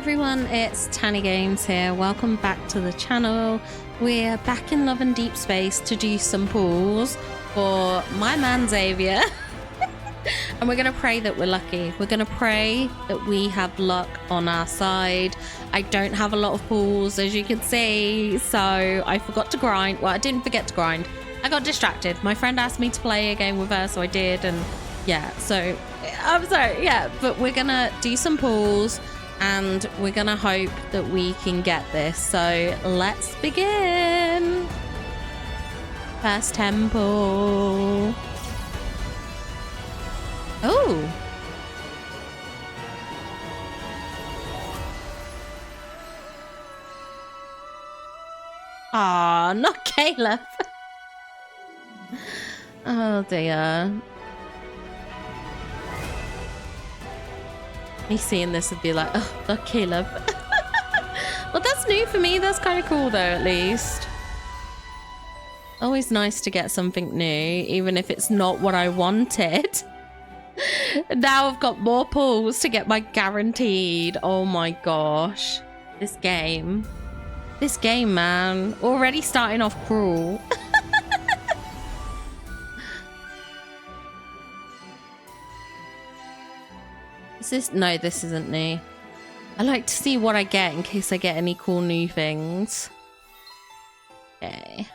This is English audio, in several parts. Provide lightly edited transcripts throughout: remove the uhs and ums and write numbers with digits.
everyone, it's Tanny Games here. Welcome back to the channel. We're back in Love and Deepspace to do some pulls for my man Xavier. And we're gonna pray that we're lucky. We're gonna pray that we have luck on our side. I don't have a lot of pulls, as you can see, so I forgot to grind. Well, I didn't forget to grind. I got distracted. My friend asked me to play a game with her, so I did, and yeah, so I'm sorry, yeah, but we're gonna do some pulls and we're gonna hope that we can get this. So let's begin. First temple. Oh. Aw, not Caleb. Oh dear. Me seeing this would be like, oh, not Caleb. Well, that's new for me. That's kind of cool though, at least. Always nice to get something new, even if it's not what I wanted. Now I've got more pulls to get my guaranteed. Oh my gosh. This game, man. Already starting off cruel. Is this? No, this isn't new. I like to see what I get in case I get any cool new things. Okay.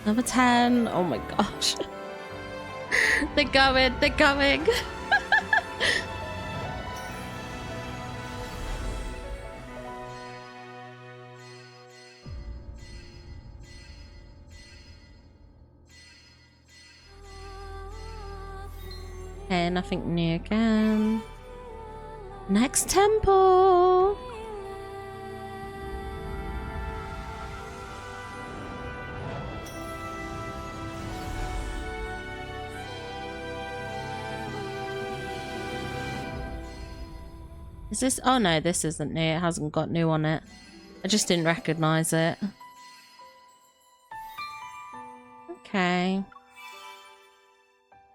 Number 10. Oh my gosh. They're going. They're going. Okay, nothing new again. Next temple. Is this? Oh no, this isn't new. It hasn't got new on it. I just didn't recognize it. Okay.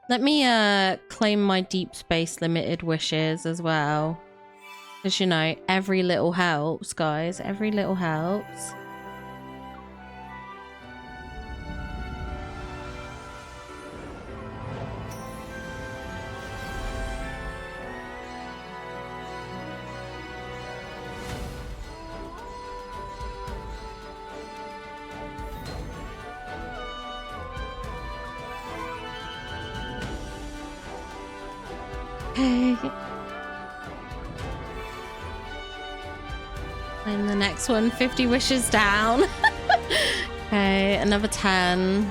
Let me claim my Deepspace limited wishes as well. Because, you know, every little helps, guys. Every little helps. Okay. And the next one, 50 wishes down. Okay, another 10.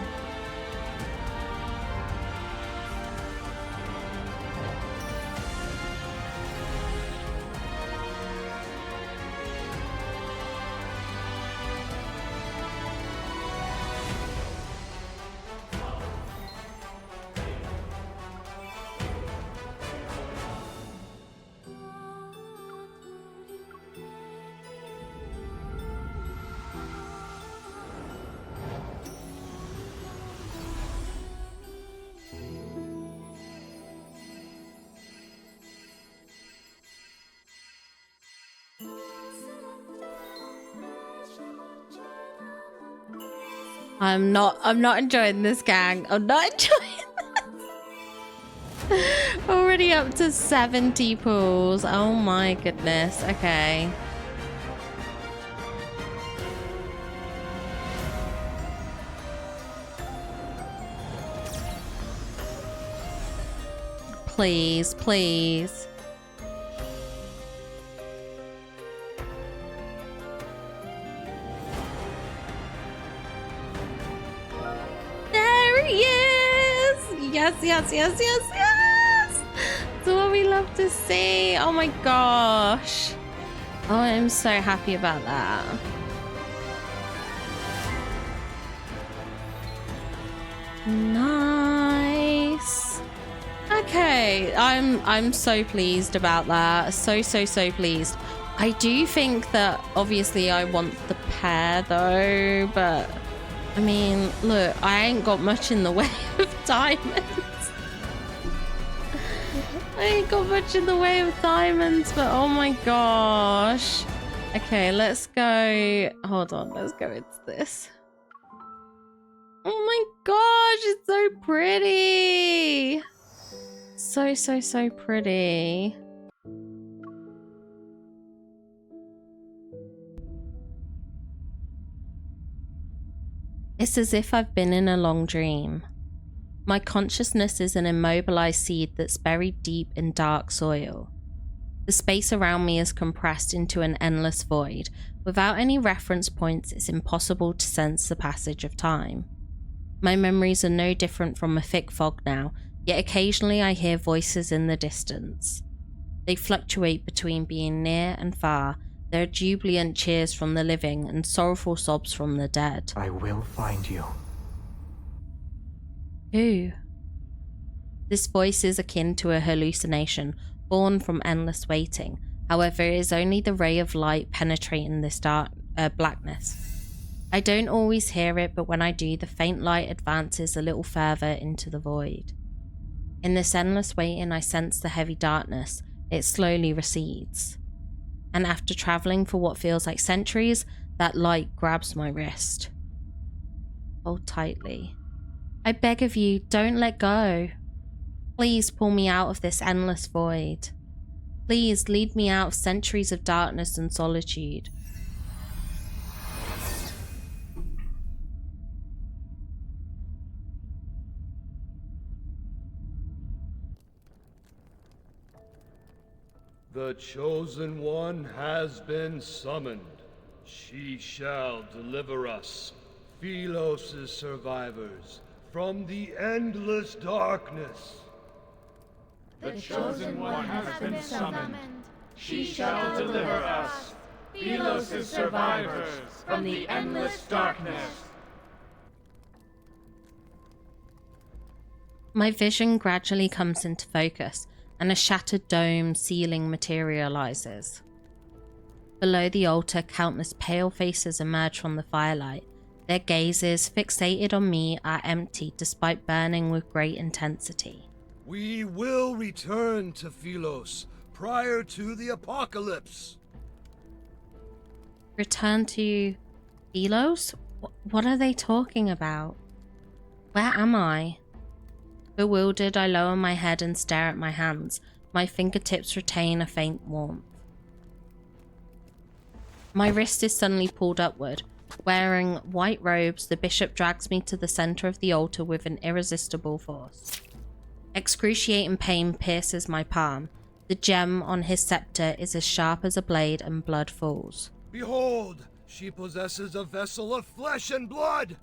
I'm not enjoying this, gang. I'm not enjoying this. Already up to 70 pulls. Oh my goodness. Okay. Please, please. Yes, yes, yes, yes. That's what we love to see. Oh my gosh. Oh, I'm so happy about that. Nice. Okay, I'm so pleased about that. So pleased. I do think that obviously I want the pair though, but I mean, look, I ain't got much in the way of diamonds. I ain't got much in the way of diamonds, but oh my gosh. Okay, let's go. Hold on, let's go into this. Oh my gosh, it's so pretty. So pretty. It's as if I've been in a long dream. My consciousness is an immobilized seed that's buried deep in dark soil. The space around me is compressed into an endless void. Without any reference points, it's impossible to sense the passage of time. My memories are no different from a thick fog now, yet occasionally I hear voices in the distance. They fluctuate between being near and far. There are jubilant cheers from the living and sorrowful sobs from the dead. I will find you. Who? This voice is akin to a hallucination, born from endless waiting. However, it is only the ray of light penetrating this dark blackness. I don't always hear it, but when I do, the faint light advances a little further into the void. In this endless waiting, I sense the heavy darkness. It slowly recedes. And after traveling for what feels like centuries, that light grabs my wrist. Hold tightly. I beg of you, don't let go. Please pull me out of this endless void. Please lead me out of centuries of darkness and solitude. The Chosen One has been summoned. She shall deliver us, Philos' survivors, from the endless darkness. The Chosen One has been summoned. She shall deliver us, Philos' survivors, from the endless darkness. My vision gradually comes into focus, and a shattered dome ceiling materializes. Below the altar, countless pale faces emerge from the firelight. Their gazes, fixated on me, are empty despite burning with great intensity. We will return to Philos prior to the apocalypse. Return to Philos? What are they talking about? Where am I? Bewildered, I lower my head and stare at my hands. My fingertips retain a faint warmth. My wrist is suddenly pulled upward. Wearing white robes, the bishop drags me to the center of the altar with an irresistible force. Excruciating pain pierces my palm. The gem on his scepter is as sharp as a blade and blood falls. Behold, she possesses a vessel of flesh and blood!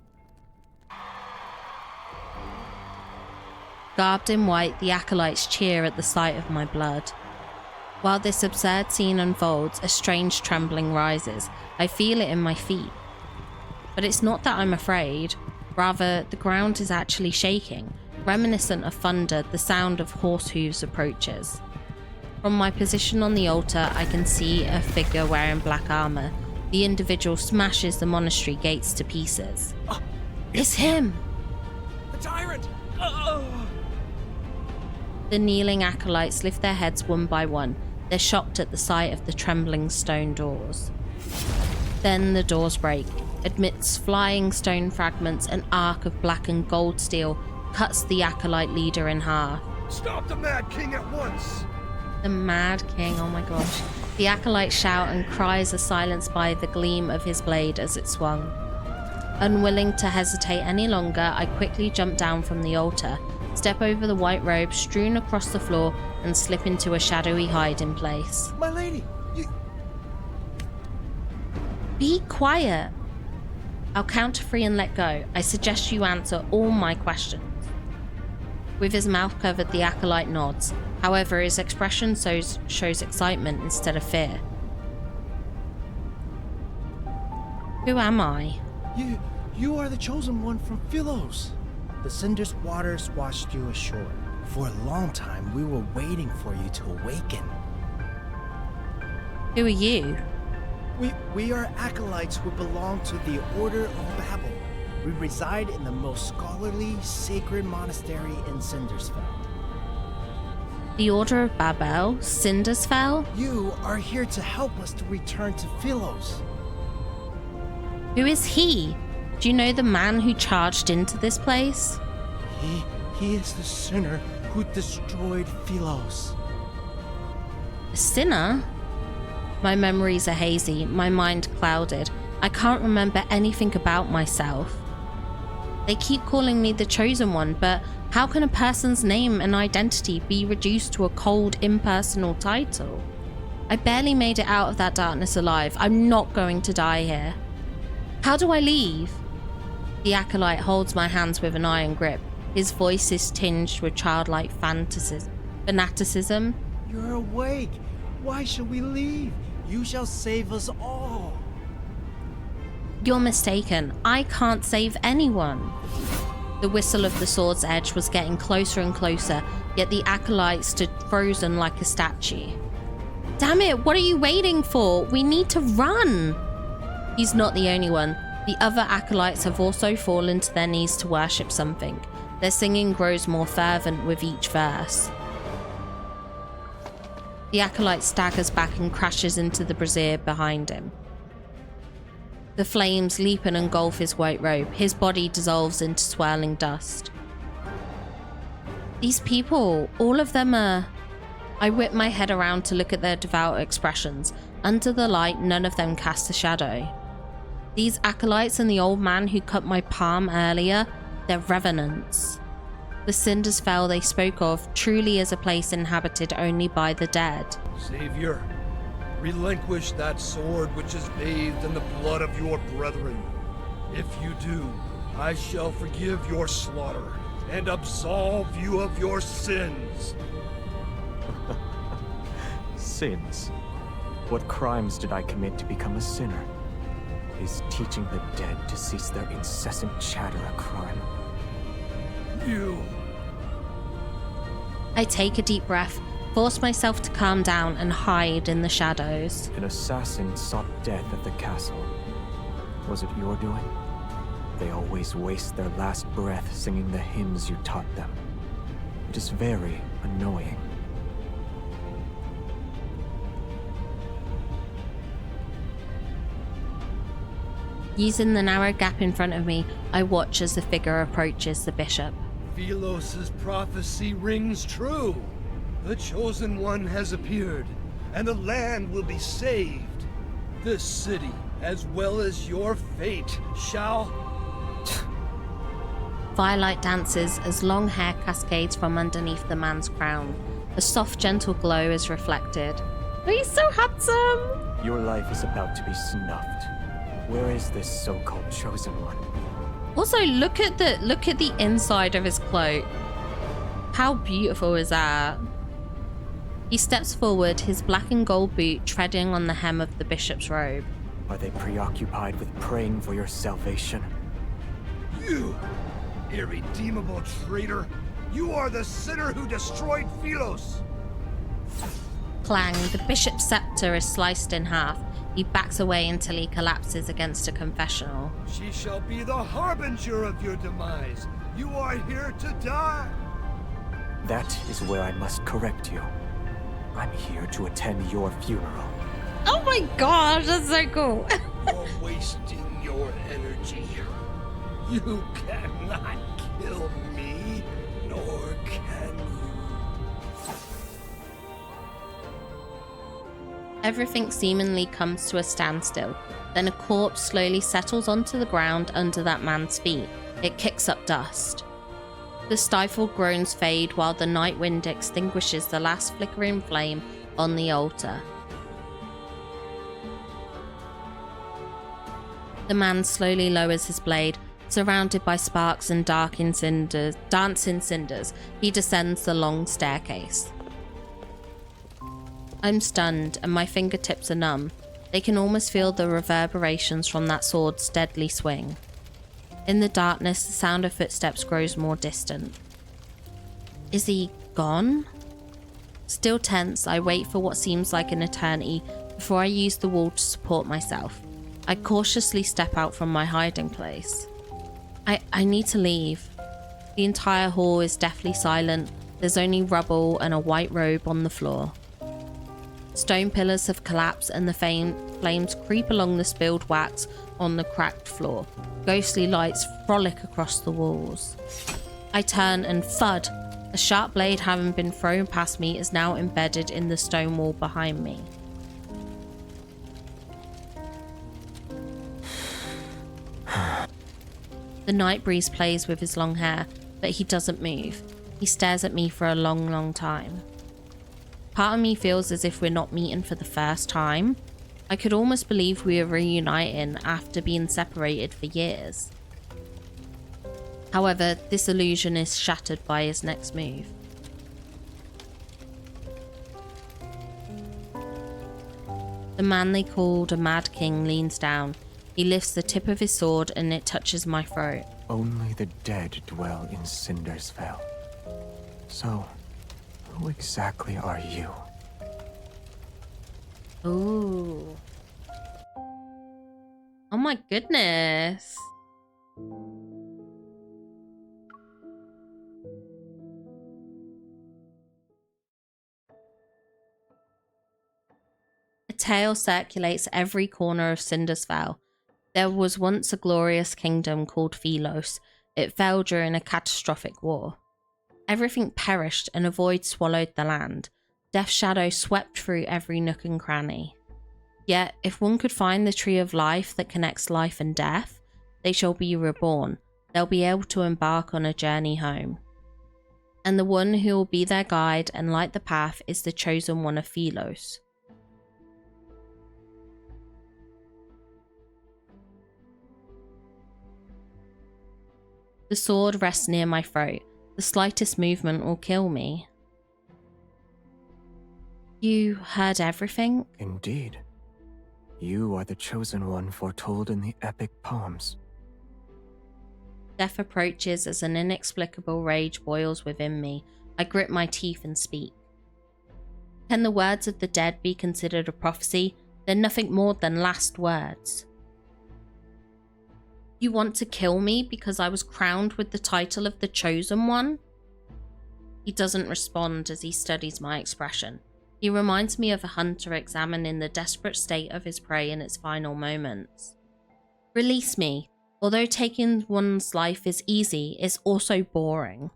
Garbed in white, the acolytes cheer at the sight of my blood. While this absurd scene unfolds, a strange trembling rises. I feel it in my feet. But it's not that I'm afraid. Rather, the ground is actually shaking. Reminiscent of thunder, the sound of horse hooves approaches. From my position on the altar, I can see a figure wearing black armor. The individual smashes the monastery gates to pieces. It's him! The tyrant! The kneeling acolytes lift their heads one by one. They're shocked at the sight of the trembling stone doors. Then the doors break. Amidst flying stone fragments, an arc of black and gold steel cuts the acolyte leader in half. Stop the Mad King at once! The Mad King, oh my gosh. The acolytes shout and cries are silenced by the gleam of his blade as it swung. Unwilling to hesitate any longer, I quickly jump down from the altar, step over the white robe strewn across the floor, and slip into a shadowy hiding place. My lady, you... Be quiet. I'll count to 3 and let go. I suggest you answer all my questions. With his mouth covered, the acolyte nods. However, his expression shows excitement instead of fear. Who am I? You are the Chosen One from Philos. The Cinder's waters washed you ashore. For a long time, we were waiting for you to awaken. Who are you? We are acolytes who belong to the Order of Babel. We reside in the most scholarly, sacred monastery in Cindersfeld. The Order of Babel? Cinders fell? You are here to help us to return to Philos. Who is he? Do you know the man who charged into this place? He is the sinner who destroyed Philos. A sinner? My memories are hazy, my mind clouded. I can't remember anything about myself. They keep calling me the Chosen One, but how can a person's name and identity be reduced to a cold, impersonal title? I barely made it out of that darkness alive. I'm not going to die here. How do I leave? The acolyte holds my hands with an iron grip. His voice is tinged with childlike fanaticism. You're awake. Why should we leave? You shall save us all. You're mistaken. I can't save anyone. The whistle of the sword's edge was getting closer and closer, yet the acolyte stood frozen like a statue. Damn it, what are you waiting for? We need to run. He's not the only one. The other acolytes have also fallen to their knees to worship something. Their singing grows more fervent with each verse. The acolyte staggers back and crashes into the brazier behind him. The flames leap and engulf his white robe. His body dissolves into swirling dust. These people, all of them are... I whip my head around to look at their devout expressions. Under the light, none of them cast a shadow. These acolytes and the old man who cut my palm earlier, they're revenants. The Cinders Fell they spoke of truly is a place inhabited only by the dead. Xavier, relinquish that sword which is bathed in the blood of your brethren. If you do, I shall forgive your slaughter and absolve you of your sins. Sins? What crimes did I commit to become a sinner? Is teaching the dead to cease their incessant chatter a crime? You... I take a deep breath, force myself to calm down and hide in the shadows. An assassin sought death at the castle. Was it your doing? They always waste their last breath singing the hymns you taught them. It is very annoying. Using the narrow gap in front of me, I watch as the figure approaches the bishop. Philos' prophecy rings true. The Chosen One has appeared, and the land will be saved. This city, as well as your fate, shall... Firelight dances as long hair cascades from underneath the man's crown. A soft, gentle glow is reflected. Oh, he's so handsome! Your life is about to be snuffed. Where is this so-called Chosen One? Also, look at the inside of his cloak. How beautiful is that? He steps forward, his black and gold boot treading on the hem of the bishop's robe. Are they preoccupied with praying for your salvation? You, irredeemable traitor! You are the sinner who destroyed Philos! Clang, the bishop's scepter is sliced in half. He backs away until he collapses against a confessional. She shall be the harbinger of your demise. You are here to die. That is where I must correct you. I'm here to attend your funeral. Oh my gosh, that's so cool. You're wasting your energy. You cannot kill me, nor can you. Everything seemingly comes to a standstill. Then a corpse slowly settles onto the ground under that man's feet. It kicks up dust. The stifled groans fade while the night wind extinguishes the last flickering flame on the altar. The man slowly lowers his blade. Surrounded by sparks and dancing cinders, he descends the long staircase. I'm stunned and my fingertips are numb. They can almost feel the reverberations from that sword's deadly swing. In the darkness, the sound of footsteps grows more distant. Is he gone? Still tense, I wait for what seems like an eternity before I use the wall to support myself. I cautiously step out from my hiding place. I need to leave. The entire hall is deathly silent. There's only rubble and a white robe on the floor. Stone pillars have collapsed and the flames creep along the spilled wax on the cracked floor. Ghostly lights frolic across the walls. I turn and thud. A sharp blade, having been thrown past me, is now embedded in the stone wall behind me. The night breeze plays with his long hair, but he doesn't move. He stares at me for a long, long time. Part of me feels as if we're not meeting for the first time. I could almost believe we are reuniting after being separated for years. However, this illusion is shattered by his next move. The man they called a Mad King leans down. He lifts the tip of his sword and it touches my throat. Only the dead dwell in Cindersvale. So, who exactly are you? Ooh. Oh my goodness. A tale circulates every corner of Cindersvale. There was once a glorious kingdom called Philos. It fell during a catastrophic war. Everything perished and a void swallowed the land. Death's shadow swept through every nook and cranny. Yet, if one could find the tree of life that connects life and death, they shall be reborn. They'll be able to embark on a journey home. And the one who will be their guide and light the path is the chosen one of Philos. The sword rests near my throat. The slightest movement will kill me. You heard everything? Indeed. You are the chosen one foretold in the epic poems. Death approaches as an inexplicable rage boils within me. I grit my teeth and speak. Can the words of the dead be considered a prophecy? They're nothing more than last words. You want to kill me because I was crowned with the title of the Chosen One? He doesn't respond as he studies my expression. He reminds me of a hunter examining the desperate state of his prey in its final moments. Release me. Although taking one's life is easy, it's also boring.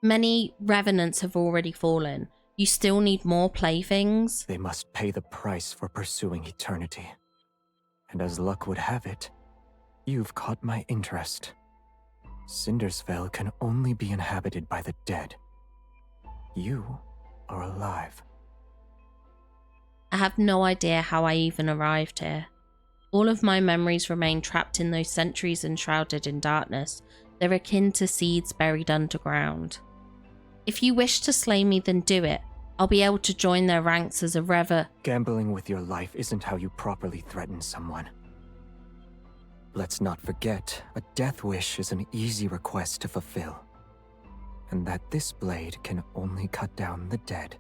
Many revenants have already fallen. You still need more playthings? They must pay the price for pursuing eternity. And as luck would have it, you've caught my interest. Cindersvale can only be inhabited by the dead. You are alive. I have no idea how I even arrived here. All of my memories remain trapped in those centuries enshrouded in darkness. They're akin to seeds buried underground. If you wish to slay me, then do it. I'll be able to join their ranks as a rever. Gambling with your life isn't how you properly threaten someone. Let's not forget, a death wish is an easy request to fulfill. And that this blade can only cut down the dead.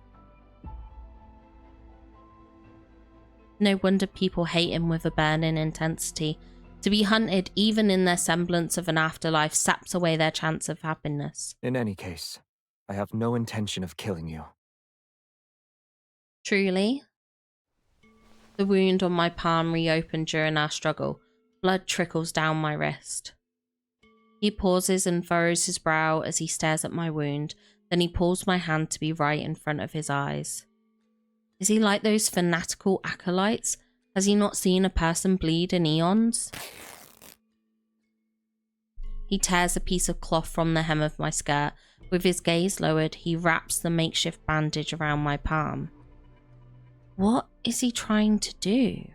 No wonder people hate him with a burning intensity. To be hunted, even in their semblance of an afterlife, saps away their chance of happiness. In any case, I have no intention of killing you. Truly? The wound on my palm reopened during our struggle. Blood trickles down my wrist. He pauses and furrows his brow as he stares at my wound. Then he pulls my hand to be right in front of his eyes. Is he like those fanatical acolytes? Has he not seen a person bleed in eons? He tears a piece of cloth from the hem of my skirt. With his gaze lowered, he wraps the makeshift bandage around my palm. What is he trying to do?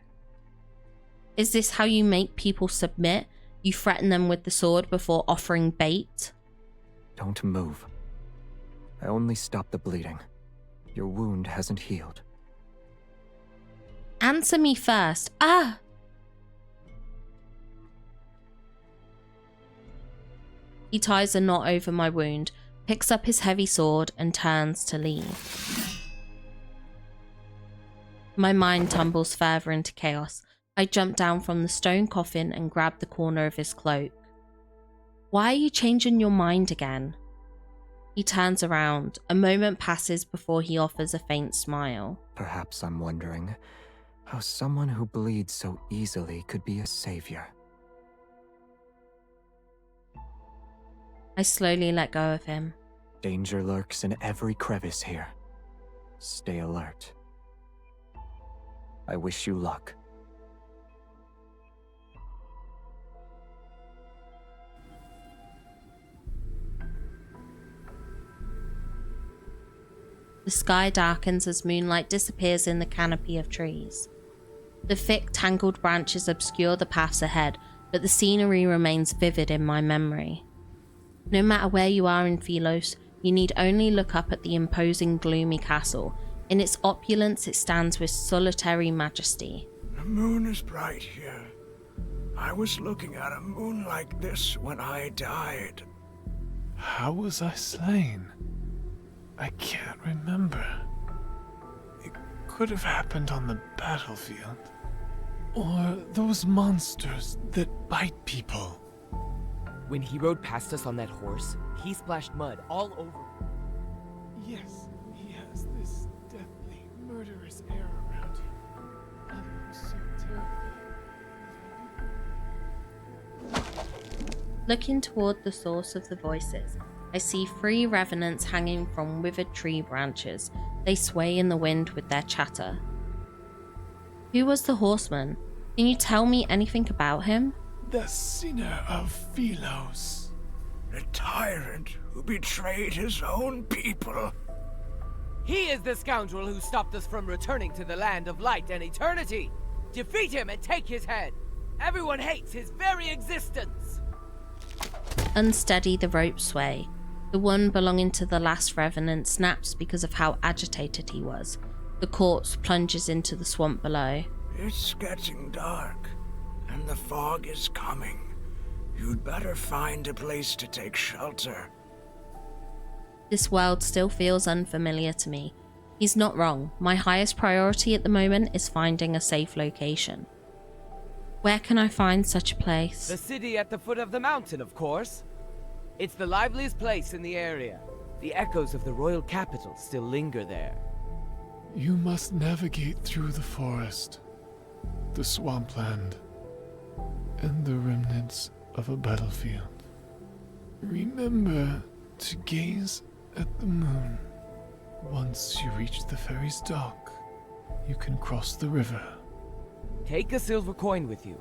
Is this how you make people submit? You threaten them with the sword before offering bait? Don't move. I only stopped the bleeding. Your wound hasn't healed. Answer me first. Ah! He ties a knot over my wound, picks up his heavy sword, and turns to leave. My mind tumbles further into chaos. I jump down from the stone coffin and grab the corner of his cloak. Why are you changing your mind again? He turns around. A moment passes before he offers a faint smile. Perhaps I'm wondering how someone who bleeds so easily could be a savior. I slowly let go of him. Danger lurks in every crevice here. Stay alert. I wish you luck. The sky darkens as moonlight disappears in the canopy of trees. The thick, tangled branches obscure the paths ahead, but the scenery remains vivid in my memory. No matter where you are in Philos, you need only look up at the imposing, gloomy castle. In its opulence, it stands with solitary majesty. The moon is bright here. I was looking at a moon like this when I died. How was I slain? I can't remember. It could have happened on the battlefield. Or those monsters that bite people. When he rode past us on that horse, he splashed mud all over. Yes, he has this deathly, murderous air around him. And it was so terrible. Looking toward the source of the voices, I see 3 revenants hanging from withered tree branches. They sway in the wind with their chatter. Who was the horseman? Can you tell me anything about him? The sinner of Philos. The tyrant who betrayed his own people. He is the scoundrel who stopped us from returning to the land of light and eternity. Defeat him and take his head. Everyone hates his very existence. Unsteady, the ropes sway. The one belonging to the last revenant snaps because of how agitated he was. The corpse plunges into the swamp below. It's getting dark, and the fog is coming. You'd better find a place to take shelter. This world still feels unfamiliar to me. He's not wrong. My highest priority at the moment is finding a safe location. Where can I find such a place? The city at the foot of the mountain, of course. It's the liveliest place in the area. The echoes of the royal capital still linger there. You must navigate through the forest, the swampland, and the remnants of a battlefield. Remember to gaze at the moon. Once you reach the ferry's dock, you can cross the river. Take a silver coin with you.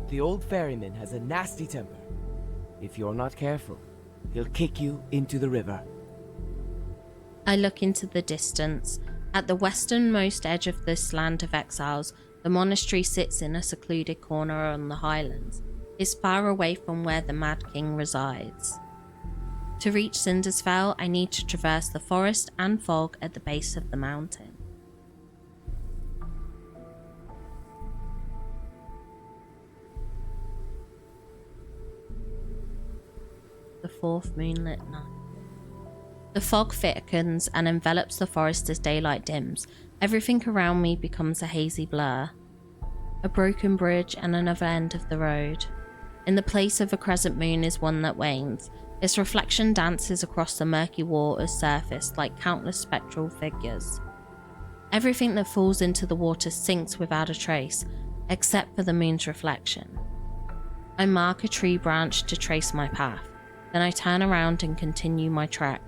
The old ferryman has a nasty temper. If you're not careful, he'll kick you into the river. I look into the distance. At the westernmost edge of this land of exiles, the monastery sits in a secluded corner on the highlands. It's far away from where the Mad King resides. To reach Cindersfell, I need to traverse the forest and fog at the base of the mountain. The 4th moonlit night. The fog thickens and envelops the forest as daylight dims. Everything around me becomes a hazy blur. A broken bridge and another end of the road. In the place of a crescent moon is one that wanes. Its reflection dances across the murky water's surface like countless spectral figures. Everything that falls into the water sinks without a trace, except for the moon's reflection. I mark a tree branch to trace my path. Then I turn around and continue my trek.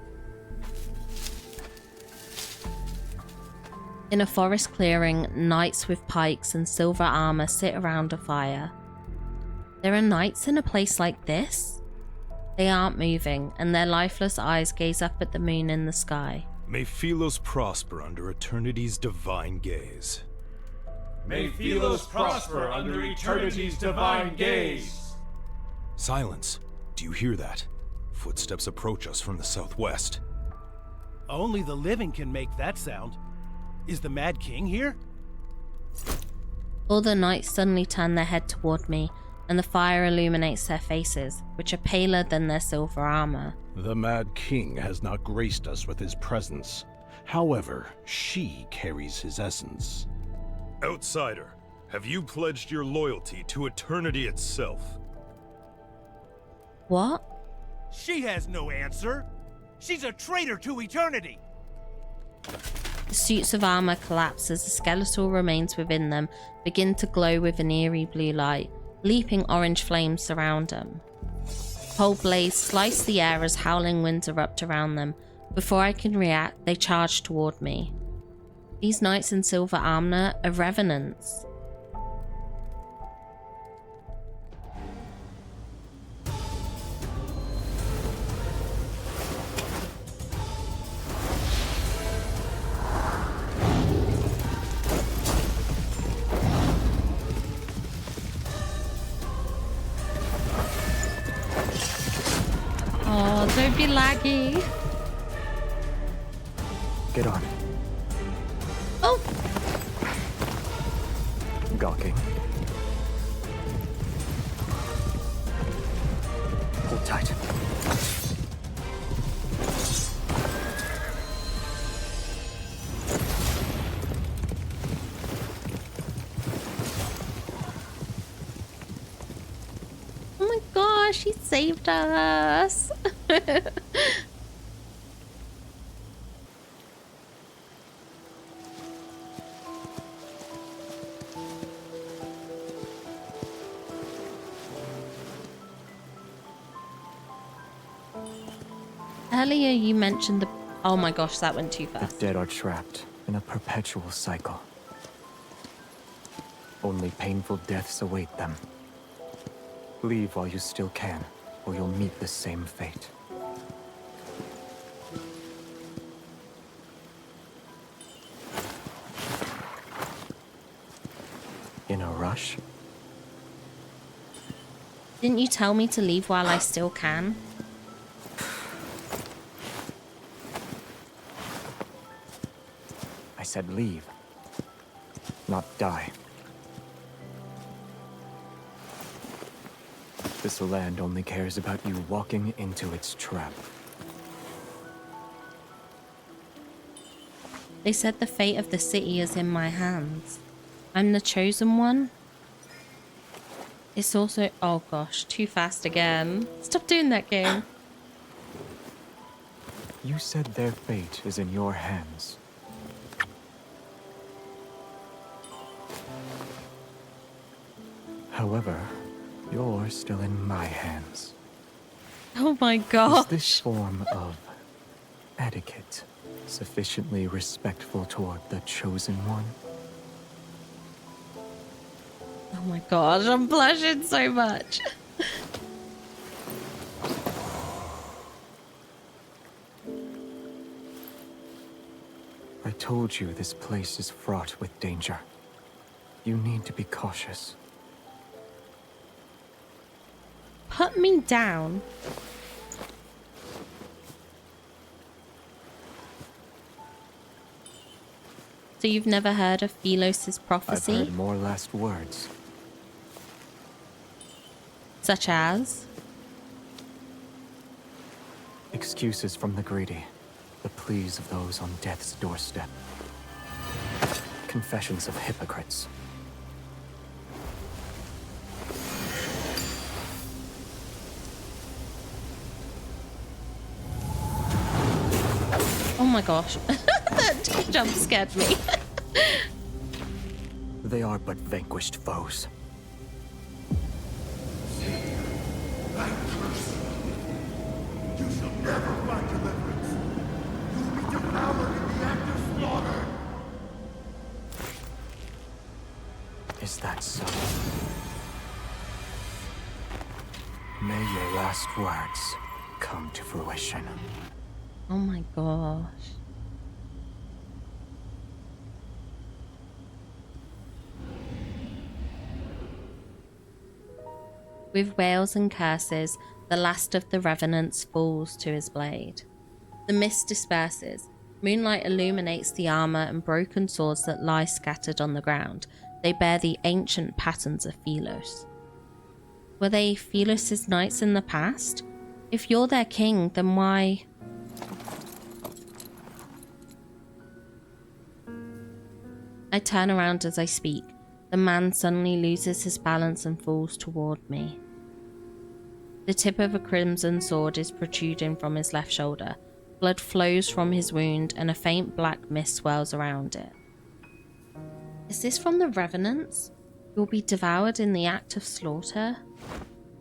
In a forest clearing, knights with pikes and silver armor sit around a fire. There are knights in a place like this? They aren't moving, and their lifeless eyes gaze up at the moon in the sky. May Philos prosper under eternity's divine gaze. May Philos prosper under eternity's divine gaze. Silence. Do you hear that? Footsteps approach us from the southwest. Only the living can make that sound. Is the Mad King here? All the knights suddenly turn their head toward me, and the fire illuminates their faces, which are paler than their silver armor. The Mad King has not graced us with his presence. However, she carries his essence. Outsider, have you pledged your loyalty to eternity itself? What? She has no answer. She's a traitor to eternity! The suits of armor collapse as the skeletal remains within them begin to glow with an eerie blue light. Leaping orange flames surround them. Cold blaze slice the air as howling winds erupt around them. Before I can react, they charge toward me. These knights in silver armor are revenants. Oh, don't be laggy. Get on. Oh! Gawking. Hold tight. Oh my gosh, he saved us. Earlier you mentioned the... Oh my gosh, that went too fast. The dead are trapped in a perpetual cycle. Only painful deaths await them. Leave while you still can, or you'll meet the same fate. In a rush? Didn't you tell me to leave while I still can? I said leave, not die. This land only cares about you walking into its trap. They said the fate of the city is in my hands. I'm the chosen one. It's also... Oh gosh, too fast again. Stop doing that, game. You said their fate is in your hands. However, you're still in my hands. Oh my gosh. Is this form of etiquette sufficiently respectful toward the chosen one? Oh my gosh, I'm blushing so much. I told you this place is fraught with danger. You need to be cautious. Put me down. So you've never heard of Philos' prophecy? I've heard more last words. Such as? Excuses from the greedy. The pleas of those on death's doorstep. Confessions of hypocrites. Oh my gosh. That jump scared me. They are but vanquished foes. You shall never find deliverance. You will be devoured in the act of slaughter. Is that so? May your last words come to fruition. Oh my gosh. With wails and curses, the last of the revenants falls to his blade. The mist disperses. Moonlight illuminates the armor and broken swords that lie scattered on the ground. They bear the ancient patterns of Philos. Were they Philos' knights in the past? If you're their king, then why... I turn around as I speak. The man suddenly loses his balance and falls toward me. The tip of a crimson sword is protruding from his left shoulder. Blood flows from his wound and a faint black mist swirls around it. Is this from the revenants? You'll be devoured in the act of slaughter?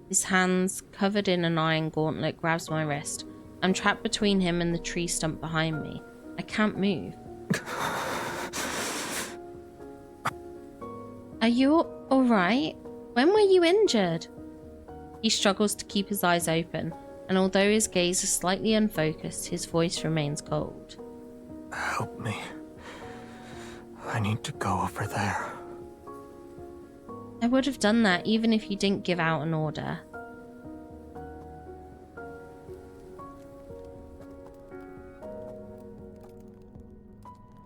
His hands, covered in an iron gauntlet, grabs my wrist. I'm trapped between him and the tree stump behind me. I can't move. Are you alright? When were you injured? He struggles to keep his eyes open, and although his gaze is slightly unfocused, his voice remains cold. Help me. I need to go over there. I would have done that even if you didn't give out an order.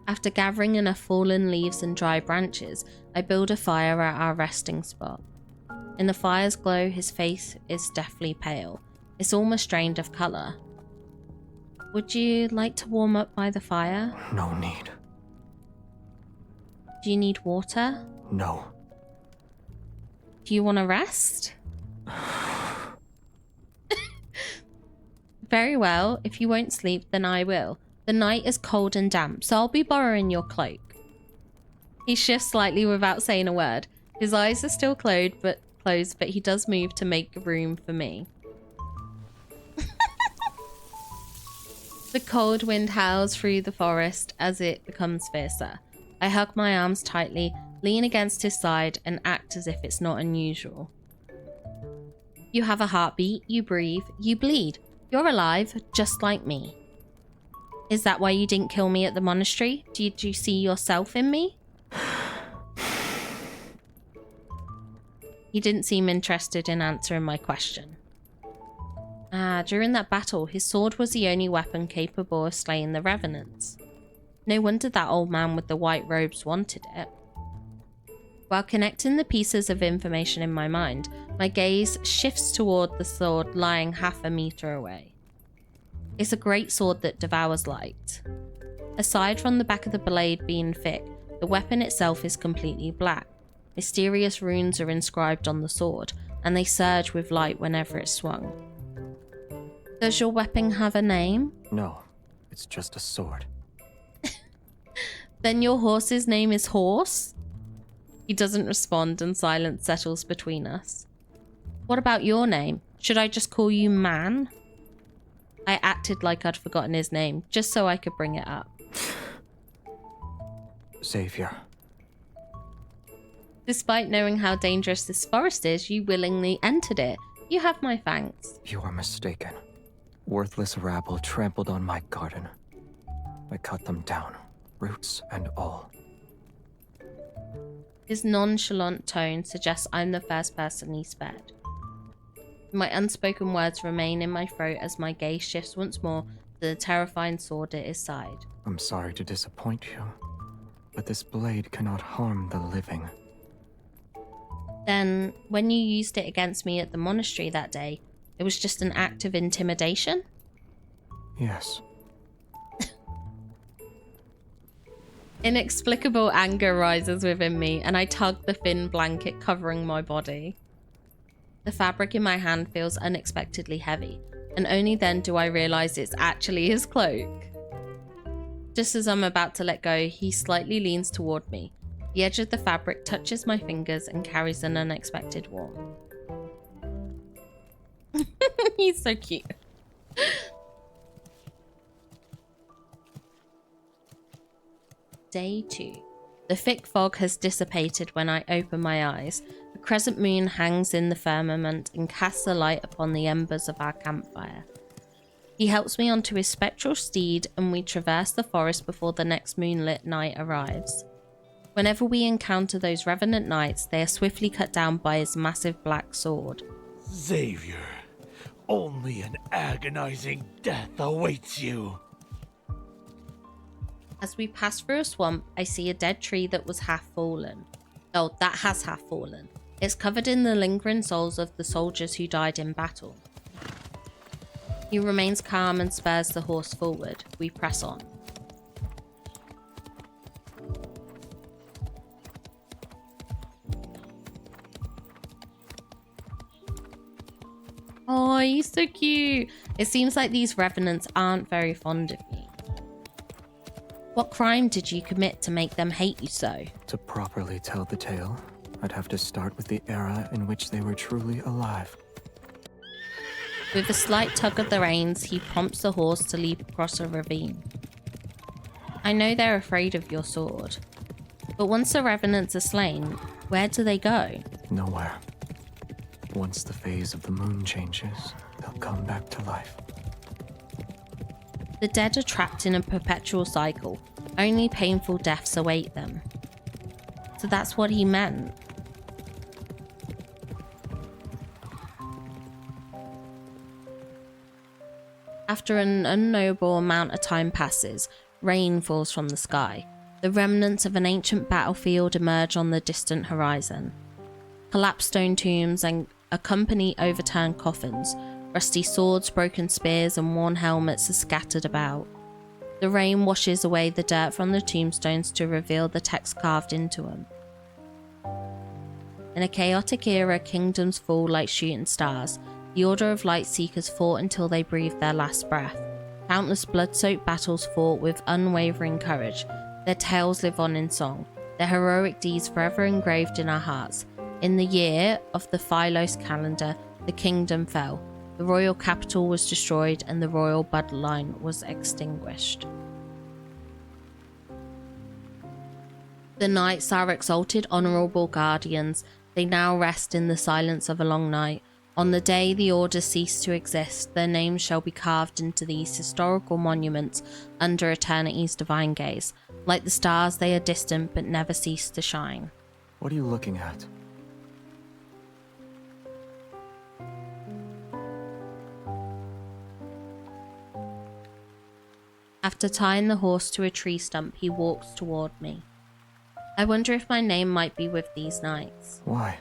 After gathering enough fallen leaves and dry branches, I build a fire at our resting spot. In the fire's glow, his face is deathly pale. It's almost drained of colour. Would you like to warm up by the fire? No need. Do you need water? No. Do you want to rest? Very well. If you won't sleep, then I will. The night is cold and damp, so I'll be borrowing your cloak. He shifts slightly without saying a word. His eyes are still closed, but he does move to make room for me. The cold wind howls through the forest as it becomes fiercer. I hug my arms tightly, lean against his side, and act as if it's not unusual. You have a heartbeat, you breathe, you bleed. You're alive, just like me. Is that why you didn't kill me at the monastery? Did you see yourself in me? He didn't seem interested in answering my question. During that battle, his sword was the only weapon capable of slaying the revenants. No wonder that old man with the white robes wanted it. While connecting the pieces of information in my mind, my gaze shifts toward the sword lying half a meter away. It's a great sword that devours light. Aside from the back of the blade being thick, the weapon itself is completely black. Mysterious runes are inscribed on the sword, and they surge with light whenever it's swung. Does your weapon have a name? No, it's just a sword. Then your horse's name is Horse? He doesn't respond, and silence settles between us. What about your name? Should I just call you Man? I acted like I'd forgotten his name, just so I could bring it up. Xavier. Despite knowing how dangerous this forest is, you willingly entered it. You have my thanks. You are mistaken. Worthless rabble trampled on my garden. I cut them down, roots and all. His nonchalant tone suggests I'm the first person he spared. My unspoken words remain in my throat as my gaze shifts once more to the terrifying sword at his side. I'm sorry to disappoint you, but this blade cannot harm the living. Then, when you used it against me at the monastery that day, it was just an act of intimidation? Yes. Inexplicable anger rises within me, and I tug the thin blanket covering my body. The fabric in my hand feels unexpectedly heavy, and only then do I realize it's actually his cloak. Just as I'm about to let go, he slightly leans toward me. The edge of the fabric touches my fingers and carries an unexpected warmth. He's so cute. Day 2. The thick fog has dissipated when I open my eyes. A crescent moon hangs in the firmament and casts a light upon the embers of our campfire. He helps me onto his spectral steed, and we traverse the forest before the next moonlit night arrives. Whenever we encounter those revenant knights, they are swiftly cut down by his massive black sword. Xavier, only an agonizing death awaits you. As we pass through a swamp, I see a dead tree that was half fallen. Oh, that has half fallen. It's covered in the lingering souls of the soldiers who died in battle. He remains calm and spurs the horse forward. We press on. Oh, he's so cute. It seems like these revenants aren't very fond of you. What crime did you commit to make them hate you so? To properly tell the tale, I'd have to start with the era in which they were truly alive. With a slight tug of the reins, he prompts the horse to leap across a ravine. I know they're afraid of your sword, but once the revenants are slain, where do they go? Nowhere. Once the phase of the moon changes, they'll come back to life. The dead are trapped in a perpetual cycle. Only painful deaths await them. So that's what he meant. After an unknowable amount of time passes, rain falls from the sky. The remnants of an ancient battlefield emerge on the distant horizon. Collapsed stone tombs and accompany overturned coffins. Rusty swords, broken spears, and worn helmets are scattered about. The rain washes away the dirt from the tombstones to reveal the text carved into them. In a chaotic era, kingdoms fall like shooting stars. The Order of Light Seekers fought until they breathed their last breath. Countless blood-soaked battles fought with unwavering courage. Their tales live on in song, their heroic deeds forever engraved in our hearts. In the year of the Philos calendar, the kingdom fell. The royal capital was destroyed and the royal bloodline was extinguished. The knights are exalted, honourable guardians. They now rest in the silence of a long night. On the day the Order ceased to exist, their names shall be carved into these historical monuments under eternity's divine gaze. Like the stars, they are distant but never cease to shine. What are you looking at? After tying the horse to a tree stump, he walks toward me. I wonder if my name might be with these knights. Why?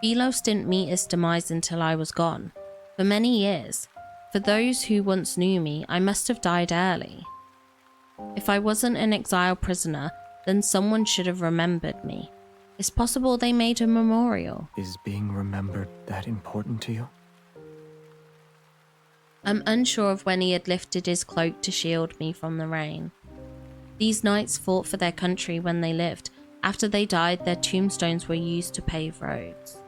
Philos didn't meet his demise until I was gone. For many years. For those who once knew me, I must have died early. If I wasn't an exiled prisoner, then someone should have remembered me. It's possible they made a memorial. Is being remembered that important to you? I'm unsure of when he had lifted his cloak to shield me from the rain. These knights fought for their country when they lived. After they died, their tombstones were used to pave roads.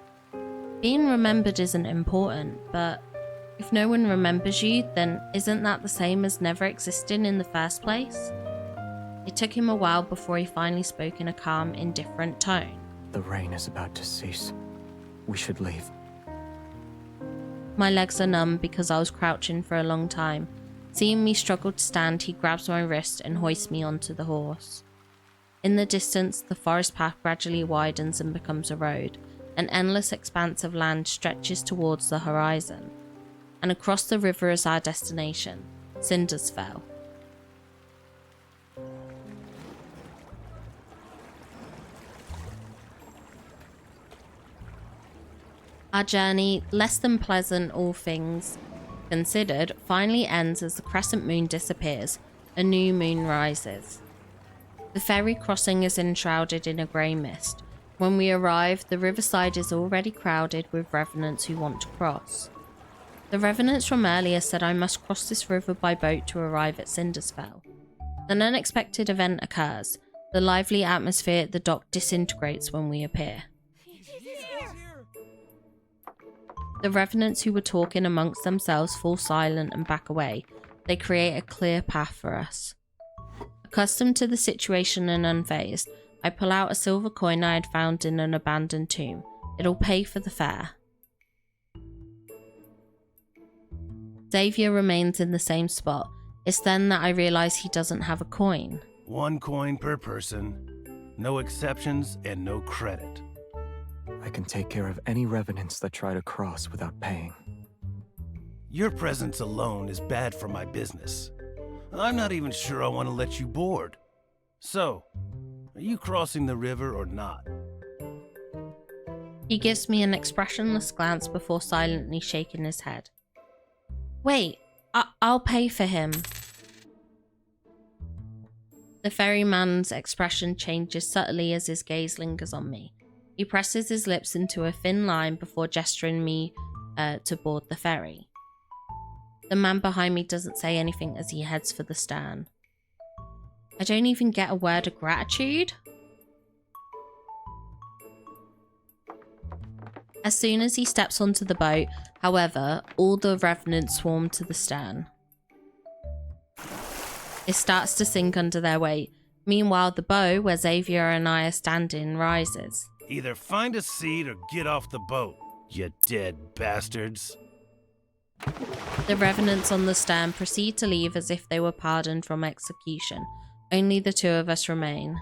Being remembered isn't important, but if no one remembers you, then isn't that the same as never existing in the first place? It took him a while before he finally spoke in a calm, indifferent tone. The rain is about to cease. We should leave. My legs are numb because I was crouching for a long time. Seeing me struggle to stand, he grabs my wrist and hoists me onto the horse. In the distance, the forest path gradually widens and becomes a road. An endless expanse of land stretches towards the horizon. And across the river is our destination, Cindersfell. Our journey, less than pleasant all things considered, finally ends as the crescent moon disappears. A new moon rises. The ferry crossing is enshrouded in a grey mist. When we arrive, the riverside is already crowded with revenants who want to cross. The revenants from earlier said I must cross this river by boat to arrive at Cindersfell. An unexpected event occurs. The lively atmosphere at the dock disintegrates when we appear. The revenants who were talking amongst themselves fall silent and back away. They create a clear path for us. Accustomed to the situation and unfazed, I pull out a silver coin I had found in an abandoned tomb. It'll pay for the fare. Xavier remains in the same spot. It's then that I realise he doesn't have a coin. 1 coin per person. No exceptions and no credit. I can take care of any revenants that try to cross without paying. Your presence alone is bad for my business. I'm not even sure I want to let you board. So, are you crossing the river or not? He gives me an expressionless glance before silently shaking his head. Wait, I'll pay for him. The ferryman's expression changes subtly as his gaze lingers on me. He presses his lips into a thin line before gesturing me to board the ferry. The man behind me doesn't say anything as he heads for the stern. I don't even get a word of gratitude. As soon as he steps onto the boat, however, all the revenants swarm to the stern. It starts to sink under their weight. Meanwhile, the bow where Xavier and I are standing rises. Either find a seat or get off the boat, you dead bastards. The revenants on the stern proceed to leave as if they were pardoned from execution. Only the two of us remain.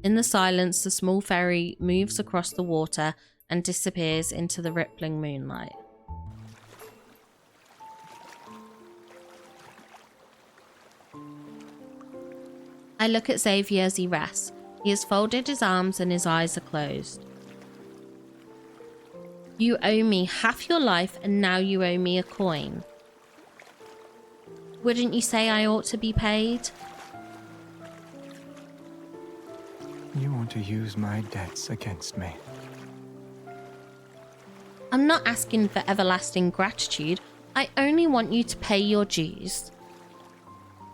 In the silence, the small ferry moves across the water and disappears into the rippling moonlight. I look at Xavier as he rests. He has folded his arms and his eyes are closed. You owe me half your life and now you owe me a coin. Wouldn't you say I ought to be paid? You want to use my debts against me. I'm not asking for everlasting gratitude. I only want you to pay your dues.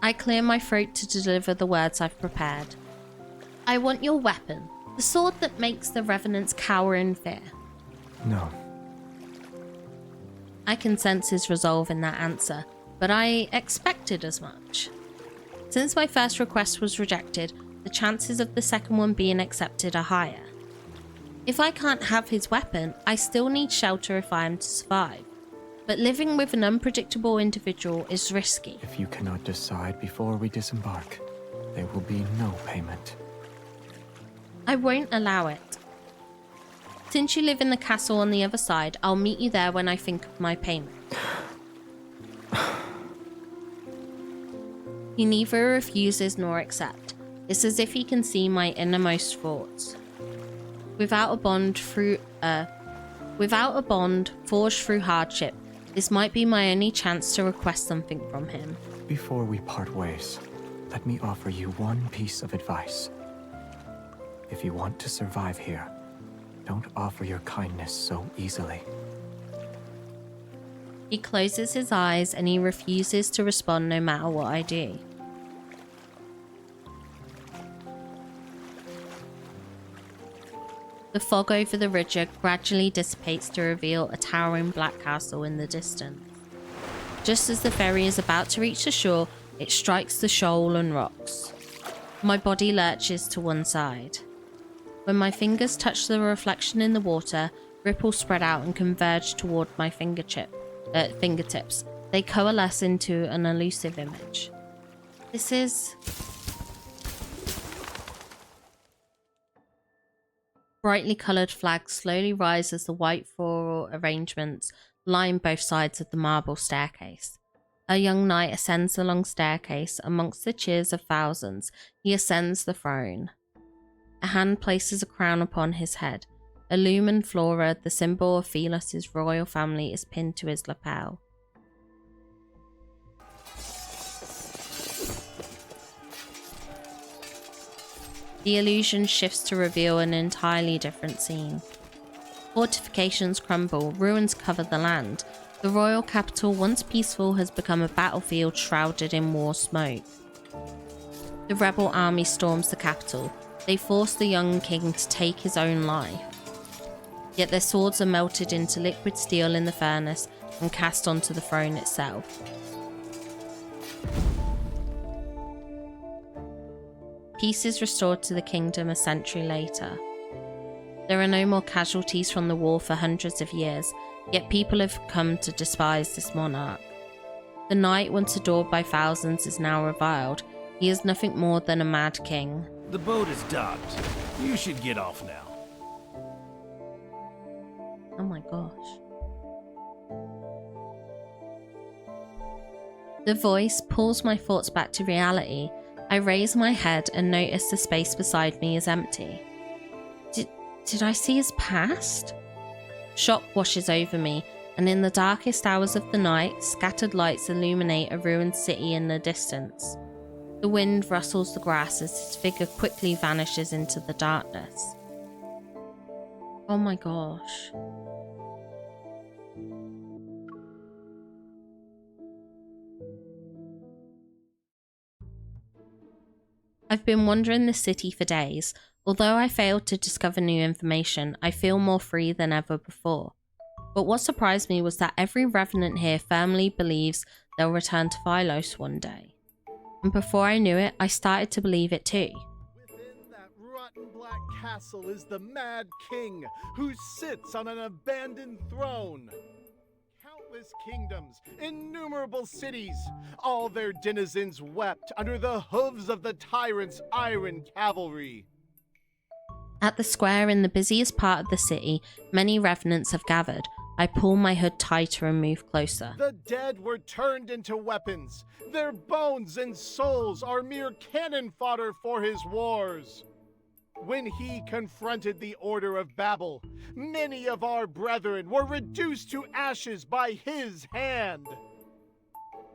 I clear my throat to deliver the words I've prepared. I want your weapon, the sword that makes the revenants cower in fear. No. I can sense his resolve in that answer, but I expected as much. Since my first request was rejected, the chances of the second one being accepted are higher. If I can't have his weapon, I still need shelter if I am to survive. But living with an unpredictable individual is risky. If you cannot decide before we disembark, there will be no payment. I won't allow it. Since you live in the castle on the other side, I'll meet you there when I think of my payment. He neither refuses nor accepts. It's as if he can see my innermost thoughts. Without a bond forged through hardship, this might be my only chance to request something from him. Before we part ways, let me offer you one piece of advice. If you want to survive here, don't offer your kindness so easily. He closes his eyes and he refuses to respond no matter what I do. The fog over the ridge gradually dissipates to reveal a towering black castle in the distance. Just as the ferry is about to reach the shore, it strikes the shoal and rocks. My body lurches to one side. When my fingers touch the reflection in the water, ripples spread out and converge toward my fingertips. They coalesce into an elusive image. This is... Brightly coloured flags slowly rise as the white floral arrangements line both sides of the marble staircase. A young knight ascends the long staircase. Amongst the cheers of thousands, he ascends the throne. A hand places a crown upon his head. A lumen flora, the symbol of Felos' royal family, is pinned to his lapel. The illusion shifts to reveal an entirely different scene. Fortifications crumble, ruins cover the land. The royal capital, once peaceful, has become a battlefield shrouded in war smoke. The rebel army storms the capital. They force the young king to take his own life. Yet their swords are melted into liquid steel in the furnace and cast onto the throne itself. Peace is restored to the kingdom a century later. There are no more casualties from the war for hundreds of years, yet people have come to despise this monarch. The knight, once adored by thousands, is now reviled. He is nothing more than a mad king. The boat is docked. You should get off now. Oh my gosh. The voice pulls my thoughts back to reality. I raise my head and notice the space beside me is empty. Did I see his past? Shock washes over me, and in the darkest hours of the night, scattered lights illuminate a ruined city in the distance. The wind rustles the grass as his figure quickly vanishes into the darkness. Oh my gosh. I've been wandering the city for days. Although I failed to discover new information, I feel more free than ever before. But what surprised me was that every revenant here firmly believes they'll return to Pylos one day. And before I knew it, I started to believe it too. Within that rotten black castle is the Mad King, who sits on an abandoned throne. Countless kingdoms, innumerable cities, all their denizens wept under the hooves of the tyrant's iron cavalry. At the square in the busiest part of the city, many revenants have gathered. I pull my hood tighter and move closer. The dead were turned into weapons. Their bones and souls are mere cannon fodder for his wars. When he confronted the Order of Babel, many of our brethren were reduced to ashes by his hand.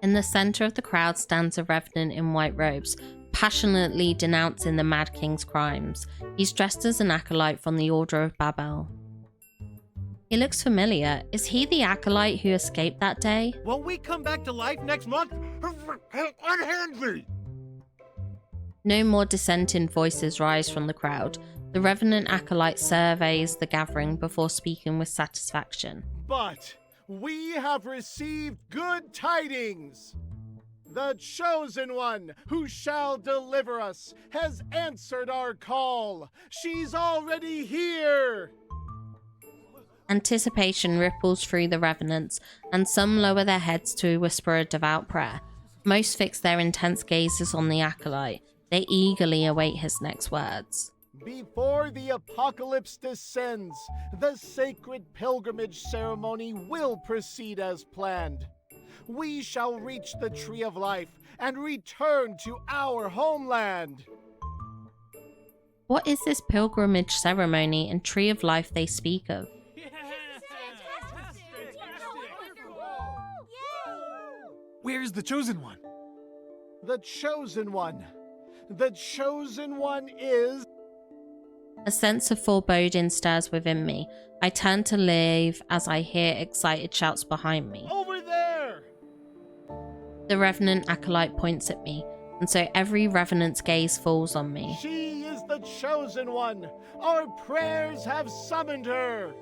In the center of the crowd stands a revenant in white robes, passionately denouncing the Mad King's crimes. He's dressed as an acolyte from the Order of Babel. He looks familiar. Is he the acolyte who escaped that day? Will we come back to life next month? Unhand me! No more dissenting voices rise from the crowd. The revenant acolyte surveys the gathering before speaking with satisfaction. But we have received good tidings. The Chosen One, who shall deliver us, has answered our call. She's already here. Anticipation ripples through the revenants, and some lower their heads to whisper a devout prayer. Most fix their intense gazes on the acolyte. They eagerly await his next words. Before the apocalypse descends, the sacred pilgrimage ceremony will proceed as planned. We shall reach the Tree of Life and return to our homeland. What is this pilgrimage ceremony and Tree of Life they speak of? Where's the Chosen One? The Chosen One. The Chosen One is... A sense of foreboding stirs within me. I turn to leave as I hear excited shouts behind me. Over there! The Revenant acolyte points at me, and so every Revenant's gaze falls on me. She is the Chosen One. Our prayers have summoned her.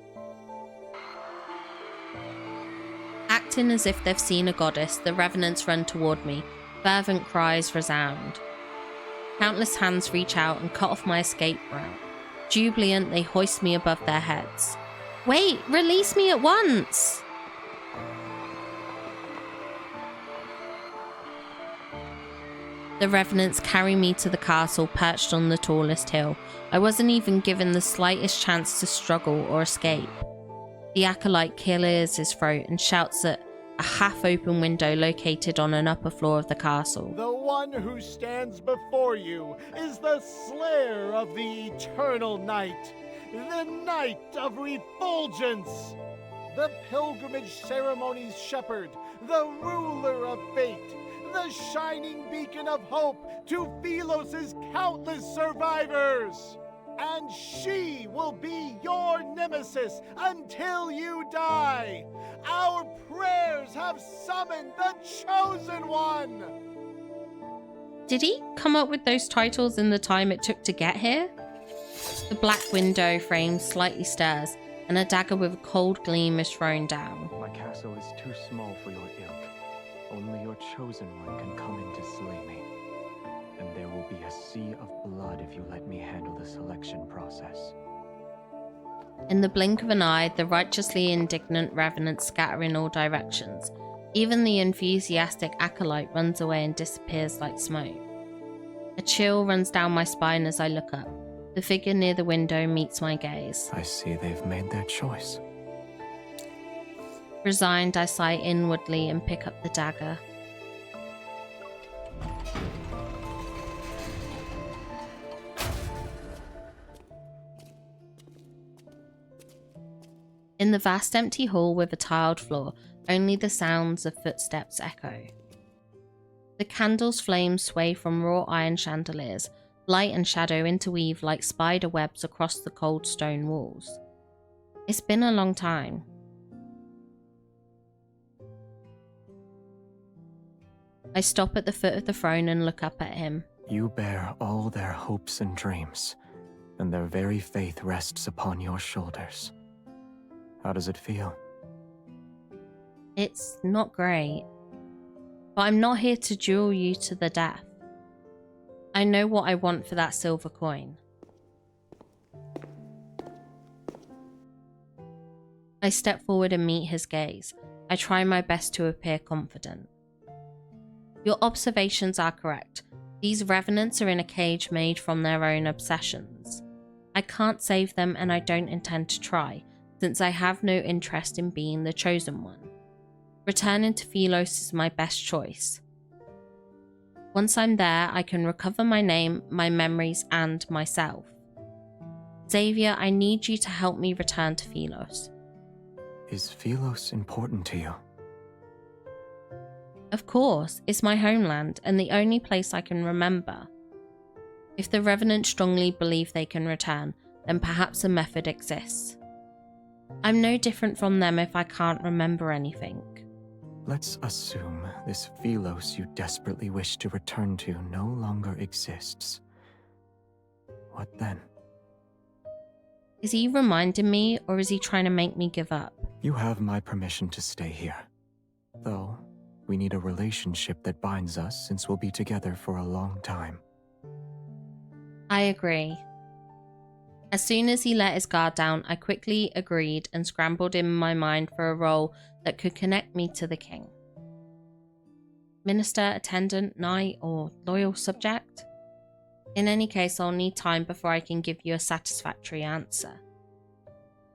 Acting as if they've seen a goddess, the Revenants run toward me. Fervent cries resound. Countless hands reach out and cut off my escape route. Jubilant, they hoist me above their heads. Wait, release me at once! The Revenants carry me to the castle perched on the tallest hill. I wasn't even given the slightest chance to struggle or escape. The acolyte clears his throat and shouts at a half-open window located on an upper floor of the castle. The one who stands before you is the slayer of the eternal night, the night of refulgence, the pilgrimage ceremony's shepherd, the ruler of fate, the shining beacon of hope to Philos' countless survivors. And she will be your nemesis until you die. Our prayers have summoned the Chosen One. Did he come up with those titles in the time it took to get here? The black window frame slightly stirs, and a dagger with a cold gleam is thrown down. My castle is too small for your ilk. Only your Chosen One can come in to slay me. And there will be a sea of blood if you let me handle the selection process. In the blink of an eye, the righteously indignant revenants scatter in all directions. Even the enthusiastic acolyte runs away and disappears like smoke. A chill runs down my spine as I look up. The figure near the window meets my gaze. I see they've made their choice. Resigned, I sigh inwardly and pick up the dagger. In the vast empty hall with a tiled floor, only the sounds of footsteps echo. The candle's flames sway from wrought iron chandeliers. Light and shadow interweave like spider webs across the cold stone walls. It's been a long time. I stop at the foot of the throne and look up at him. You bear all their hopes and dreams, and their very faith rests upon your shoulders. How does it feel? It's not great. But I'm not here to duel you to the death. I know what I want for that silver coin. I step forward and meet his gaze. I try my best to appear confident. Your observations are correct. These revenants are in a cage made from their own obsessions. I can't save them, and I don't intend to try, since I have no interest in being the chosen one. Returning to Philos is my best choice. Once I'm there, I can recover my name, my memories, and myself. Xavier, I need you to help me return to Philos. Is Philos important to you? Of course, it's my homeland and the only place I can remember. If the Revenants strongly believe they can return, then perhaps a method exists. I'm no different from them if I can't remember anything. Let's assume this Philos you desperately wish to return to no longer exists. What then? Is he reminding me, or is he trying to make me give up? You have my permission to stay here. Though, we need a relationship that binds us since we'll be together for a long time. I agree. As soon as he let his guard down, I quickly agreed and scrambled in my mind for a role that could connect me to the king. Minister, attendant, knight, or loyal subject? In any case, I'll need time before I can give you a satisfactory answer.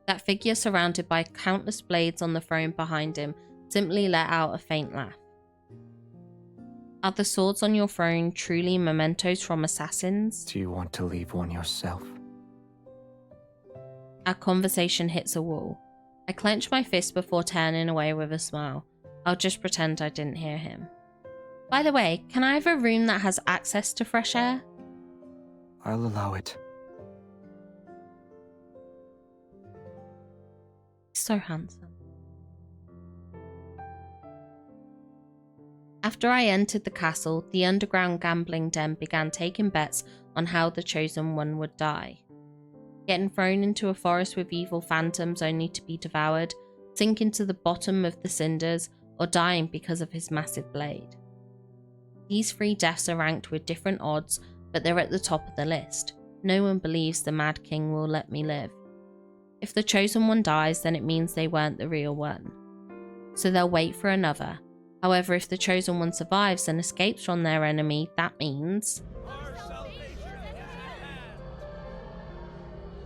That figure, surrounded by countless blades on the throne behind him, simply let out a faint laugh. Are the swords on your throne truly mementos from assassins? Do you want to leave one yourself? Our conversation hits a wall. I clench my fist before turning away with a smile. I'll just pretend I didn't hear him. By the way, can I have a room that has access to fresh air? I'll allow it. So handsome. After I entered the castle, the underground gambling den began taking bets on how the chosen one would die. Getting thrown into a forest with evil phantoms only to be devoured, sinking to the bottom of the cinders, or dying because of his massive blade. These 3 deaths are ranked with different odds, but they're at the top of the list. No one believes the Mad King will let me live. If the chosen one dies, then it means they weren't the real one. So they'll wait for another. However, if the chosen one survives and escapes from their enemy, that means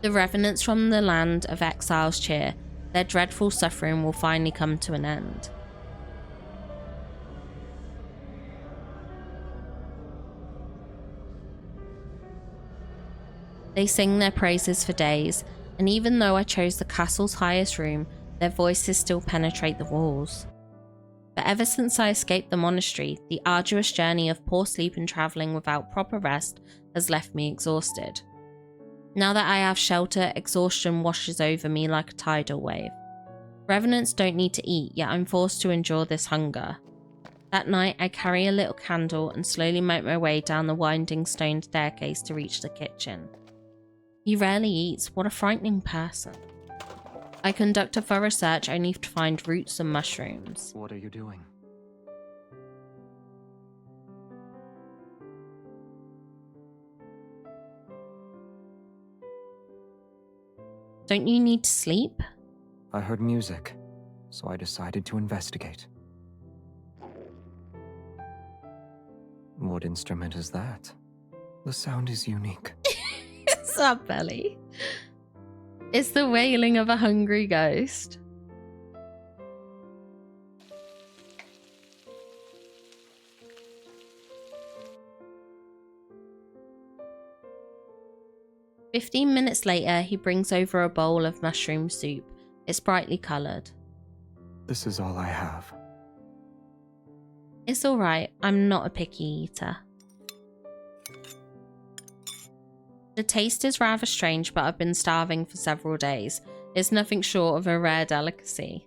the revenants from the land of exiles cheer. Their dreadful suffering will finally come to an end. They sing their praises for days, and even though I chose the castle's highest room, their voices still penetrate the walls. But ever since I escaped the monastery, the arduous journey of poor sleep and travelling without proper rest has left me exhausted. Now that I have shelter, exhaustion washes over me like a tidal wave. Revenants don't need to eat, yet I'm forced to endure this hunger. That night, I carry a little candle and slowly make my way down the winding stone staircase to reach the kitchen. He rarely eats. What a frightening person. I conduct a thorough search only to find roots and mushrooms. What are you doing? Don't you need to sleep? I heard music, so I decided to investigate. What instrument is that? The sound is unique. What's up, Belly? It's the wailing of a hungry ghost. "15 minutes later, he brings over a bowl of mushroom soup. It's brightly coloured. This is all I have. It's alright, I'm not a picky eater. The taste is rather strange, but I've been starving for several days. It's nothing short of a rare delicacy.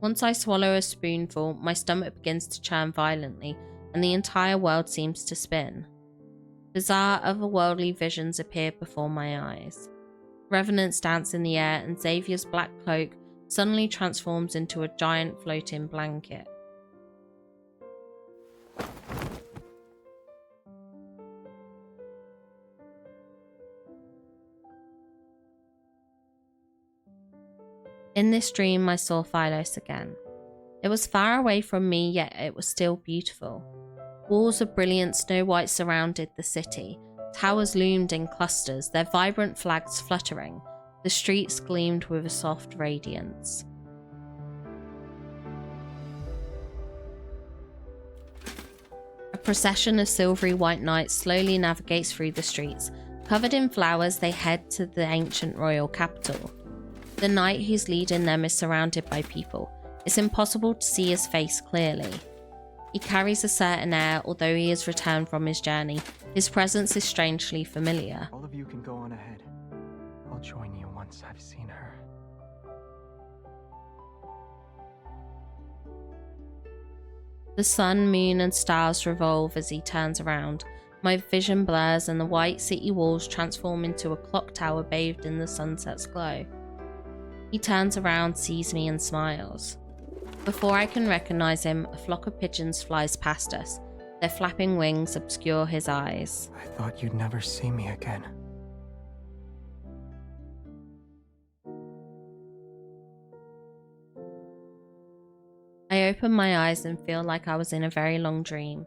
Once I swallow a spoonful, my stomach begins to churn violently, and the entire world seems to spin. Bizarre otherworldly visions appear before my eyes. Revenants dance in the air, and Xavier's black cloak suddenly transforms into a giant floating blanket. In this dream, I saw Phylos again. It was far away from me, yet it was still beautiful. Walls of brilliant snow white surrounded the city. Towers loomed in clusters, their vibrant flags fluttering. The streets gleamed with a soft radiance. A procession of silvery white knights slowly navigates through the streets. Covered in flowers, they head to the ancient royal capital. The knight who's leading them is surrounded by people. It's impossible to see his face clearly. He carries a certain air, although he has returned from his journey. His presence is strangely familiar. All of you can go on ahead. I'll join you once I've seen her. The sun, moon, and stars revolve as he turns around. My vision blurs, and the white city walls transform into a clock tower bathed in the sunset's glow. He turns around, sees me, and smiles. Before I can recognize him, a flock of pigeons flies past us. Their flapping wings obscure his eyes. I thought you'd never see me again. I open my eyes and feel like I was in a very long dream.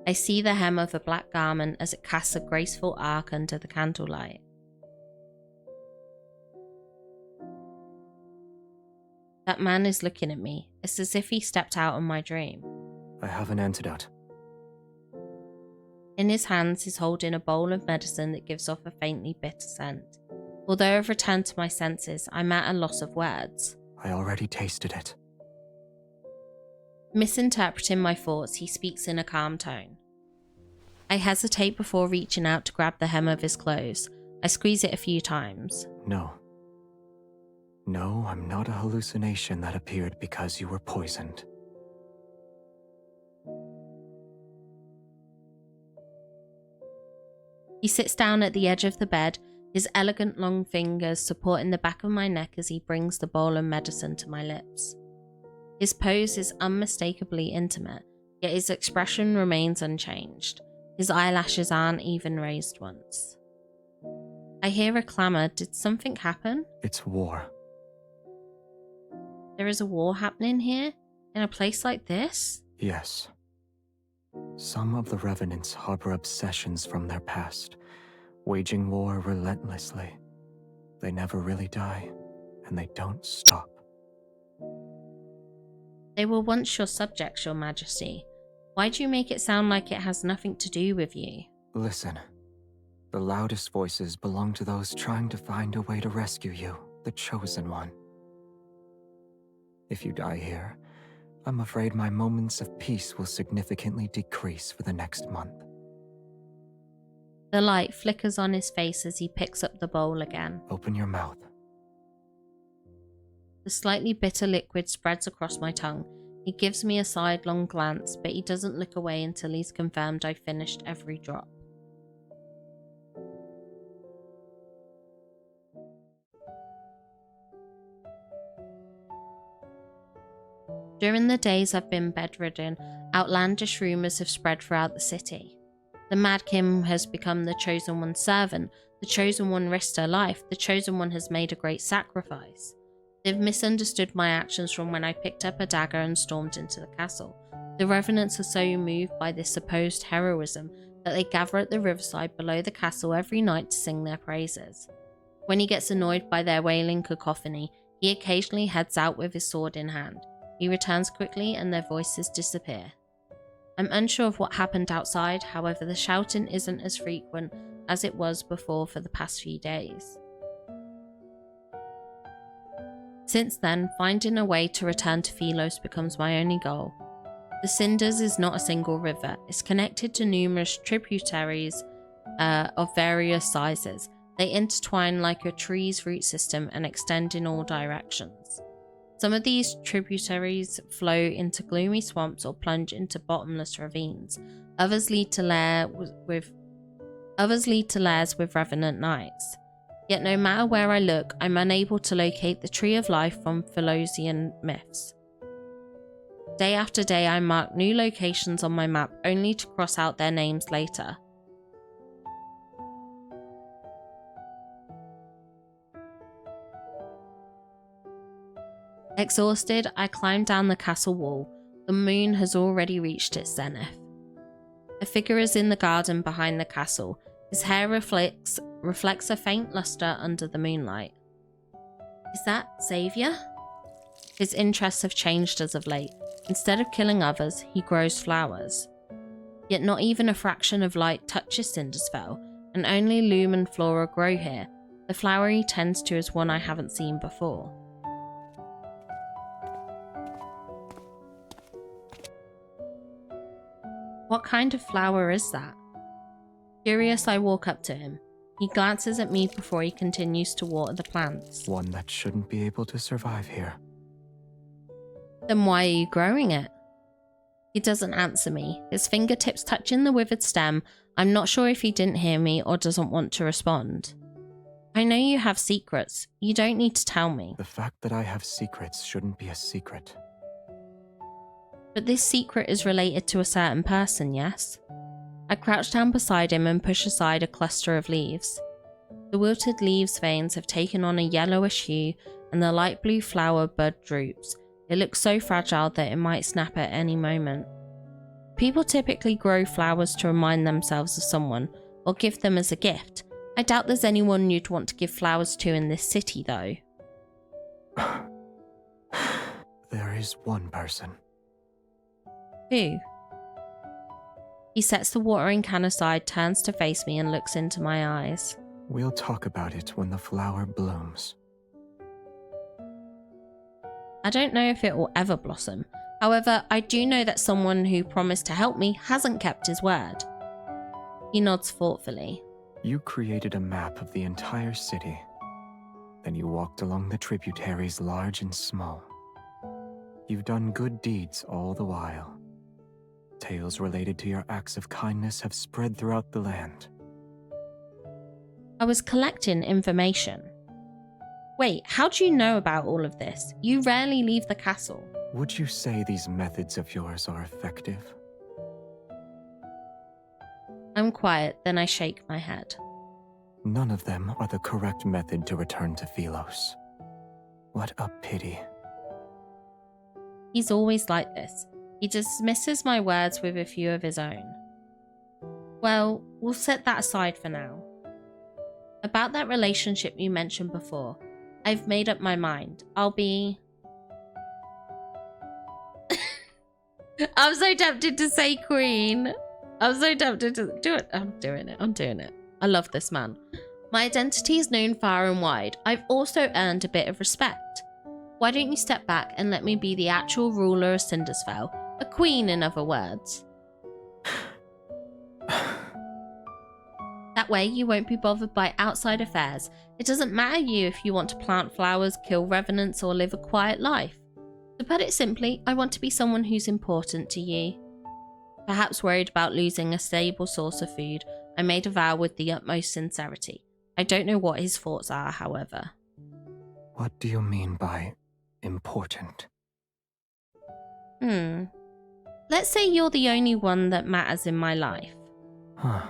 I see the hem of a black garment as it casts a graceful arc under the candlelight. That man is looking at me. It's as if he stepped out of my dream. I have an antidote. In his hands, he's holding a bowl of medicine that gives off a faintly bitter scent. Although I've returned to my senses, I'm at a loss of words. I already tasted it. Misinterpreting my thoughts, he speaks in a calm tone. I hesitate before reaching out to grab the hem of his clothes. I squeeze it a few times. No, I'm not a hallucination that appeared because you were poisoned. He sits down at the edge of the bed, his elegant long fingers supporting the back of my neck as he brings the bowl of medicine to my lips. His pose is unmistakably intimate, yet his expression remains unchanged. His eyelashes aren't even raised once. I hear a clamour. Did something happen? It's war. There is a war happening here? In a place like this? Yes. Some of the Revenants harbor obsessions from their past, waging war relentlessly. They never really die, and they don't stop. They were once your subjects, Your Majesty. Why do you make it sound like it has nothing to do with you? Listen. The loudest voices belong to those trying to find a way to rescue you, the Chosen One. If you die here, I'm afraid my moments of peace will significantly decrease for the next month. The light flickers on his face as he picks up the bowl again. Open your mouth. The slightly bitter liquid spreads across my tongue. He gives me a sidelong glance, but he doesn't look away until he's confirmed I've finished every drop. During the days I've been bedridden, outlandish rumours have spread throughout the city. The Mad Kim has become the Chosen One's servant, the Chosen One risked her life, the Chosen One has made a great sacrifice. They've misunderstood my actions from when I picked up a dagger and stormed into the castle. The Revenants are so moved by this supposed heroism that they gather at the riverside below the castle every night to sing their praises. When he gets annoyed by their wailing cacophony, he occasionally heads out with his sword in hand. He returns quickly and their voices disappear. I'm unsure of what happened outside, however the shouting isn't as frequent as it was before for the past few days. Since then, finding a way to return to Phylos becomes my only goal. The Cinders is not a single river, it's connected to numerous tributaries of various sizes. They intertwine like a tree's root system and extend in all directions. Some of these tributaries flow into gloomy swamps or plunge into bottomless ravines. Others lead to lairs with revenant knights. Yet no matter where I look, I'm unable to locate the Tree of Life from Philosian myths. Day after day, I mark new locations on my map only to cross out their names later. Exhausted, I climb down the castle wall. The moon has already reached its zenith. A figure is in the garden behind the castle. His hair reflects a faint luster under the moonlight. Is that Xavier? His interests have changed as of late. Instead of killing others, he grows flowers. Yet not even a fraction of light touches Cindersfell, and only lumen flora grow here. The flower he tends to is one I haven't seen before. What kind of flower is that? Curious, I walk up to him. He glances at me before he continues to water the plants. One that shouldn't be able to survive here. Then why are you growing it? He doesn't answer me, his fingertips touching the withered stem. I'm not sure if he didn't hear me or doesn't want to respond. I know you have secrets. You don't need to tell me. The fact that I have secrets shouldn't be a secret. But this secret is related to a certain person, yes? I crouch down beside him and push aside a cluster of leaves. The wilted leaves' veins have taken on a yellowish hue and the light blue flower bud droops. It looks so fragile that it might snap at any moment. People typically grow flowers to remind themselves of someone or give them as a gift. I doubt there's anyone you'd want to give flowers to in this city, though. There is one person. Who? He sets the watering can aside, turns to face me and looks into my eyes. We'll talk about it when the flower blooms. I don't know if it will ever blossom. However, I do know that someone who promised to help me hasn't kept his word. He nods thoughtfully. You created a map of the entire city. Then you walked along the tributaries large and small. You've done good deeds all the while. Tales related to your acts of kindness have spread throughout the land. I was collecting information. Wait, how do you know about all of this? You rarely leave the castle. Would you say these methods of yours are effective? I'm quiet, then I shake my head. None of them are the correct method to return to Philos. What a pity. He's always like this. He dismisses my words with a few of his own. Well, we'll set that aside for now. About that relationship you mentioned before, I've made up my mind. I'll be... I'm so tempted to say queen. I'm so tempted to do it. I'm doing it. I love this man. My identity is known far and wide. I've also earned a bit of respect. Why don't you step back and let me be the actual ruler of Cindersfell? A queen, in other words. That way you won't be bothered by outside affairs. It doesn't matter you if you want to plant flowers, kill revenants, or live a quiet life. To put it simply, I want to be someone who's important to you. Perhaps worried about losing a stable source of food, I made a vow with the utmost sincerity. I don't know what his thoughts are, however. What do you mean by important? Let's say you're the only one that matters in my life. Huh.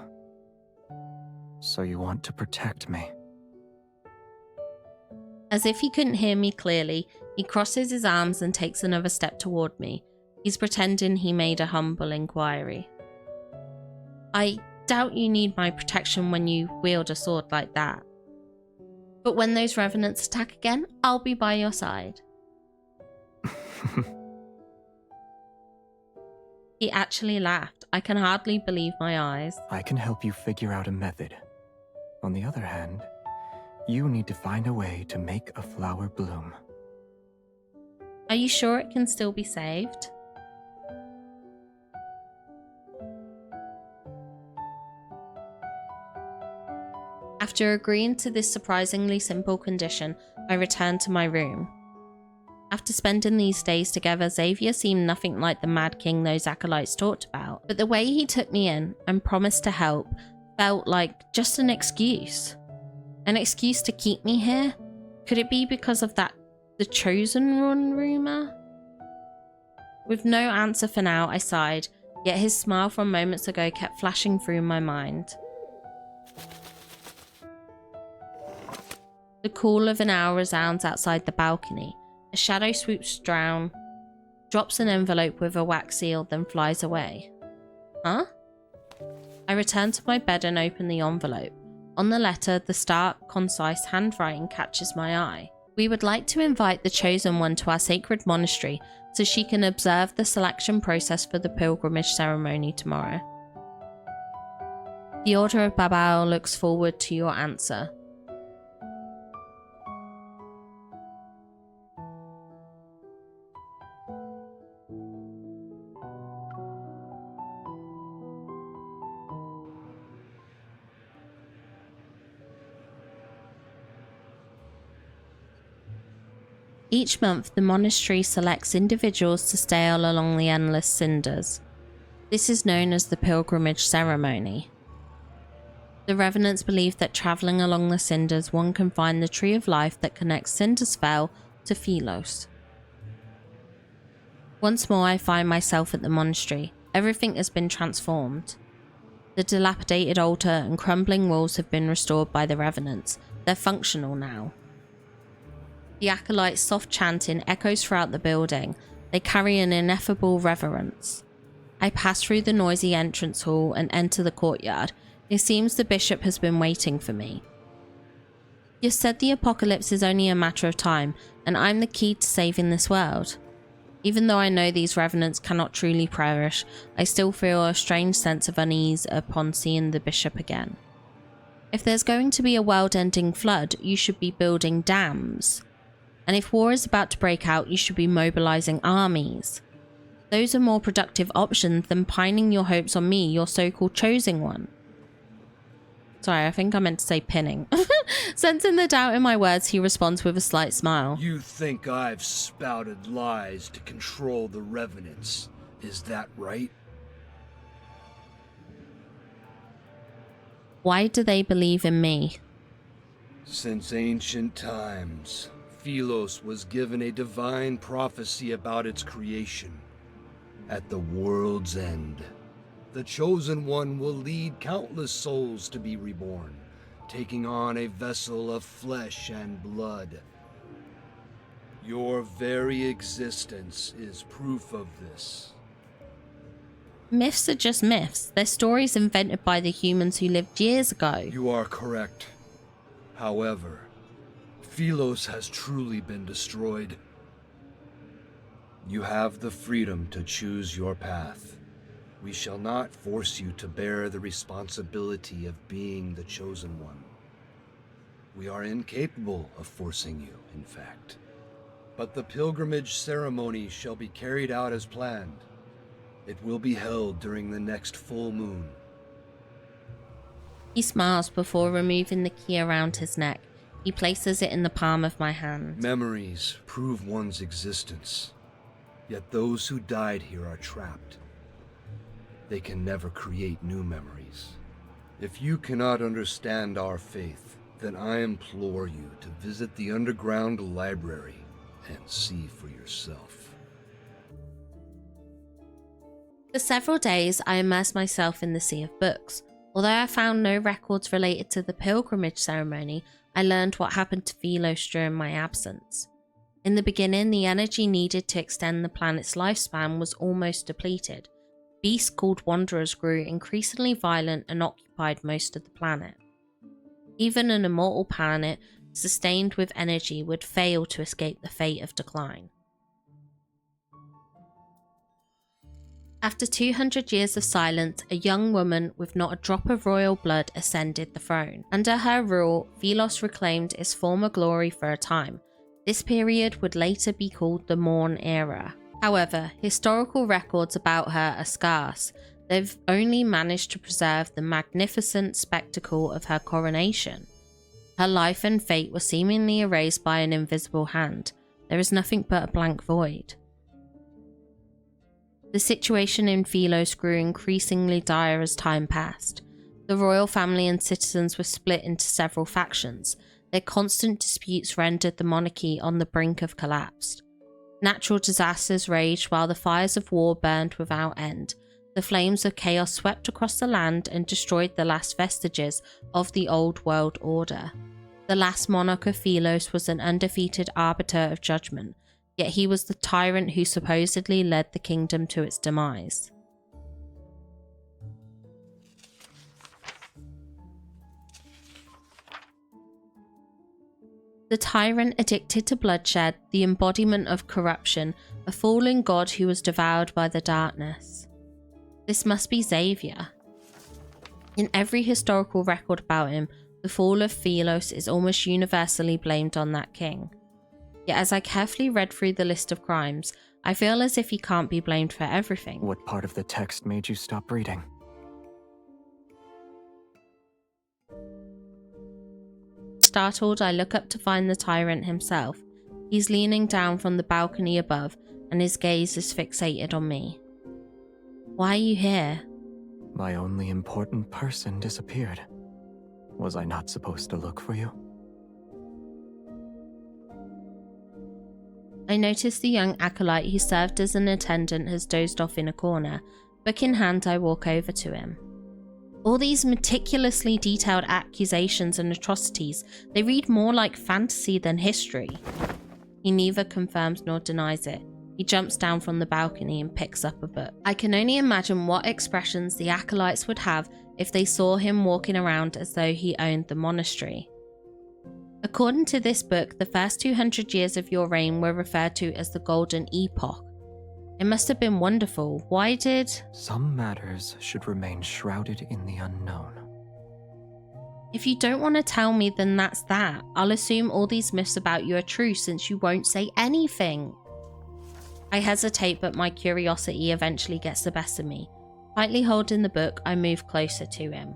So you want to protect me? As if he couldn't hear me clearly, he crosses his arms and takes another step toward me. He's pretending he made a humble inquiry. I doubt you need my protection when you wield a sword like that. But when those revenants attack again, I'll be by your side. He actually laughed. I can hardly believe my eyes. I can help you figure out a method. On the other hand, you need to find a way to make a flower bloom. Are you sure it can still be saved? After agreeing to this surprisingly simple condition, I returned to my room. After spending these days together, Xavier seemed nothing like the Mad King those acolytes talked about, but the way he took me in and promised to help felt like just an excuse. An excuse to keep me here? Could it be because of the Chosen One rumor? With no answer for now, I sighed, yet his smile from moments ago kept flashing through my mind. The call of an owl resounds outside the balcony. A shadow swoops down, drops an envelope with a wax seal, then flies away. Huh? I return to my bed and open the envelope. On the letter, the stark, concise handwriting catches my eye. We would like to invite the Chosen One to our sacred monastery so she can observe the selection process for the pilgrimage ceremony tomorrow. The Order of Babao looks forward to your answer. Each month, the monastery selects individuals to sail along the endless cinders. This is known as the pilgrimage ceremony. The revenants believe that travelling along the cinders, one can find the tree of life that connects Cindersfell to Philos. Once more, I find myself at the monastery. Everything has been transformed. The dilapidated altar and crumbling walls have been restored by the revenants. They're functional now. The acolytes' soft chanting echoes throughout the building. They carry an ineffable reverence. I pass through the noisy entrance hall and enter the courtyard. It seems the bishop has been waiting for me. You said the apocalypse is only a matter of time, and I'm the key to saving this world. Even though I know these revenants cannot truly perish, I still feel a strange sense of unease upon seeing the bishop again. If there's going to be a world-ending flood, you should be building dams. And if war is about to break out, you should be mobilizing armies. Those are more productive options than pining your hopes on me, your so-called chosen one. Sorry, I think I meant to say pinning. Sensing the doubt in my words, he responds with a slight smile. You think I've spouted lies to control the revenants, is that right? Why do they believe in me? Since ancient times, Philos was given a divine prophecy about its creation. At the world's end, the Chosen One will lead countless souls to be reborn, taking on a vessel of flesh and blood. Your very existence is proof of this. Myths are just myths. They're stories invented by the humans who lived years ago. You are correct. However, Philos has truly been destroyed. You have the freedom to choose your path. We shall not force you to bear the responsibility of being the Chosen One. We are incapable of forcing you, in fact. But the pilgrimage ceremony shall be carried out as planned. It will be held during the next full moon. He smiles before removing the key around his neck. He places it in the palm of my hand. Memories prove one's existence. Yet those who died here are trapped. They can never create new memories. If you cannot understand our faith, then I implore you to visit the underground library and see for yourself. For several days, I immersed myself in the sea of books. Although I found no records related to the pilgrimage ceremony, I learned what happened to Philos during my absence. In the beginning, the energy needed to extend the planet's lifespan was almost depleted. Beasts called Wanderers grew increasingly violent and occupied most of the planet. Even an immortal planet, sustained with energy, would fail to escape the fate of decline. After 200 years of silence, a young woman with not a drop of royal blood ascended the throne. Under her rule, Philos reclaimed its former glory for a time. This period would later be called the Morn Era. However, historical records about her are scarce. They've only managed to preserve the magnificent spectacle of her coronation. Her life and fate were seemingly erased by an invisible hand. There is nothing but a blank void. The situation in Philos grew increasingly dire as time passed. The royal family and citizens were split into several factions. Their constant disputes rendered the monarchy on the brink of collapse. Natural disasters raged while the fires of war burned without end. The flames of chaos swept across the land and destroyed the last vestiges of the old world order. The last monarch of Philos was an undefeated arbiter of judgment, yet he was the tyrant who supposedly led the kingdom to its demise. The tyrant addicted to bloodshed, the embodiment of corruption, a fallen god who was devoured by the darkness. This must be Xavier. In every historical record about him, the fall of Philos is almost universally blamed on that king. Yet as I carefully read through the list of crimes, I feel as if he can't be blamed for everything. What part of the text made you stop reading? Startled, I look up to find the tyrant himself. He's leaning down from the balcony above, and his gaze is fixated on me. Why are you here? My only important person disappeared. Was I not supposed to look for you? I notice the young acolyte who served as an attendant has dozed off in a corner. Book in hand, I walk over to him. All these meticulously detailed accusations and atrocities, they read more like fantasy than history. He neither confirms nor denies it. He jumps down from the balcony and picks up a book. I can only imagine what expressions the acolytes would have if they saw him walking around as though he owned the monastery. According to this book, the first 200 years of your reign were referred to as the Golden Epoch. It must have been wonderful. Why did... Some matters should remain shrouded in the unknown. If you don't want to tell me, then that's that. I'll assume all these myths about you are true since you won't say anything. I hesitate, but my curiosity eventually gets the best of me. Tightly holding the book, I move closer to him.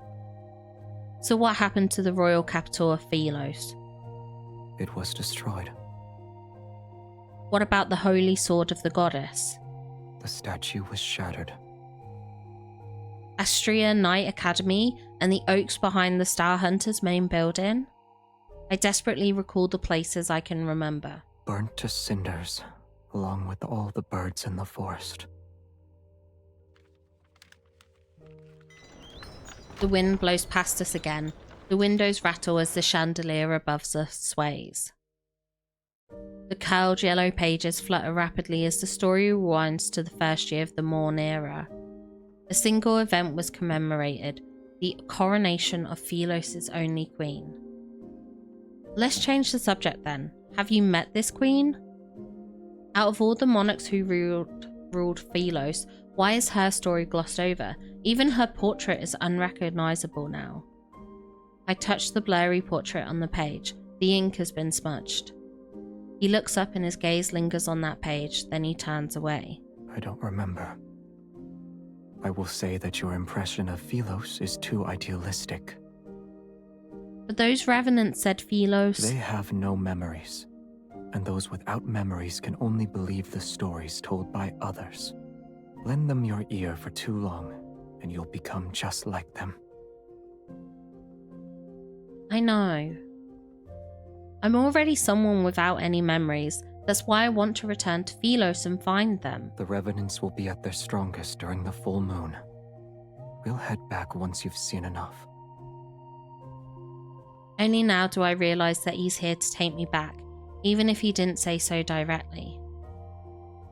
So what happened to the royal capital of Philos? It was destroyed. What about the holy sword of the goddess? The statue was shattered. Astria Knight Academy and the oaks behind the Star Hunters main building? I desperately recall the places I can remember. Burnt to cinders, along with all the birds in the forest. The wind blows past us again. The windows rattle as the chandelier above us sways. The curled yellow pages flutter rapidly as the story rewinds to the first year of the Morn era. A single event was commemorated, the coronation of Philos' only queen. Let's change the subject then. Have you met this queen? Out of all the monarchs who ruled Philos, why is her story glossed over? Even her portrait is unrecognizable now. I touch the blurry portrait on the page. The ink has been smudged. He looks up and his gaze lingers on that page, then he turns away. I don't remember. I will say that your impression of Philos is too idealistic. But those revenants said Philos... They have no memories, and those without memories can only believe the stories told by others. Lend them your ear for too long, and you'll become just like them. I know. I'm already someone without any memories. That's why I want to return to Philos and find them. The revenants will be at their strongest during the full moon. We'll head back once you've seen enough. Only now do I realize that he's here to take me back, even if he didn't say so directly.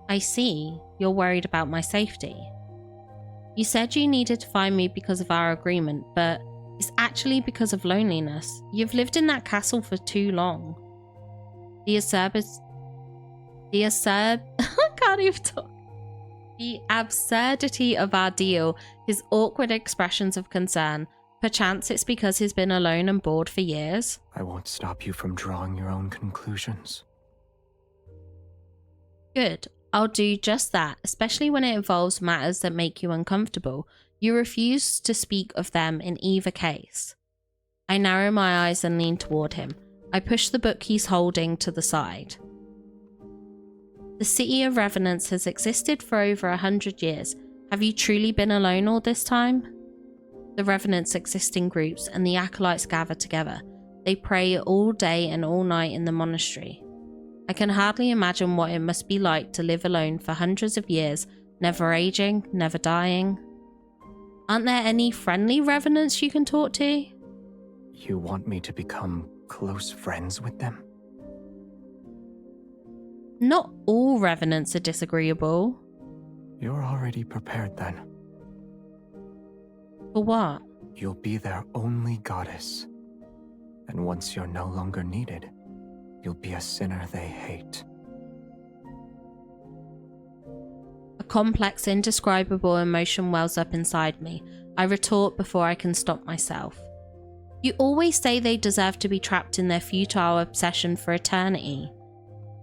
I see, you're worried about my safety. You said you needed to find me because of our agreement, but it's actually because of loneliness. You've lived in that castle for too long. I can't even talk. The absurdity of our deal, his awkward expressions of concern. Perchance it's because he's been alone and bored for years. I won't stop you from drawing your own conclusions. Good. I'll do just that, especially when it involves matters that make you uncomfortable. You refuse to speak of them in either case. I narrow my eyes and lean toward him. I push the book he's holding to the side. The city of Revenants has existed for over 100 years. Have you truly been alone all this time? The Revenants exist in groups, and the Acolytes gather together. They pray all day and all night in the monastery. I can hardly imagine what it must be like to live alone for hundreds of years, never aging, never dying. Aren't there any friendly Revenants you can talk to? You want me to become close friends with them? Not all Revenants are disagreeable. You're already prepared then. For what? You'll be their only goddess. And once you're no longer needed, you'll be a sinner they hate. A complex, indescribable emotion wells up inside me. I retort before I can stop myself. You always say they deserve to be trapped in their futile obsession for eternity.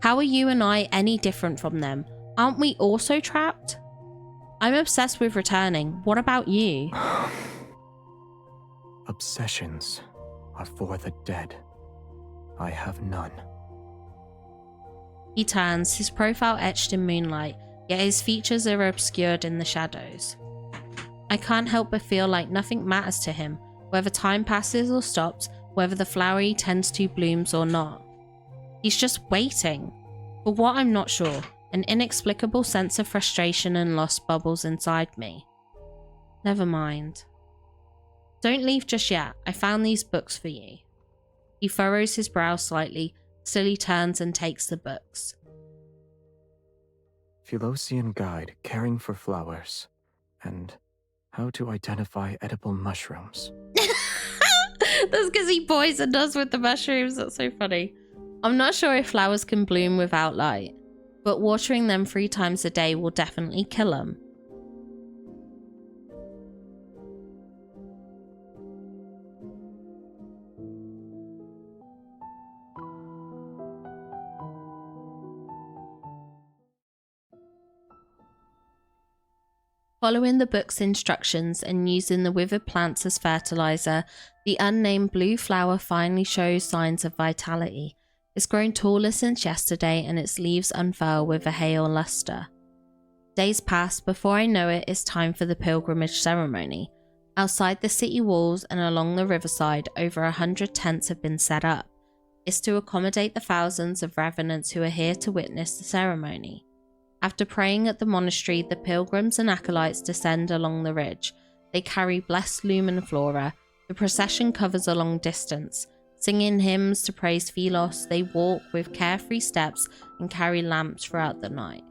How are you and I any different from them? Aren't we also trapped? I'm obsessed with returning. What about you? Obsessions are for the dead. I have none. He turns, his profile etched in moonlight, yet his features are obscured in the shadows. I can't help but feel like nothing matters to him, whether time passes or stops, whether the flower he tends to blooms or not. He's just waiting. For what, I'm not sure. An inexplicable sense of frustration and loss bubbles inside me. Never mind. Don't leave just yet. I found these books for you. He furrows his brow slightly, still he turns and takes the books. Philosian Guide, Caring for Flowers, and How to Identify Edible Mushrooms. That's because he poisoned us with the mushrooms. That's so funny. I'm not sure if flowers can bloom without light, but watering them 3 times a day will definitely kill them. Following the book's instructions and using the withered plants as fertilizer, the unnamed blue flower finally shows signs of vitality. It's grown taller since yesterday and its leaves unfurl with a hale luster. Days pass. Before I know it, it's time for the pilgrimage ceremony. Outside the city walls and along the riverside, over 100 tents have been set up. It's to accommodate the thousands of revenants who are here to witness the ceremony. After praying at the monastery, the pilgrims and acolytes descend along the ridge. They carry blessed lumen flora. The procession covers a long distance. Singing hymns to praise Philos, they walk with carefree steps and carry lamps throughout the night.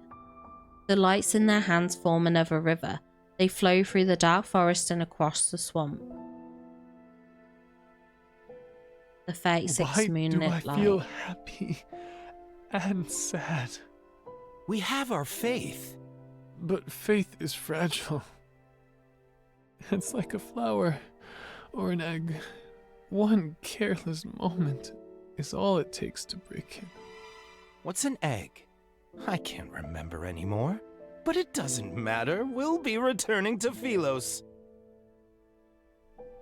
The lights in their hands form another river. They flow through the dark forest and across the swamp. The 36 moonlit light. Why do I feel happy and sad? We have our faith. But faith is fragile. It's like a flower or an egg. One careless moment is all it takes to break it. What's an egg? I can't remember anymore. But it doesn't matter. We'll be returning to Philos.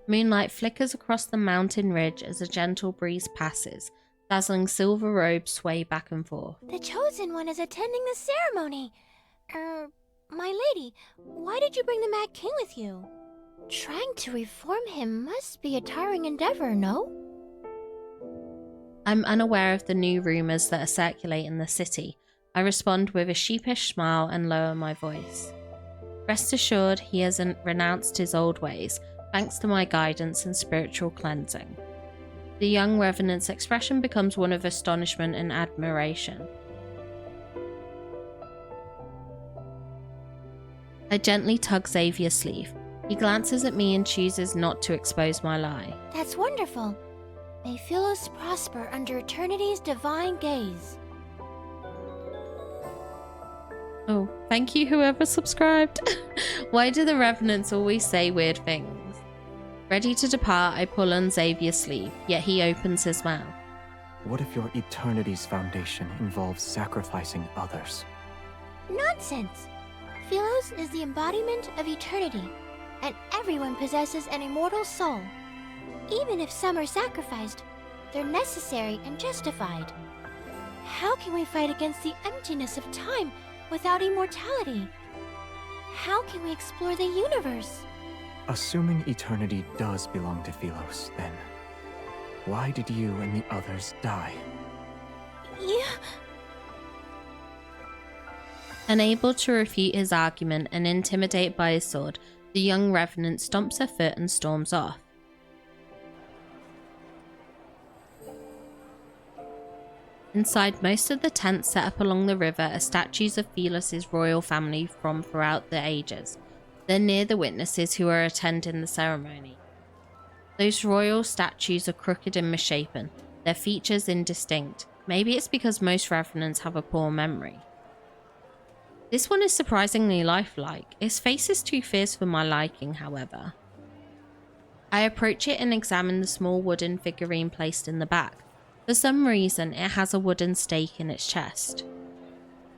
Moonlight flickers across the mountain ridge as a gentle breeze passes. Dazzling silver robes sway back and forth. The Chosen One is attending the ceremony. My lady, why did you bring the Mad King with you? Trying to reform him must be a tiring endeavor, no? I'm unaware of the new rumors that are circulating the city. I respond with a sheepish smile and lower my voice. Rest assured, he has renounced his old ways, thanks to my guidance and spiritual cleansing. The young revenant's expression becomes one of astonishment and admiration. I gently tug Xaviers' sleeve. He glances at me and chooses not to expose my lie. That's wonderful. May Philos prosper under eternity's divine gaze. Oh, thank you whoever subscribed. Why do the revenants always say weird things? Ready to depart, I pull on Xaviers' sleeve, yet he opens his mouth. What if your eternity's foundation involves sacrificing others? Nonsense! Philos is the embodiment of eternity, and everyone possesses an immortal soul. Even if some are sacrificed, they're necessary and justified. How can we fight against the emptiness of time without immortality? How can we explore the universe? Assuming eternity does belong to Philos, then why did you and the others die? Yeah. Unable to refute his argument and intimidated by his sword, the young revenant stomps her foot and storms off. Inside most of the tents set up along the river are statues of Philos' royal family from throughout the ages. They're near the witnesses who are attending the ceremony. Those royal statues are crooked and misshapen, their features indistinct. Maybe it's because most revenants have a poor memory. This one is surprisingly lifelike. Its face is too fierce for my liking, however. I approach it and examine the small wooden figurine placed in the back. For some reason, it has a wooden stake in its chest.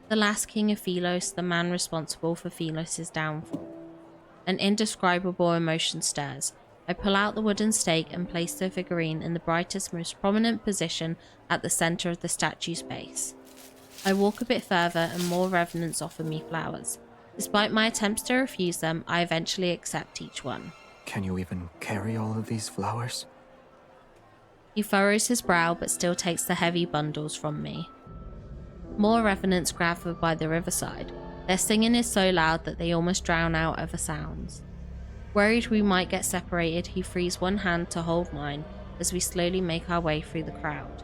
The last king of Philos, the man responsible for Philos' downfall. An indescribable emotion stirs. I pull out the wooden stake and place the figurine in the brightest, most prominent position at the center of the statue's base. I walk a bit further and more revenants offer me flowers. Despite my attempts to refuse them, I eventually accept each one. Can you even carry all of these flowers? He furrows his brow but still takes the heavy bundles from me. More revenants gather by the riverside. Their singing is so loud that they almost drown out other sounds. Worried we might get separated, he frees one hand to hold mine as we slowly make our way through the crowd.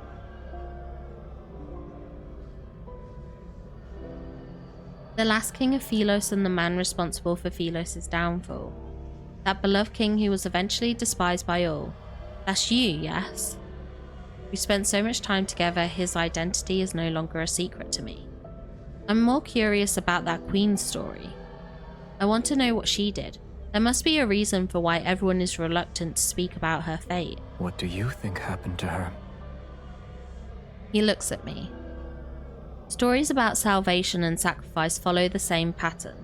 The last king of Philos and the man responsible for Philos' downfall. That beloved king who was eventually despised by all. That's you, yes? We spent so much time together, his identity is no longer a secret to me. I'm more curious about that queen's story. I want to know what she did. There must be a reason for why everyone is reluctant to speak about her fate. What do you think happened to her? He looks at me. Stories about salvation and sacrifice follow the same pattern.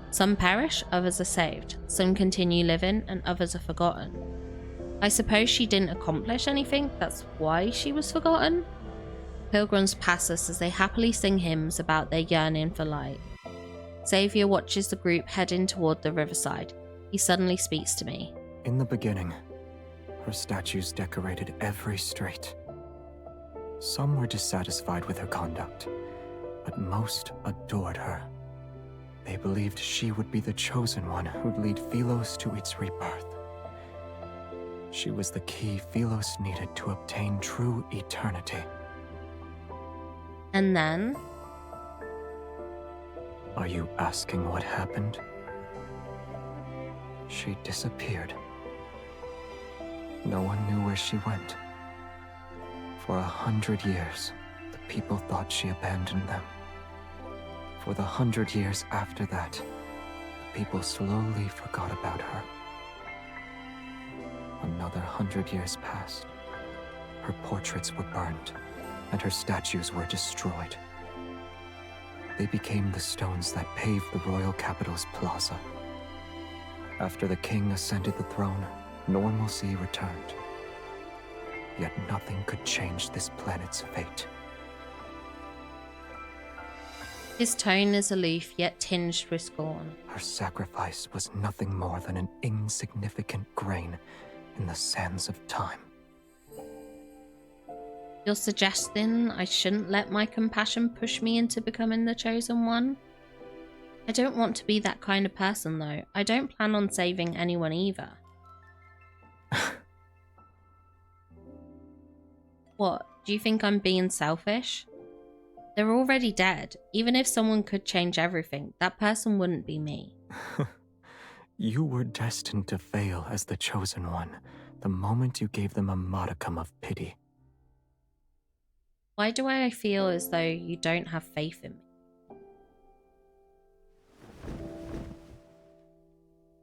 Some perish, others are saved. Some continue living, and others are forgotten. I suppose she didn't accomplish anything, that's why she was forgotten? Pilgrims pass us as they happily sing hymns about their yearning for light. Xavier watches the group heading toward the riverside. He suddenly speaks to me. In the beginning, her statues decorated every street. Some were dissatisfied with her conduct, but most adored her. They believed she would be the chosen one who'd lead Philos to its rebirth. She was the key Philos needed to obtain true eternity. And then? Are you asking what happened? She disappeared. No one knew where she went. For 100 years, the people thought she abandoned them. For the 100 years after that, the people slowly forgot about her. Another 100 years passed. Her portraits were burned, and her statues were destroyed. They became the stones that paved the royal capital's plaza. After the king ascended the throne, normalcy returned. Yet nothing could change this planet's fate. His tone is aloof, yet tinged with scorn. Her sacrifice was nothing more than an insignificant grain in the sands of time. You're suggesting I shouldn't let my compassion push me into becoming the chosen one? I don't want to be that kind of person, though. I don't plan on saving anyone either. What? Do you think I'm being selfish? They're already dead. Even if someone could change everything, that person wouldn't be me. You were destined to fail as the chosen one, the moment you gave them a modicum of pity. Why do I feel as though you don't have faith in me?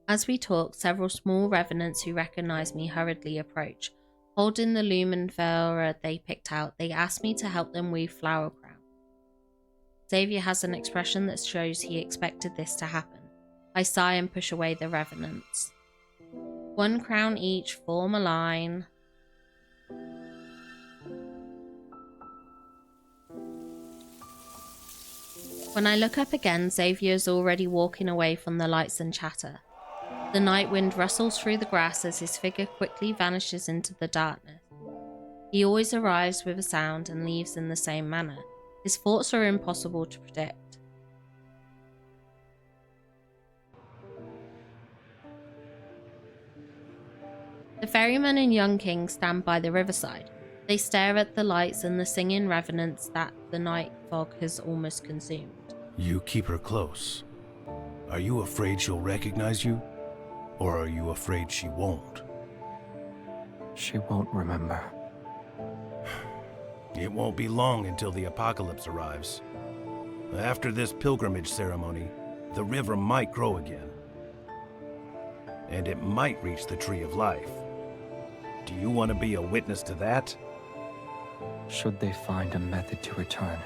As we talk, several small revenants who recognize me hurriedly approach. Holding the lumen fairer they picked out, they ask me to help them weave flower crowns. Xavier has an expression that shows he expected this to happen. I sigh and push away the revenants. 1 crown each, form a line. When I look up again, Xavier is already walking away from the lights and chatter. The night wind rustles through the grass as his figure quickly vanishes into the darkness. He always arrives with a sound and leaves in the same manner. His thoughts are impossible to predict. The ferryman and young king stand by the riverside. They stare at the lights and the singing revenants that the night fog has almost consumed. You keep her close. Are you afraid she'll recognize you? Or are you afraid she won't? She won't remember. It won't be long until the apocalypse arrives. After this pilgrimage ceremony, the river might grow again. And it might reach the Tree of Life. Do you want to be a witness to that? Should they find a method to return,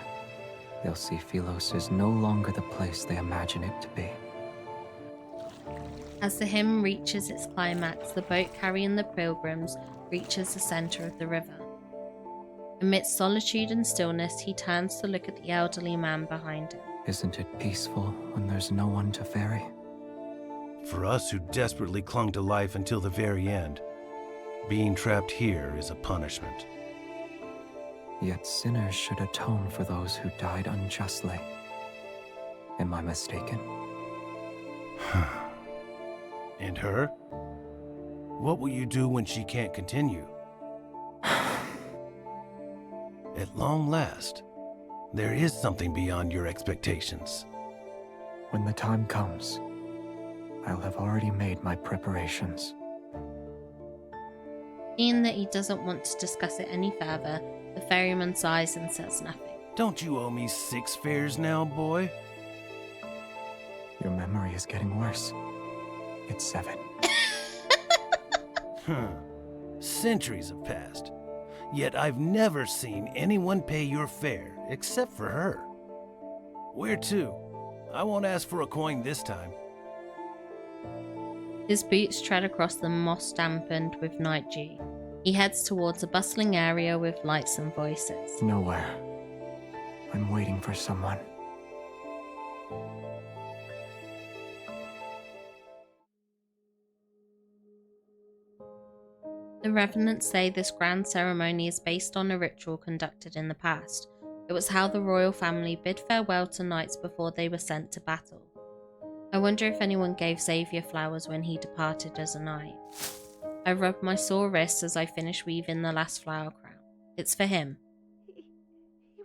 they'll see Philos is no longer the place they imagine it to be. As the hymn reaches its climax, the boat carrying the pilgrims reaches the center of the river. Amidst solitude and stillness, he turns to look at the elderly man behind him. Isn't it peaceful when there's no one to ferry? For us who desperately clung to life until the very end, being trapped here is a punishment. Yet sinners should atone for those who died unjustly. Am I mistaken? And her? What will you do when she can't continue? At long last, there is something beyond your expectations. When the time comes, I'll have already made my preparations. Seeing that he doesn't want to discuss it any further, the ferryman sighs and says nothing. Don't you owe me 6 fares now, boy? Your memory is getting worse. It's 7. Centuries have passed. Yet I've never seen anyone pay your fare except for her. Where to? I won't ask for a coin this time. His boots tread across the moss dampened with night dew. He heads towards a bustling area with lights and voices. Nowhere. I'm waiting for someone. The Revenants say this grand ceremony is based on a ritual conducted in the past. It was how the royal family bid farewell to knights before they were sent to battle. I wonder if anyone gave Xavier flowers when he departed as a knight. I rub my sore wrist as I finish weaving the last flower crown. It's for him. He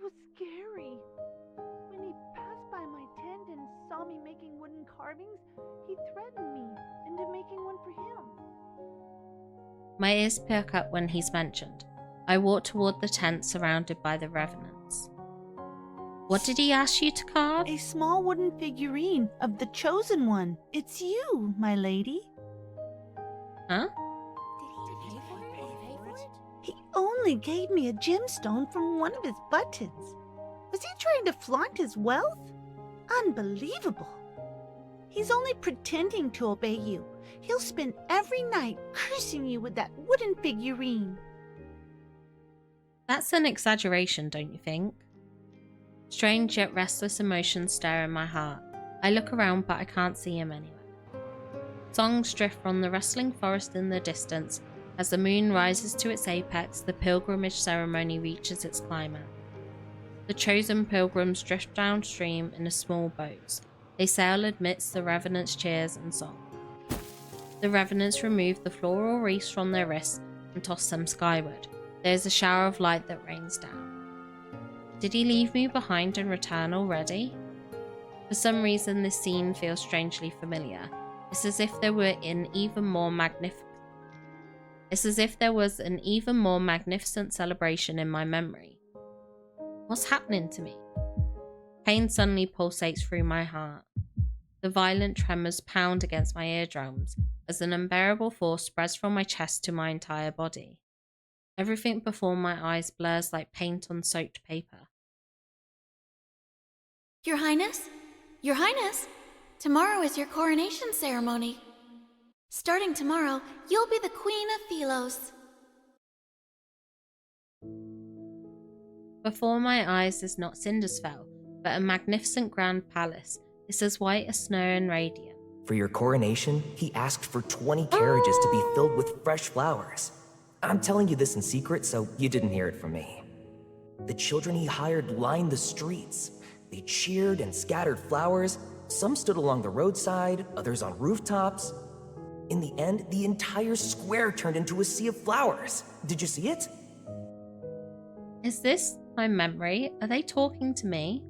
was scary. When he passed by my tent and saw me making wooden carvings, he threatened me into making one for him. My ears perk up when he's mentioned. I walk toward the tent surrounded by the Revenants. What did he ask you to carve? A small wooden figurine of the Chosen One. It's you, my lady. Huh? He only gave me a gemstone from one of his buttons. Was he trying to flaunt his wealth? Unbelievable. He's only pretending to obey you. He'll spend every night cursing you with that wooden figurine. That's an exaggeration, don't you think? Strange yet restless emotions stir in my heart. I look around, but I can't see him anywhere. Songs drift from the rustling forest in the distance. As the moon rises to its apex, the pilgrimage ceremony reaches its climax. The chosen pilgrims drift downstream in a small boat. They sail amidst the Revenants' cheers and song. The Revenants remove the floral wreaths from their wrists and toss them skyward. There is a shower of light that rains down. Did he leave me behind and return already? For some reason, this scene feels strangely familiar. It's as if there was an even more magnificent celebration in my memory. What's happening to me? Pain suddenly pulsates through my heart. The violent tremors pound against my eardrums as an unbearable force spreads from my chest to my entire body. Everything before my eyes blurs like paint on soaked paper. Your Highness? Your Highness! Tomorrow is your coronation ceremony. Starting tomorrow, you'll be the Queen of Philos. Before my eyes is not Cindersfell, but a magnificent grand palace. It's as white as snow and radiant. For your coronation, he asked for 20 carriages to be filled with fresh flowers. I'm telling you this in secret, so you didn't hear it from me. The children he hired lined the streets. They cheered and scattered flowers. Some stood along the roadside, others on rooftops. In the end, the entire square turned into a sea of flowers. Did you see it? Is this my memory? Are they talking to me?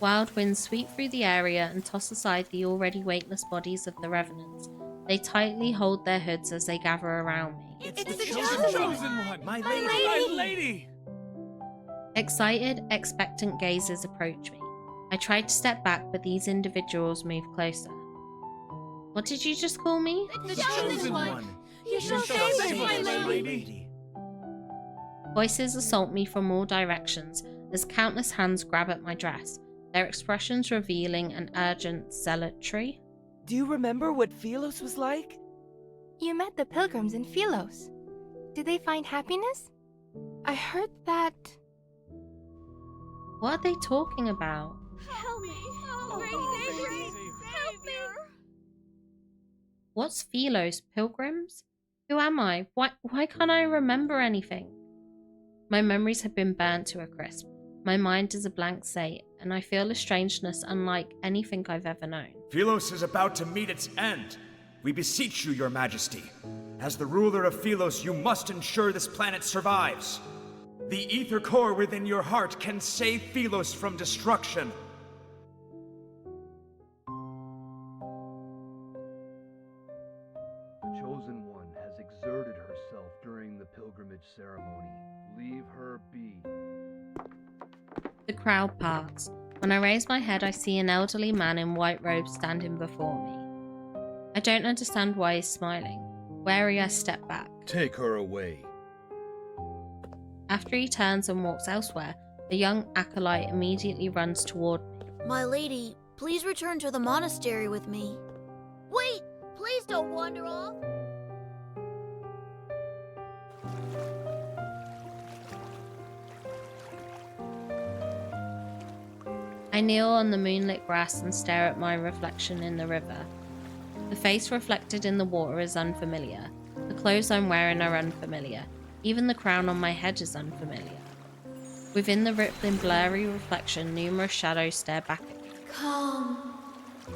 Wild winds sweep through the area and toss aside the already weightless bodies of the revenants. They tightly hold their hoods as they gather around me. It's the chosen one! My lady! My lady! Excited, expectant gazes approach me. I try to step back, but these individuals move closer. What did you just call me? The chosen one! You shall save us, my lady! Voices assault me from all directions as countless hands grab at my dress, their expressions revealing an urgent zealotry. Do you remember what Philos was like? You met the pilgrims in Philos. Did they find happiness? I heard that... What are they talking about? Help me! Help me! What's Philos? Pilgrims? Who am I? Why can't I remember anything? My memories have been burnt to a crisp. My mind is a blank slate, and I feel a strangeness unlike anything I've ever known. Philos is about to meet its end. We beseech you, your majesty. As the ruler of Philos, you must ensure this planet survives. The ether core within your heart can save Philos from destruction. The Chosen One has exerted herself during the pilgrimage ceremony. Leave her be. The crowd parts. When I raise my head, I see an elderly man in white robes standing before me. I don't understand why he's smiling. Wary, I step back. Take her away. After he turns and walks elsewhere, the young acolyte immediately runs toward me. My lady, please return to the monastery with me. Wait! Please don't wander off! I kneel on the moonlit grass and stare at my reflection in the river. The face reflected in the water is unfamiliar. The clothes I'm wearing are unfamiliar. Even the crown on my head is unfamiliar. Within the rippling, blurry reflection, numerous shadows stare back at me. Come,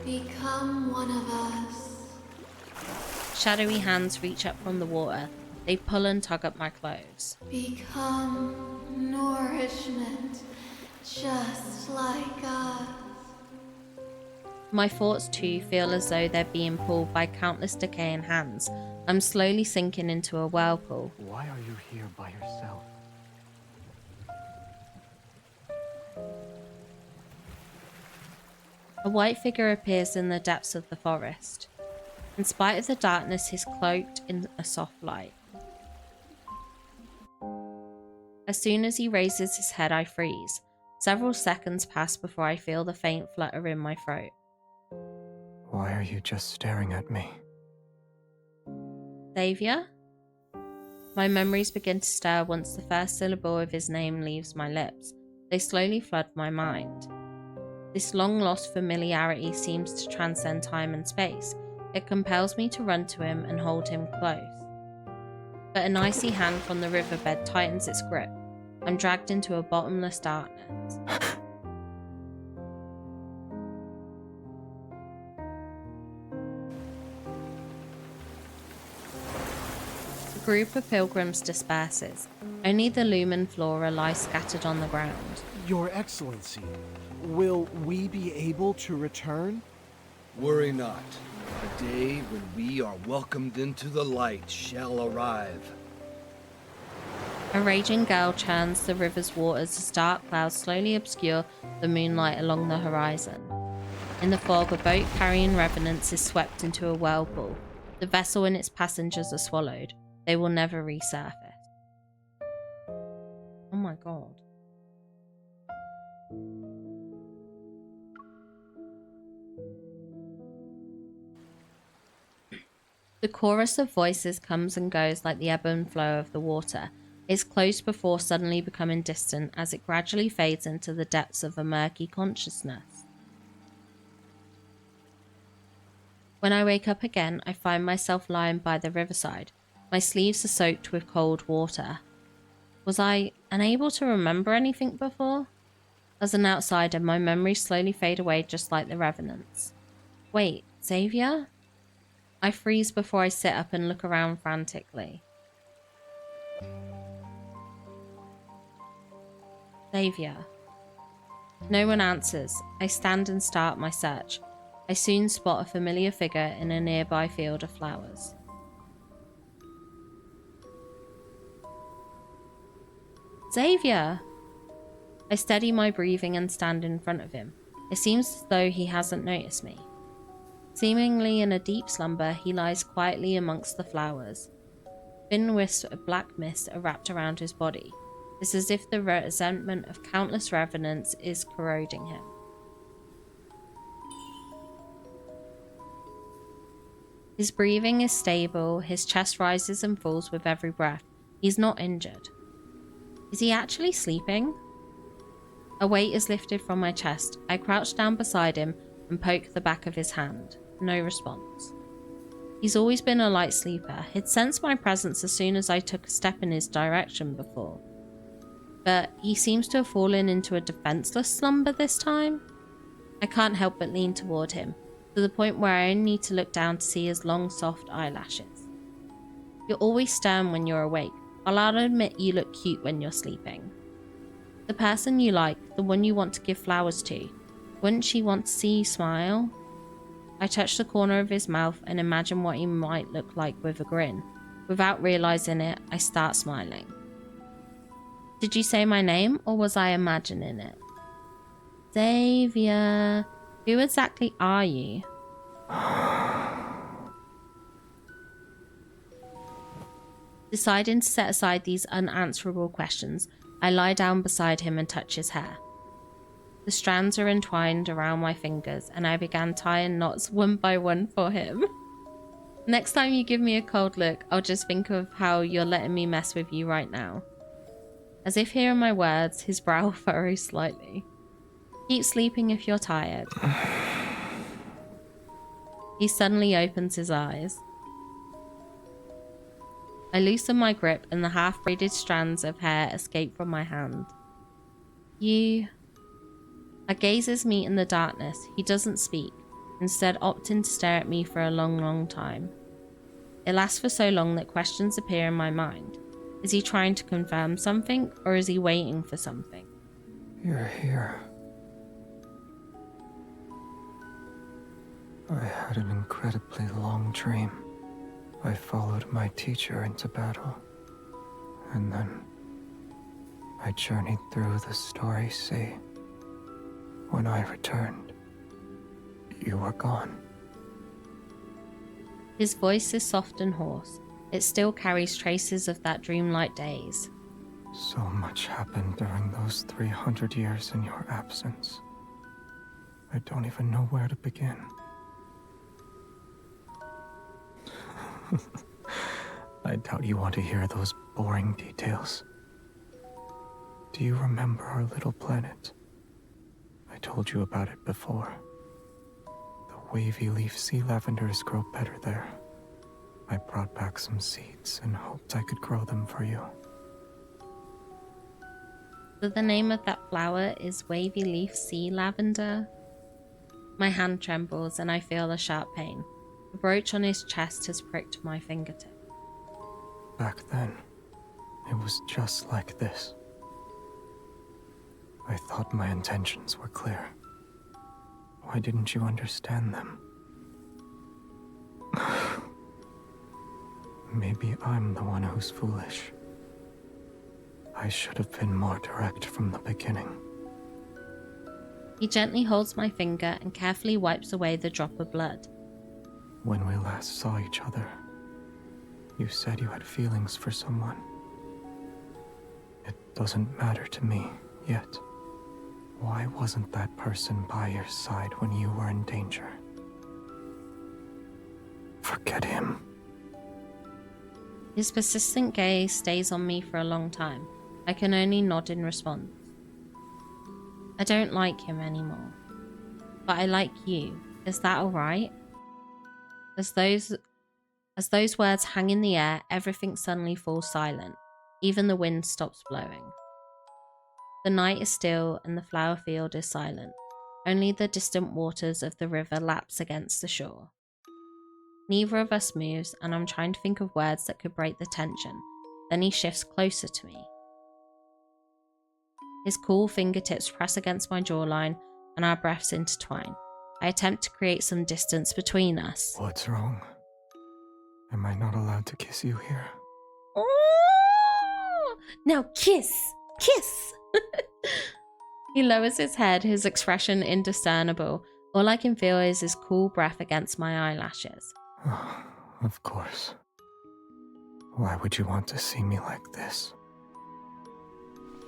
become one of us. Shadowy hands reach up from the water. They pull and tug at my clothes. Become nourishment, just like us. My thoughts too feel as though they're being pulled by countless decaying hands. I'm slowly sinking into a whirlpool. Why are you here by yourself? A white figure appears in the depths of the forest. In spite of the darkness, he's cloaked in a soft light. As soon as he raises his head, I freeze. Several seconds pass before I feel the faint flutter in my throat. Why are you just staring at me? Xavier? My memories begin to stir once the first syllable of his name leaves my lips. They slowly flood my mind. This long-lost familiarity seems to transcend time and space. It compels me to run to him and hold him close. But an icy hand from the riverbed tightens its grip. I'm dragged into a bottomless darkness. The group of pilgrims disperses. Only the lumen flora lies scattered on the ground. Your Excellency, will we be able to return? Worry not. A day when we are welcomed into the light shall arrive. A raging gale churns the river's waters as dark clouds slowly obscure the moonlight along the horizon. In the fog, a boat carrying revenants is swept into a whirlpool. The vessel and its passengers are swallowed. They will never resurface. Oh my god. The chorus of voices comes and goes like the ebb and flow of the water. It's close before suddenly becoming distant as it gradually fades into the depths of a murky consciousness. When I wake up again, I find myself lying by the riverside. My sleeves are soaked with cold water. Was I unable to remember anything before? As an outsider, my memories slowly fade away just like the Revenants. Wait, Xavier? I freeze before I sit up and look around frantically. Xavier. No one answers. I stand and start my search. I soon spot a familiar figure in a nearby field of flowers. Xavier! I steady my breathing and stand in front of him. It seems as though he hasn't noticed me. Seemingly in a deep slumber, he lies quietly amongst the flowers. Thin wisps of black mist are wrapped around his body. It's as if the resentment of countless revenants is corroding him. His breathing is stable, his chest rises and falls with every breath. He's not injured. Is he actually sleeping? A weight is lifted from my chest. I crouch down beside him and poke the back of his hand. No response. He's always been a light sleeper. He'd sensed my presence as soon as I took a step in his direction before. But he seems to have fallen into a defenseless slumber this time. I can't help but lean toward him, to the point where I only need to look down to see his long, soft eyelashes. You're always stern when you're awake, while I'll admit you look cute when you're sleeping. The person you like, the one you want to give flowers to, wouldn't she want to see you smile? I touch the corner of his mouth and imagine what he might look like with a grin. Without realizing it, I start smiling. Did you say my name, or was I imagining it? Xavier, who exactly are you? Deciding to set aside these unanswerable questions, I lie down beside him and touch his hair. The strands are entwined around my fingers, and I began tying knots one by one for him. Next time you give me a cold look, I'll just think of how you're letting me mess with you right now. As if hearing my words, his brow furrows slightly. Keep sleeping if you're tired. He suddenly opens his eyes. I loosen my grip and the half-braided strands of hair escape from my hand. You... Our gazes meet in the darkness. He doesn't speak, instead opting to stare at me for a long, long time. It lasts for so long that questions appear in my mind. Is he trying to confirm something, or is he waiting for something? You're here. I had an incredibly long dream. I followed my teacher into battle, and then I journeyed through the Starry Sea. When I returned, you were gone. His voice is soft and hoarse. It still carries traces of that dreamlike days. So much happened during those 300 years in your absence. I don't even know where to begin. I doubt you want to hear those boring details. Do you remember our little planet? I told you about it before. The wavy leaf sea lavenders grow better there. I brought back some seeds and hoped I could grow them for you. So the name of that flower is wavy leaf sea lavender? My hand trembles and I feel a sharp pain. The brooch on his chest has pricked my fingertip. Back then, it was just like this. I thought my intentions were clear. Why didn't you understand them? Maybe I'm the one who's foolish. I should have been more direct from the beginning. He gently holds my finger and carefully wipes away the drop of blood. When we last saw each other, you said you had feelings for someone. It doesn't matter to me yet. Why wasn't that person by your side when you were in danger? Forget him. His persistent gaze stays on me for a long time. I can only nod in response. I don't like him anymore. But I like you. Is that alright? As those words hang in the air, everything suddenly falls silent. Even the wind stops blowing. The night is still and the flower field is silent. Only the distant waters of the river laps against the shore. Neither of us moves, and I'm trying to think of words that could break the tension. Then he shifts closer to me. His cool fingertips press against my jawline, and our breaths intertwine. I attempt to create some distance between us. What's wrong? Am I not allowed to kiss you here? Oh! Now kiss! Kiss! He lowers his head, his expression indiscernible. All I can feel is his cool breath against my eyelashes. Of course. Why would you want to see me like this?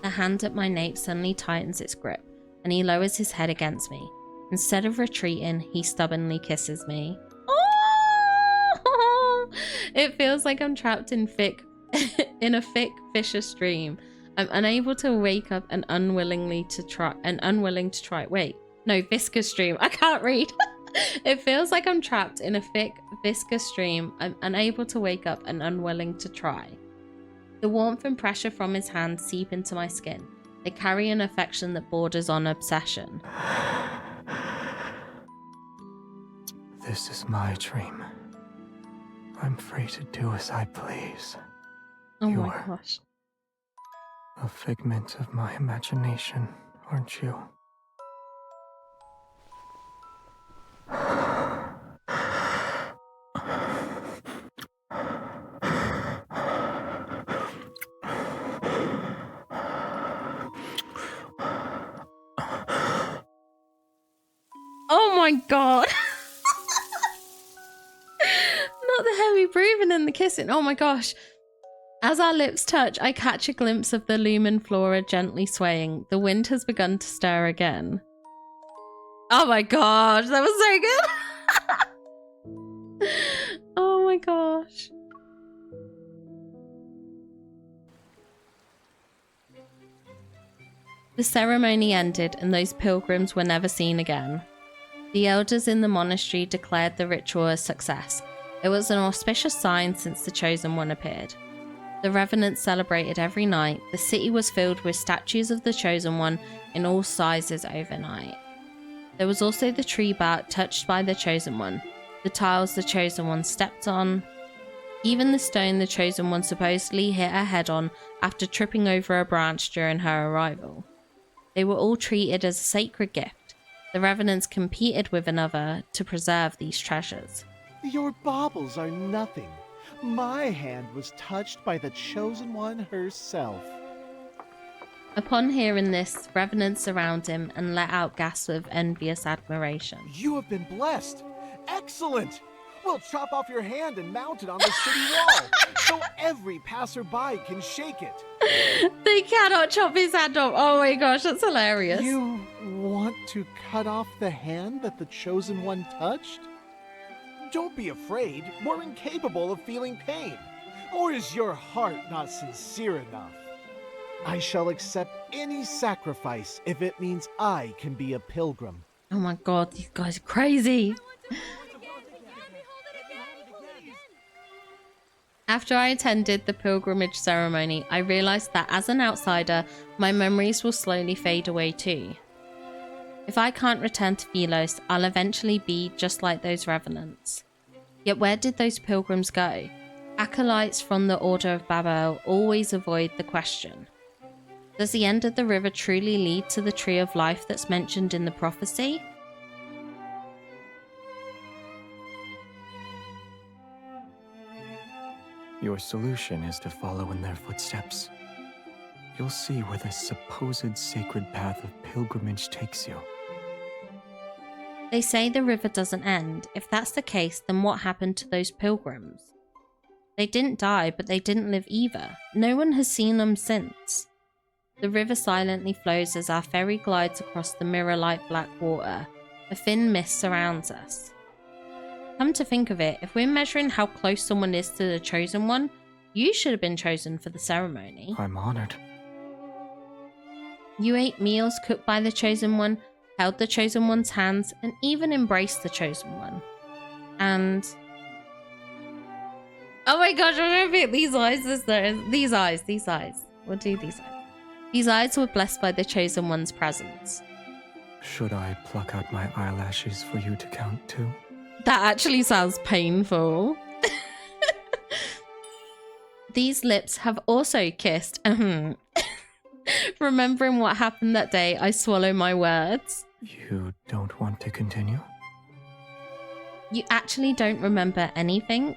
A hand at my nape suddenly tightens its grip, and he lowers his head against me. Instead of retreating, he stubbornly kisses me. Oh! It feels like I'm trapped in a thick, vicious dream. I'm unable to wake up and unwilling to try. Wait, no, viscous stream. I can't read. It feels like I'm trapped in a thick, viscous stream. I'm unable to wake up and unwilling to try. The warmth and pressure from his hands seep into my skin. They carry an affection that borders on obsession. This is my dream. I'm free to do as I please. Oh my gosh. A figment of my imagination, aren't you? Oh my god. Not the heavy breathing and the kissing. Oh my gosh. As our lips touch, I catch a glimpse of the lumen flora gently swaying. The wind has begun to stir again. Oh my gosh, that was so good. Oh my gosh. The ceremony ended and those pilgrims were never seen again. The elders in the monastery declared the ritual a success. It was an auspicious sign since the Chosen One appeared. The revenants celebrated every night. The city was filled with statues of the Chosen One in all sizes overnight. There was also the tree bark touched by the Chosen One, the tiles the Chosen One stepped on, even the stone the Chosen One supposedly hit her head on after tripping over a branch during her arrival. They were all treated as a sacred gift. The revenants competed with another to preserve these treasures. Your baubles are nothing. My hand was touched by the Chosen One herself. Upon hearing this, revenants surround him and let out gasps of envious admiration. You have been blessed. Excellent! We'll chop off your hand and mount it on the city wall, so every passerby can shake it. They cannot chop his hand off. Oh my gosh, that's hilarious. You want to cut off the hand that the Chosen One touched? Don't be afraid. We're incapable of feeling pain. Or is your heart not sincere enough? I shall accept any sacrifice if it means I can be a pilgrim. Oh my god, these guys are crazy. After I attended the pilgrimage ceremony, I realized that as an outsider, my memories will slowly fade away too. If I can't return to Philos, I'll eventually be just like those revenants. Yet where did those pilgrims go? Acolytes from the Order of Babel always avoid the question. Does the end of the river truly lead to the tree of life that's mentioned in the prophecy? Your solution is to follow in their footsteps. You'll see where the supposed sacred path of pilgrimage takes you. They say the river doesn't end. If that's the case, then what happened to those pilgrims? They didn't die, but they didn't live either. No one has seen them since. The river silently flows as our ferry glides across the mirror-like black water. A thin mist surrounds us. Come to think of it, if we're measuring how close someone is to the Chosen One, You should have been chosen for the ceremony. I'm honored. You ate meals cooked by the Chosen One, held the Chosen One's hands, and even embraced the Chosen One. And... oh my gosh, I'm gonna pick these eyes. These eyes. We'll do these eyes. These eyes were blessed by the Chosen One's presence. Should I pluck out my eyelashes for you to count too? That actually sounds painful. These lips have also kissed. Remembering what happened that day, I swallow my words. You don't want to continue? You actually don't remember anything?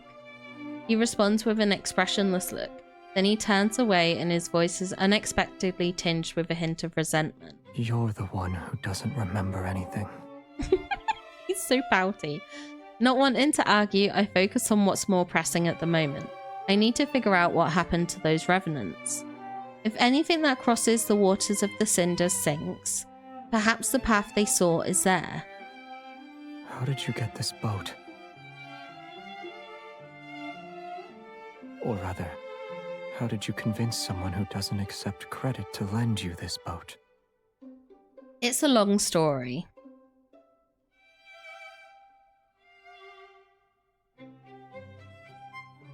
He responds with an expressionless look. Then he turns away and his voice is unexpectedly tinged with a hint of resentment. You're the one who doesn't remember anything. He's so pouty. Not wanting to argue, I focus on what's more pressing at the moment. I need to figure out what happened to those revenants. If anything that crosses the waters of the cinders sinks, perhaps the path they saw is there. How did you get this boat? Or rather, how did you convince someone who doesn't accept credit to lend you this boat? It's a long story.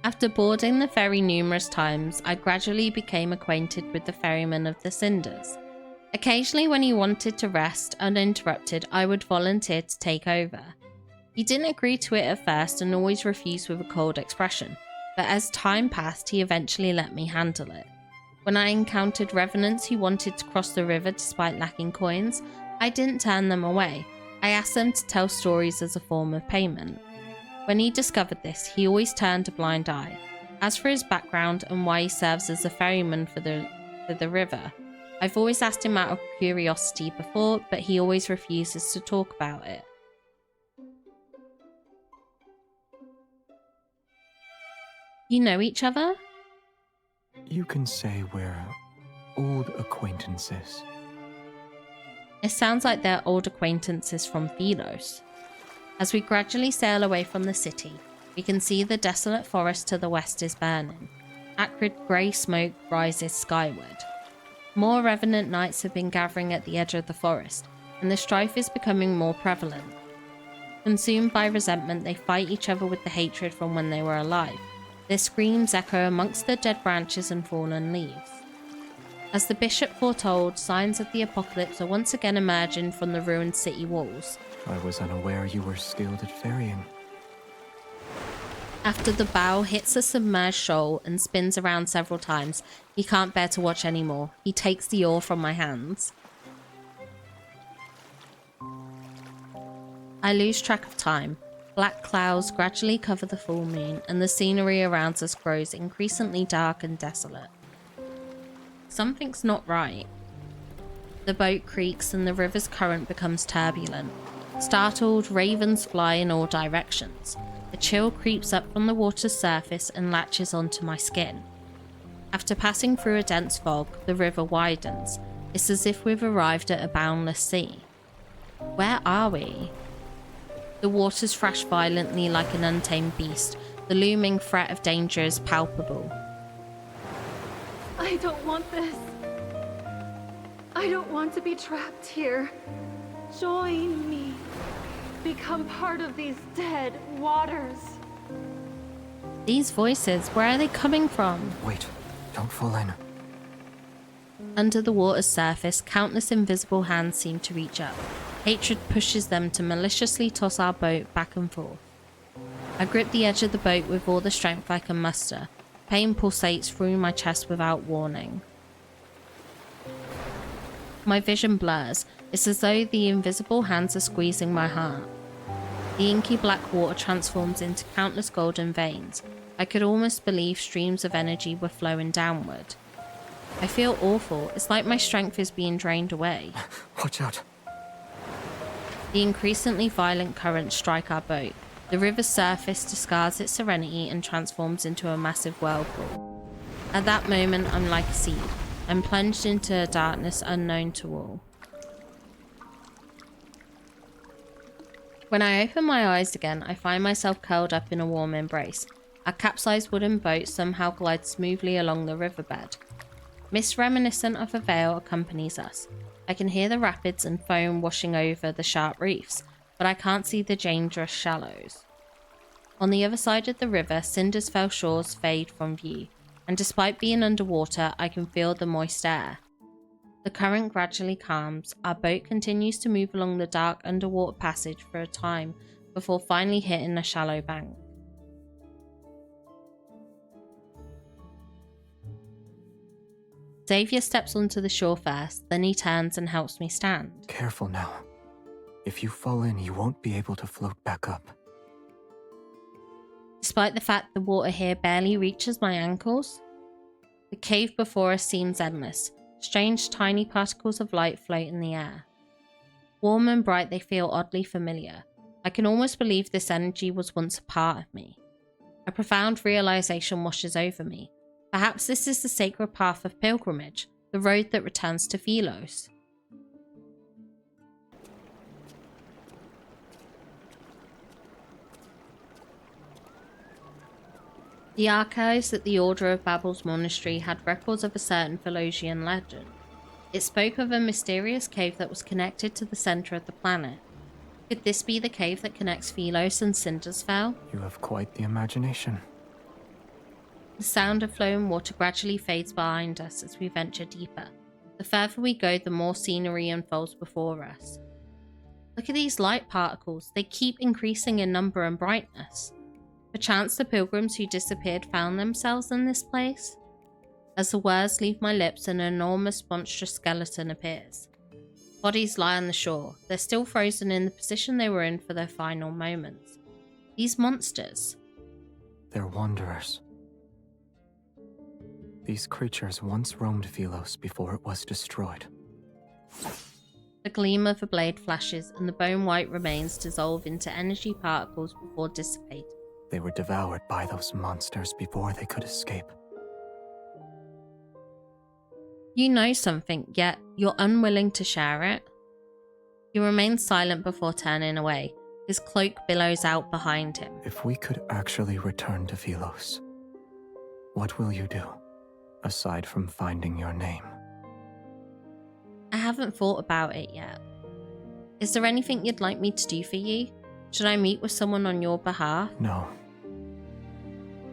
After boarding the ferry numerous times, I gradually became acquainted with the ferryman of the Cinders. Occasionally when he wanted to rest uninterrupted, I would volunteer to take over. He didn't agree to it at first and always refused with a cold expression, but as time passed he eventually let me handle it. When I encountered revenants who wanted to cross the river despite lacking coins, I didn't turn them away. I asked them to tell stories as a form of payment. When he discovered this, he always turned a blind eye. As for his background and why he serves as a ferryman for the river, I've always asked him out of curiosity before, but he always refuses to talk about it. You know each other? You can say we're old acquaintances. It sounds like they're old acquaintances from Philos. As we gradually sail away from the city, we can see the desolate forest to the west is burning. Acrid grey smoke rises skyward. More revenant knights have been gathering at the edge of the forest, and the strife is becoming more prevalent. Consumed by resentment, they fight each other with the hatred from when they were alive. Their screams echo amongst the dead branches and fallen leaves. As the bishop foretold, signs of the apocalypse are once again emerging from the ruined city walls. I was unaware you were skilled at ferrying. After the bow hits a submerged shoal and spins around several times, he can't bear to watch anymore. He takes the oar from my hands. I lose track of time. Black clouds gradually cover the full moon, and the scenery around us grows increasingly dark and desolate. Something's not right. The boat creaks and the river's current becomes turbulent. Startled, ravens fly in all directions. A chill creeps up from the water's surface and latches onto my skin. After passing through a dense fog, the river widens. It's as if we've arrived at a boundless sea. Where are we? The waters thrash violently like an untamed beast. The looming threat of danger is palpable. I don't want this. I don't want to be trapped here. Join me. Become part of these dead waters. These voices, where are they coming from? Wait, don't fall in. Under the water's surface, countless invisible hands seem to reach up. Hatred pushes them to maliciously toss our boat back and forth. I grip the edge of the boat with all the strength I can muster. Pain pulsates through my chest without warning. My vision blurs. It's as though the invisible hands are squeezing my heart. The inky black water transforms into countless golden veins. I could almost believe streams of energy were flowing downward. I feel awful. It's like my strength is being drained away. Watch out. The increasingly violent currents strike our boat. The river's surface discards its serenity and transforms into a massive whirlpool. At that moment, I'm like a seed. I'm plunged into a darkness unknown to all. When I open my eyes again, I find myself curled up in a warm embrace. Our capsized wooden boat somehow glides smoothly along the riverbed. Mist reminiscent of a veil accompanies us. I can hear the rapids and foam washing over the sharp reefs, but I can't see the dangerous shallows. On the other side of the river, Cinder's fell shores fade from view, and despite being underwater, I can feel the moist air. The current gradually calms. Our boat continues to move along the dark underwater passage for a time before finally hitting a shallow bank. Xavier steps onto the shore first, then he turns and helps me stand. Careful now. If you fall in, you won't be able to float back up. Despite the fact the water here barely reaches my ankles, the cave before us seems endless. Strange tiny particles of light float in the air. Warm and bright, they feel oddly familiar. I can almost believe this energy was once a part of me. A profound realization washes over me. Perhaps this is the sacred path of pilgrimage, the road that returns to Philos. The archives at the Order of Babel's monastery had records of a certain Philosian legend. It spoke of a mysterious cave that was connected to the center of the planet. Could this be the cave that connects Philos and Cinder's Fell? You have quite the imagination. The sound of flowing water gradually fades behind us as we venture deeper. The further we go, the more scenery unfolds before us. Look at these light particles. They keep increasing in number and brightness. Perchance the pilgrims who disappeared found themselves in this place? As the words leave my lips, an enormous monstrous skeleton appears. Bodies lie on the shore. They're still frozen in the position they were in for their final moments. These monsters. They're wanderers. These creatures once roamed Philos before it was destroyed. The gleam of a blade flashes and the bone-white remains dissolve into energy particles before dissipating. They were devoured by those monsters before they could escape. You know something, yet you're unwilling to share it. He remains silent before turning away. His cloak billows out behind him. If we could actually return to Philos, what will you do, aside from finding your name? I haven't thought about it yet. Is there anything you'd like me to do for you? Should I meet with someone on your behalf? No.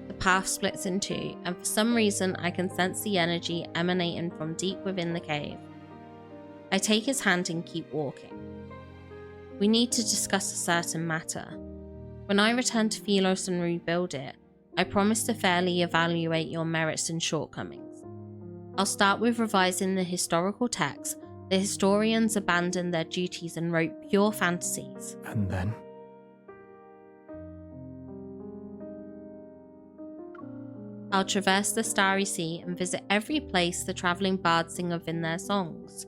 The path splits in two, and for some reason I can sense the energy emanating from deep within the cave. I take his hand and keep walking. We need to discuss a certain matter. When I return to Philos and rebuild it, I promise to fairly evaluate your merits and shortcomings. I'll start with revising the historical text. The historians abandoned their duties and wrote pure fantasies. And then? I'll traverse the starry sea and visit every place the travelling bards sing of in their songs.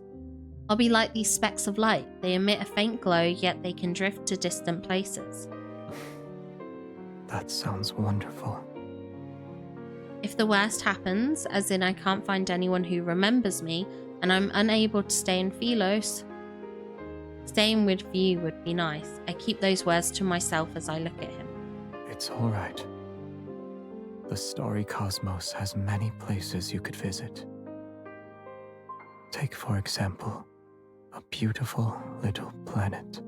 I'll be like these specks of light. They emit a faint glow, yet they can drift to distant places. That sounds wonderful. If the worst happens, as in I can't find anyone who remembers me, and I'm unable to stay in Philos, staying with you would be nice. I keep those words to myself as I look at him. It's all right. The starry cosmos has many places you could visit. Take, for example, a beautiful little planet.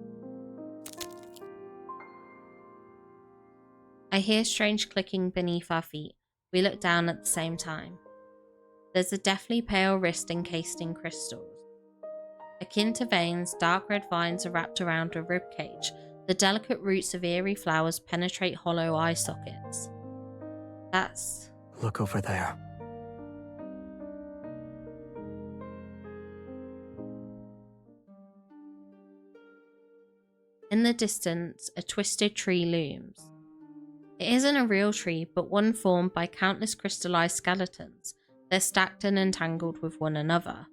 I hear strange clicking beneath our feet. We look down at the same time. There's a deathly pale wrist encased in crystals. Akin to veins, dark red vines are wrapped around a ribcage. The delicate roots of eerie flowers penetrate hollow eye sockets. That's... Look over there. In the distance, a twisted tree looms. It isn't a real tree, but one formed by countless crystallized skeletons. They're stacked and entangled with one another.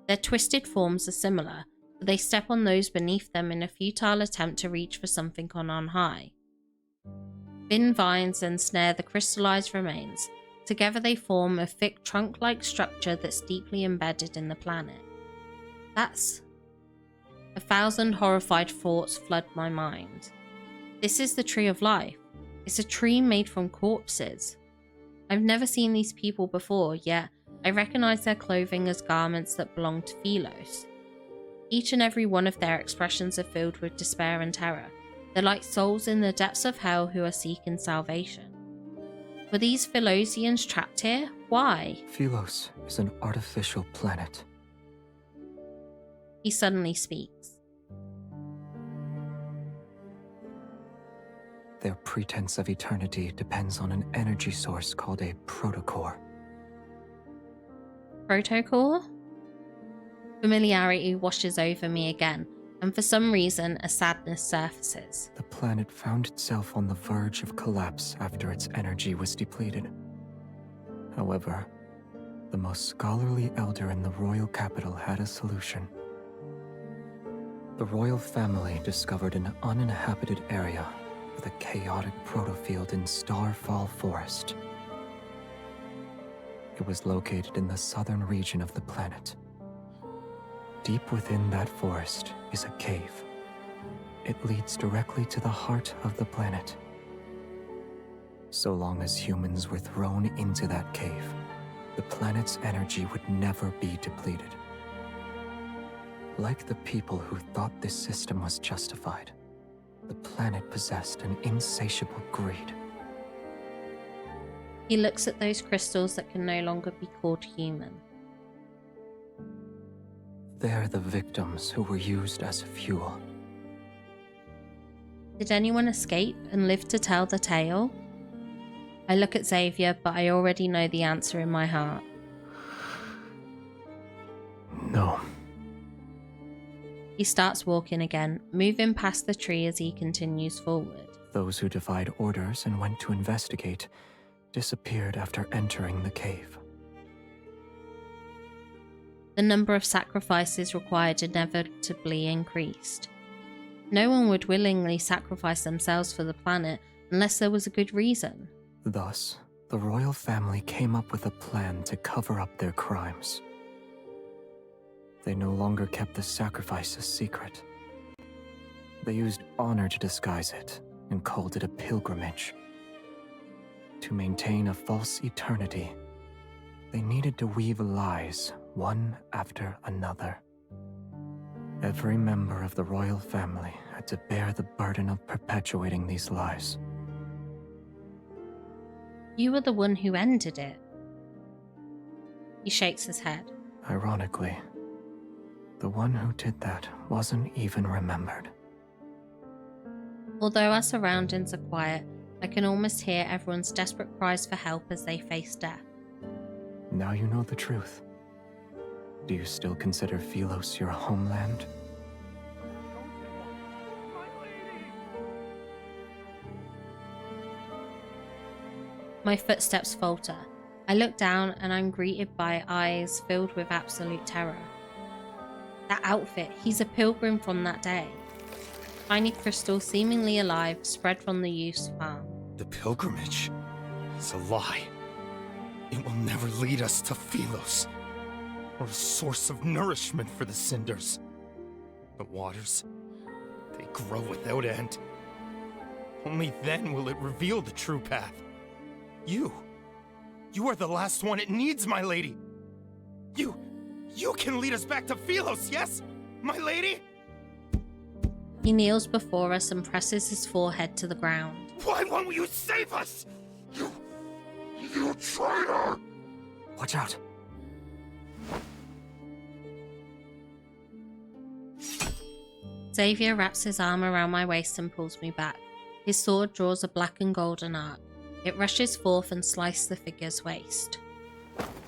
Their twisted forms are similar, but they step on those beneath them in a futile attempt to reach for something on high. Thin vines ensnare the crystallized remains. Together they form a thick trunk-like structure that's deeply embedded in the planet. That's... 1,000 horrified thoughts flood my mind. This is the Tree of Life. It's a tree made from corpses. I've never seen these people before, yet I recognize their clothing as garments that belong to Philos. Each and every one of their expressions are filled with despair and terror. They're like souls in the depths of hell who are seeking salvation. Were these Philosians trapped here? Why? Philos is an artificial planet. He suddenly speaks. Their pretense of eternity depends on an energy source called a protocore. Protocore? Familiarity washes over me again, and for some reason a sadness surfaces. The planet found itself on the verge of collapse after its energy was depleted. However, the most scholarly elder in the royal capital had a solution. The royal family discovered an uninhabited area with a chaotic protofield in Starfall Forest. It was located in the southern region of the planet. Deep within that forest is a cave. It leads directly to the heart of the planet. So long as humans were thrown into that cave, the planet's energy would never be depleted. Like the people who thought this system was justified, the planet possessed an insatiable greed. He looks at those crystals that can no longer be called human. They're the victims who were used as fuel. Did anyone escape and live to tell the tale? I look at Xavier, but I already know the answer in my heart. No. He starts walking again, moving past the tree as he continues forward. Those who defied orders and went to investigate disappeared after entering the cave. The number of sacrifices required inevitably increased. No one would willingly sacrifice themselves for the planet unless there was a good reason. Thus, the royal family came up with a plan to cover up their crimes. They no longer kept the sacrifices secret. They used honor to disguise it and called it a pilgrimage. To maintain a false eternity, they needed to weave lies one after another. Every member of the royal family had to bear the burden of perpetuating these lies. You were the one who ended it. He shakes his head. Ironically, the one who did that wasn't even remembered. Although our surroundings are quiet, I can almost hear everyone's desperate cries for help as they face death. Now you know the truth. Do you still consider Philos your homeland? My footsteps falter. I look down and I'm greeted by eyes filled with absolute terror. That outfit, he's a pilgrim from that day. Tiny crystals seemingly alive spread from the youth's farm. The pilgrimage is a lie. It will never lead us to Philos, or a source of nourishment for the cinders. The waters, they grow without end. Only then will it reveal the true path. You are the last one it needs, my lady. You can lead us back to Philos, yes, my lady? He kneels before us and presses his forehead to the ground. Why won't you save us? You traitor! Watch out. Xavier wraps his arm around my waist and pulls me back. His sword draws a black and golden arc. It rushes forth and slices the figure's waist.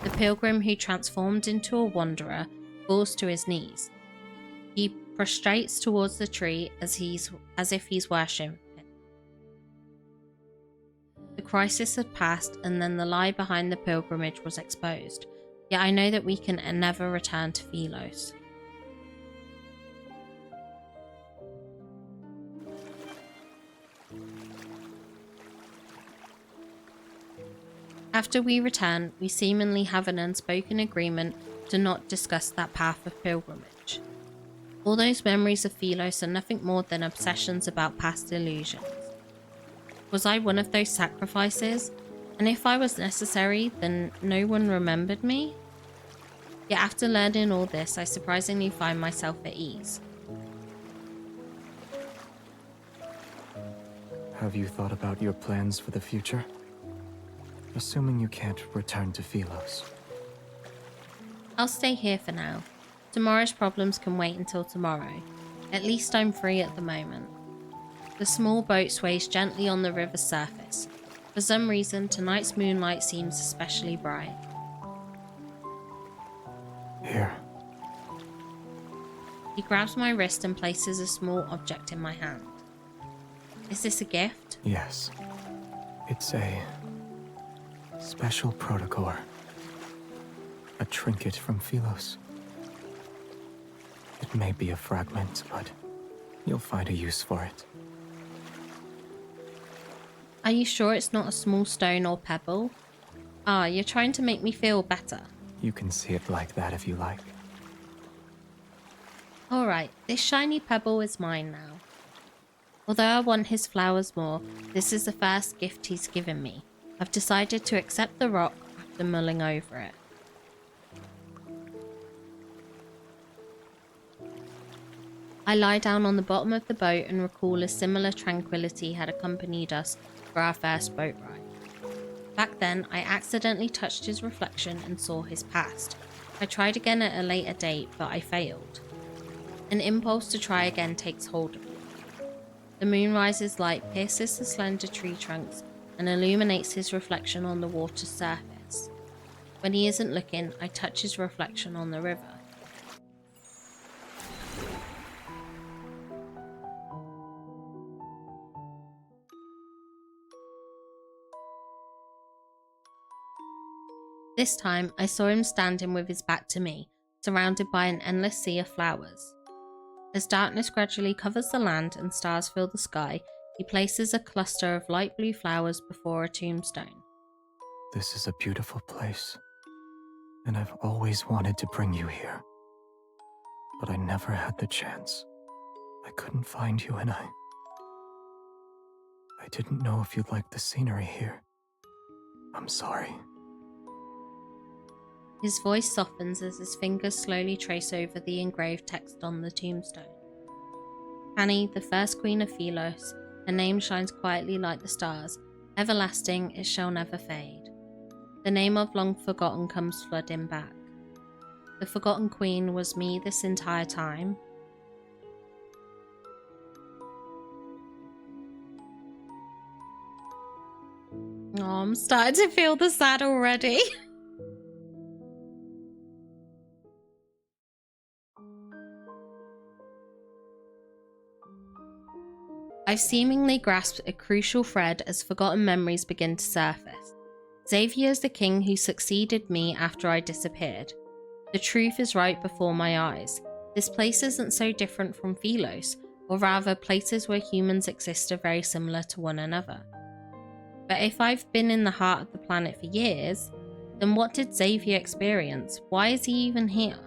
The pilgrim who transformed into a wanderer falls to his knees. He prostrates towards the tree as if he's worshipping. The crisis had passed, and then the lie behind the pilgrimage was exposed. Yet I know that we can never return to Philos. After we return, we seemingly have an unspoken agreement to not discuss that path of pilgrimage. All those memories of Philos are nothing more than obsessions about past illusions. Was I one of those sacrifices? And if I was necessary, then no one remembered me? Yet after learning all this, I surprisingly find myself at ease. Have you thought about your plans for the future? Assuming you can't return to Philos. I'll stay here for now. Tomorrow's problems can wait until tomorrow. At least I'm free at the moment. The small boat sways gently on the river's surface. For some reason, tonight's moonlight seems especially bright. Here. He grabs my wrist and places a small object in my hand. Is this a gift? Yes. It's a special protocore. A trinket from Philos. It may be a fragment, but you'll find a use for it. Are you sure it's not a small stone or pebble? Ah, you're trying to make me feel better. You can see it like that if you like. Alright, this shiny pebble is mine now. Although I want his flowers more, this is the first gift he's given me. I've decided to accept the rock after mulling over it. I lie down on the bottom of the boat and recall a similar tranquility had accompanied us for our first boat ride. Back then, I accidentally touched his reflection and saw his past. I tried again at a later date, but I failed. An impulse to try again takes hold of me. The moonrise's light pierces the slender tree trunks and illuminates his reflection on the water's surface. When he isn't looking, I touch his reflection on the river. This time, I saw him standing with his back to me, surrounded by an endless sea of flowers. As darkness gradually covers the land and stars fill the sky, he places a cluster of light blue flowers before a tombstone. This is a beautiful place, and I've always wanted to bring you here. But I never had the chance. I couldn't find you, and I didn't know if you'd like the scenery here. I'm sorry. His voice softens as his fingers slowly trace over the engraved text on the tombstone. Annie, the first queen of Philos, her name shines quietly like the stars. Everlasting, it shall never fade. The name of long forgotten comes flooding back. The forgotten queen was me this entire time. Oh, I'm starting to feel the sad already. I've seemingly grasped a crucial thread as forgotten memories begin to surface. Xaviers is the king who succeeded me after I disappeared. The truth is right before my eyes. This place isn't so different from Philos, or rather places where humans exist are very similar to one another. But if I've been in the heart of the planet for years, then what did Xavier experience? Why is he even here?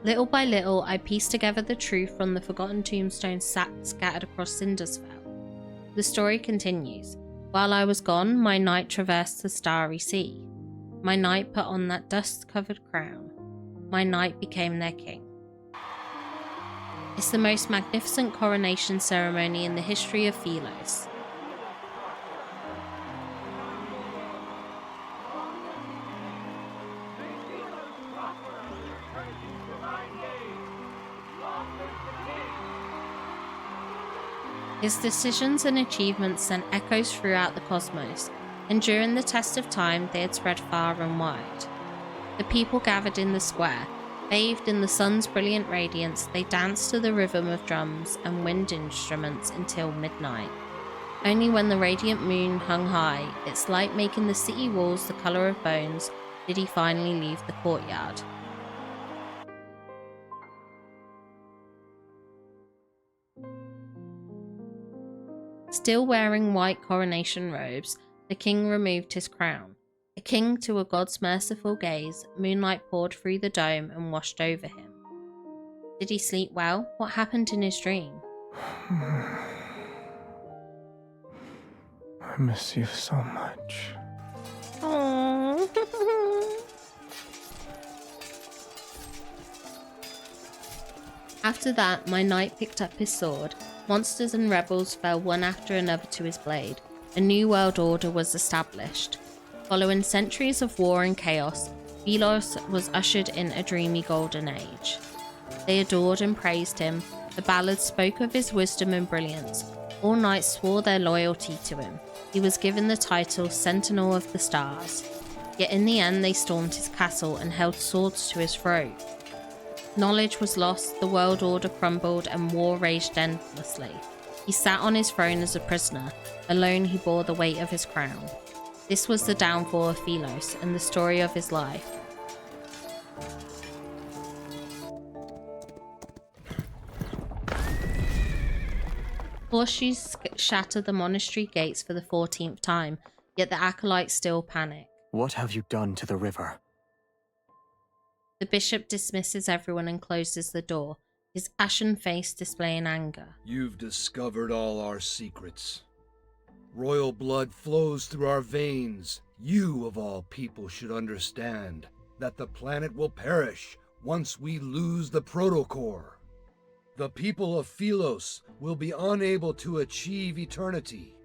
Little by little, I pieced together the truth from the forgotten tombstones scattered across Cindersfell. The story continues. While I was gone, my knight traversed the starry sea. My knight put on that dust-covered crown. My knight became their king. It's the most magnificent coronation ceremony in the history of Philos. His decisions and achievements sent echoes throughout the cosmos, and during the test of time they had spread far and wide. The people gathered in the square. Bathed in the sun's brilliant radiance, they danced to the rhythm of drums and wind instruments until midnight. Only when the radiant moon hung high, its light making the city walls the colour of bones, did he finally leave the courtyard. Still wearing white coronation robes, the king removed his crown. A king to a god's merciful gaze, moonlight poured through the dome and washed over him. Did he sleep well? What happened in his dream? I miss you so much. Aww. After that, my knight picked up his sword. Monsters and rebels fell one after another to his blade. A new world order was established. Following centuries of war and chaos, Philos was ushered in a dreamy golden age. They adored and praised him. The ballads spoke of his wisdom and brilliance. All knights swore their loyalty to him. He was given the title Sentinel of the Stars. Yet in the end they stormed his castle and held swords to his throat. Knowledge was lost, the world order crumbled, and war raged endlessly. He sat on his throne as a prisoner. Alone he bore the weight of his crown. This was the downfall of Philos and the story of his life. Horseshoes shatter the monastery gates for the 14th time, yet the acolytes still panic. What have you done to the river? The bishop dismisses everyone and closes the door, his ashen face displaying anger. You've discovered all our secrets. Royal blood flows through our veins. You, of all people, should understand that the planet will perish once we lose the protocore. The people of Philos will be unable to achieve eternity.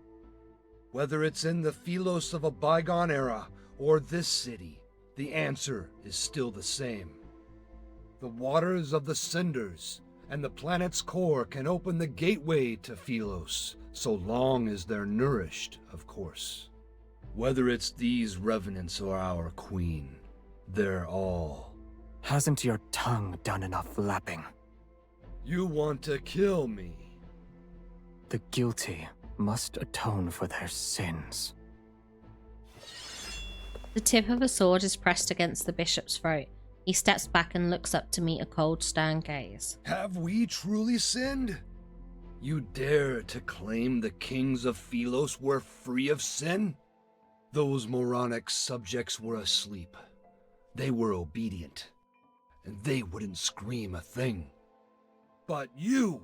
Whether it's in the Philos of a bygone era or this city, the answer is still the same. The waters of the cinders and the planet's core can open the gateway to Philos, so long as they're nourished, of course. Whether it's these revenants or our queen, they're all... Hasn't your tongue done enough lapping? You want to kill me? The guilty must atone for their sins. The tip of a sword is pressed against the bishop's throat. He steps back and looks up to meet a cold, stern gaze. Have we truly sinned? You dare to claim the kings of Philos were free of sin? Those moronic subjects were asleep. They were obedient, and they wouldn't scream a thing. But you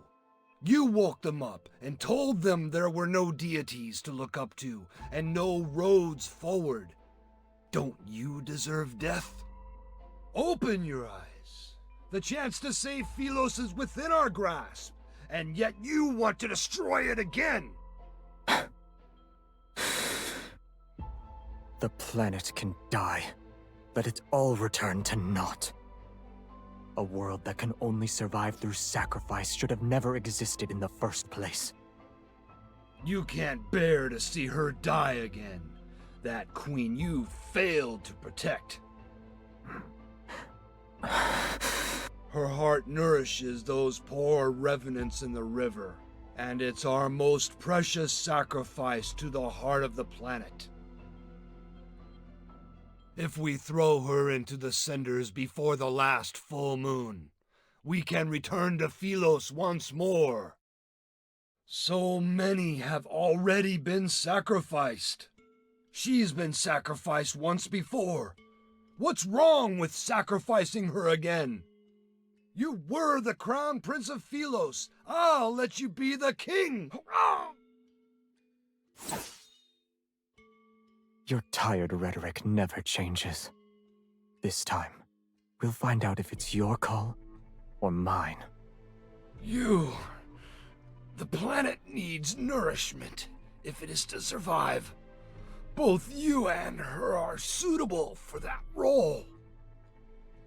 woke them up and told them there were no deities to look up to and no roads forward. Don't you deserve death? Open your eyes. The chance to save Philos is within our grasp, and yet you want to destroy it again. The planet can die. Let it all return to naught. A world that can only survive through sacrifice should have never existed in the first place. You can't bear to see her die again. That queen you failed to protect. Her heart nourishes those poor revenants in the river, and it's our most precious sacrifice to the heart of the planet. If we throw her into the cinders before the last full moon, we can return to Philos once more. So many have already been sacrificed. She's been sacrificed once before. What's wrong with sacrificing her again? You were the crown prince of Philos. I'll let you be the king. Your tired rhetoric never changes. This time, we'll find out if it's your call or mine. The planet needs nourishment if it is to survive. Both you and her are suitable for that role.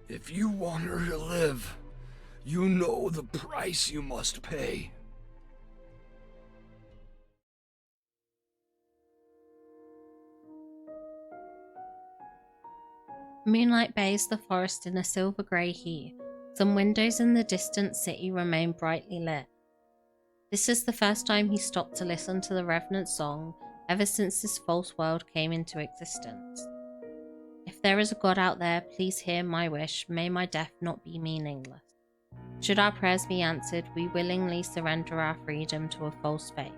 If you want her to live, you know the price you must pay. Moonlight bathes the forest in a silver-grey hue. Some windows in the distant city remain brightly lit. This is the first time he stopped to listen to the Revenant song ever since this false world came into existence. If there is a God out there, please hear my wish. May my death not be meaningless. Should our prayers be answered, we willingly surrender our freedom to a false faith.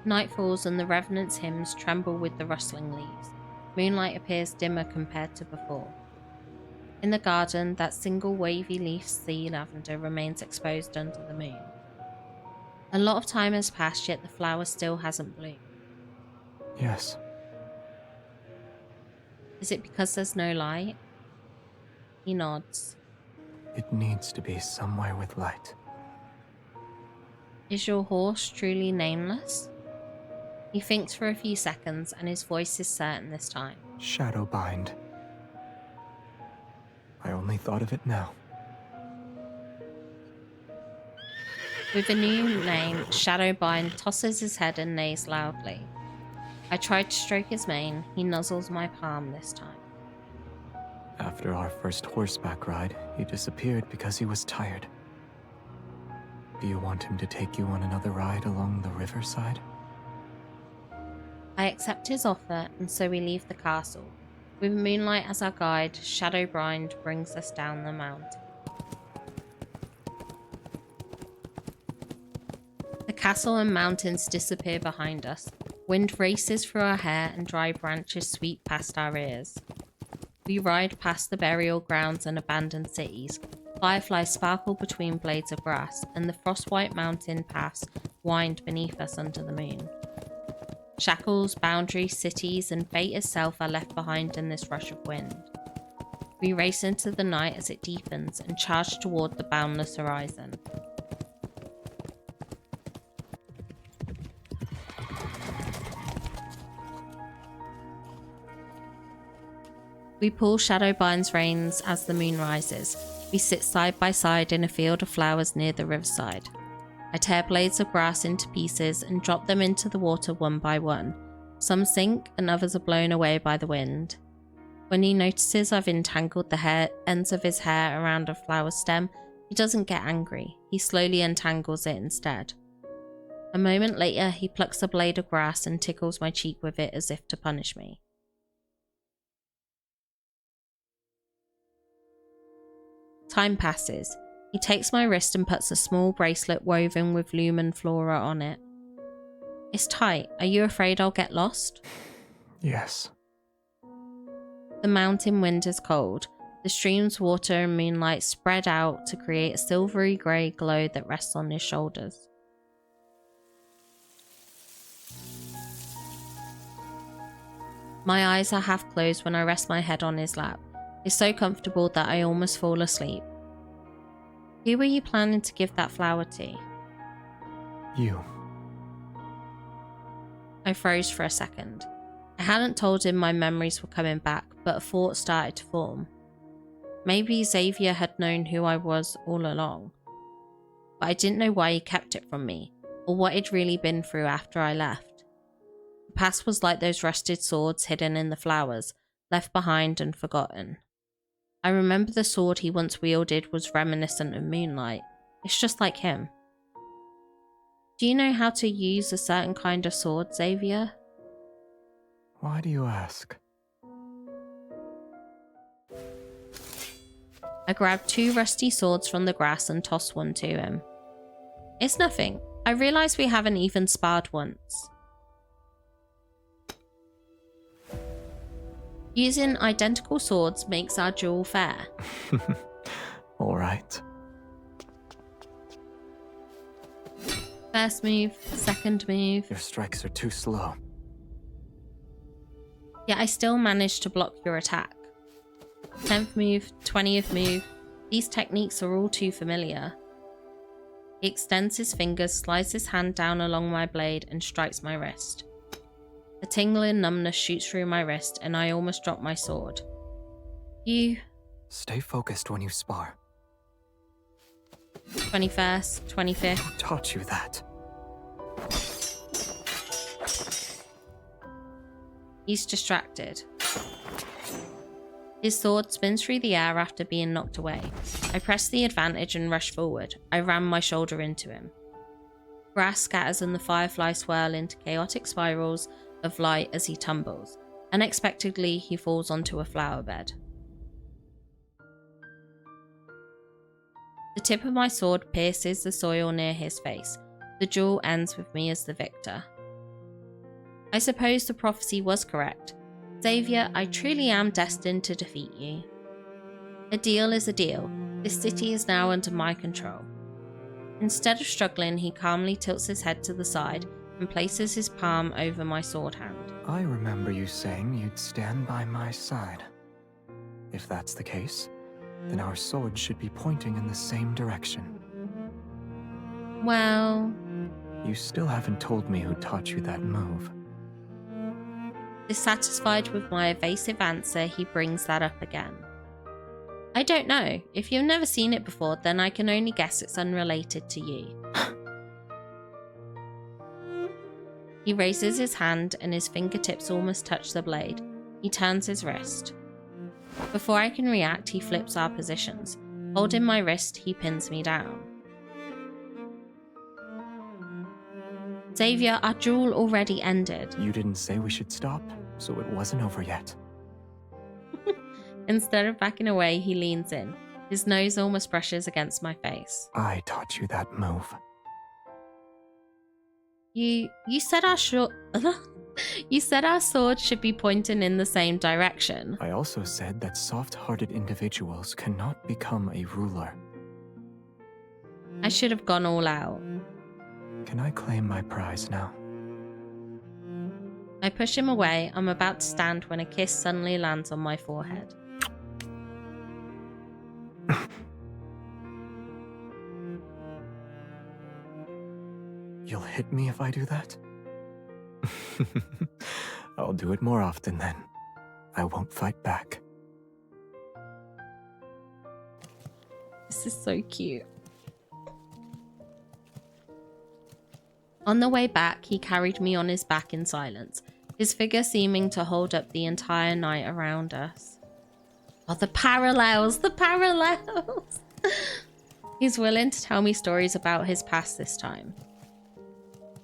Night falls and the Revenant's hymns tremble with the rustling leaves. Moonlight appears dimmer compared to before. In the garden, that single wavy leaf sea lavender remains exposed under the moon. A lot of time has passed, yet the flower still hasn't bloomed. Yes. Is it because there's no light? He nods. It needs to be somewhere with light. Is your horse truly nameless? He thinks for a few seconds, and his voice is certain this time. Shadowbind. I only thought of it now. With a new name, Shadowbind tosses his head and neighs loudly. I try to stroke his mane. He nuzzles my palm this time. After our first horseback ride, he disappeared because he was tired. Do you want him to take you on another ride along the riverside? I accept his offer, and so we leave the castle. With Moonlight as our guide, Shadowbind brings us down the mountain. The castle and mountains disappear behind us. Wind races through our hair and dry branches sweep past our ears. We ride past the burial grounds and abandoned cities. Fireflies sparkle between blades of grass, and the frostwhite mountain paths wind beneath us under the moon. Shackles, boundaries, cities, and fate itself are left behind in this rush of wind. We race into the night as it deepens and charge toward the boundless horizon. We pull Shadowbind's reins as the moon rises. We sit side by side in a field of flowers near the riverside. I tear blades of grass into pieces and drop them into the water one by one. Some sink and others are blown away by the wind. When he notices I've entangled the ends of his hair around a flower stem, he doesn't get angry. He slowly untangles it instead. A moment later, he plucks a blade of grass and tickles my cheek with it as if to punish me. Time passes. He takes my wrist and puts a small bracelet woven with lumen flora on it. It's tight. Are you afraid I'll get lost? Yes. The mountain wind is cold. The stream's water and moonlight spread out to create a silvery grey glow that rests on his shoulders. My eyes are half closed when I rest my head on his lap. It's so comfortable that I almost fall asleep. Who were you planning to give that flower to? You. I froze for a second. I hadn't told him my memories were coming back, but a thought started to form. Maybe Xavier had known who I was all along. But I didn't know why he kept it from me, or what he'd really been through after I left. The past was like those rusted swords hidden in the flowers, left behind and forgotten. I remember the sword he once wielded was reminiscent of Moonlight. It's just like him. Do you know how to use a certain kind of sword, Xavier? Why do you ask? I grab 2 rusty swords from the grass and toss one to him. It's nothing. I realise we haven't even sparred once. Using identical swords makes our duel fair. All right. First move, second move. Your strikes are too slow. Yet I still managed to block your attack. 10th move, 20th move. These techniques are all too familiar. He extends his fingers, slides his hand down along my blade, and strikes my wrist. A tingling numbness shoots through my wrist, and I almost drop my sword. You... Stay focused when you spar. 21st, 25th. Who taught you that? He's distracted. His sword spins through the air after being knocked away. I press the advantage and rush forward. I ram my shoulder into him. Grass scatters and the fireflies swirl into chaotic spirals of light as he tumbles. Unexpectedly, he falls onto a flower bed. The tip of my sword pierces the soil near his face. The duel ends with me as the victor. I suppose the prophecy was correct. Xavier, I truly am destined to defeat you. A deal is a deal. This city is now under my control. Instead of struggling, he calmly tilts his head to the side and places his palm over my sword hand. I remember you saying you'd stand by my side. If that's the case, then our swords should be pointing in the same direction. Well... You still haven't told me who taught you that move. Dissatisfied with my evasive answer, he brings that up again. I don't know. If you've never seen it before, then I can only guess it's unrelated to you. He raises his hand and his fingertips almost touch the blade. He turns his wrist. Before I can react, he flips our positions. Holding my wrist, he pins me down. Xavier, our duel already ended. You didn't say we should stop, so it wasn't over yet. Instead of backing away, he leans in. His nose almost brushes against my face. I taught you that move. You said our you said our swords should be pointing in the same direction. I also said that soft-hearted individuals cannot become a ruler. I should have gone all out. Can I claim my prize now? I push him away. I'm about to stand when a kiss suddenly lands on my forehead. You'll hit me if I do that? I'll do it more often then. I won't fight back. This is so cute. On the way back, he carried me on his back in silence, his figure seeming to hold up the entire night around us. Oh, the parallels! The parallels! He's willing to tell me stories about his past this time.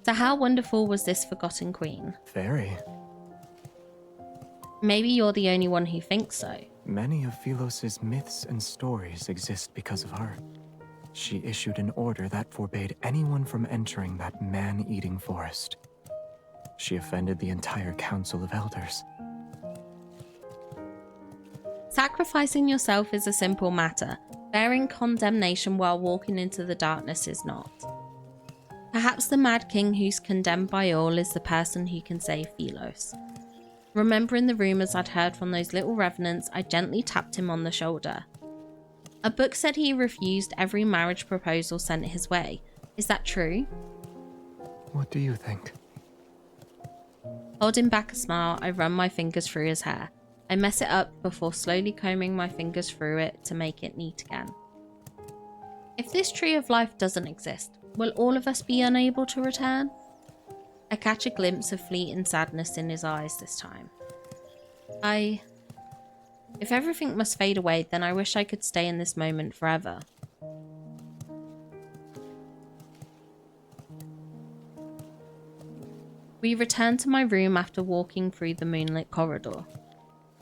So how wonderful was this forgotten queen? Very. Maybe you're the only one who thinks so. Many of Philos's myths and stories exist because of her. She issued an order that forbade anyone from entering that man-eating forest. She offended the entire Council of Elders. Sacrificing yourself is a simple matter. Bearing condemnation while walking into the darkness is not. Perhaps the Mad King who's condemned by all is the person who can save Philos. Remembering the rumours I'd heard from those little revenants, I gently tapped him on the shoulder. A book said he refused every marriage proposal sent his way. Is that true? What do you think? Holding back a smile, I run my fingers through his hair. I mess it up before slowly combing my fingers through it to make it neat again. If this tree of life doesn't exist, will all of us be unable to return? I catch a glimpse of fleeting sadness in his eyes this time. If everything must fade away, then I wish I could stay in this moment forever. We return to my room after walking through the moonlit corridor.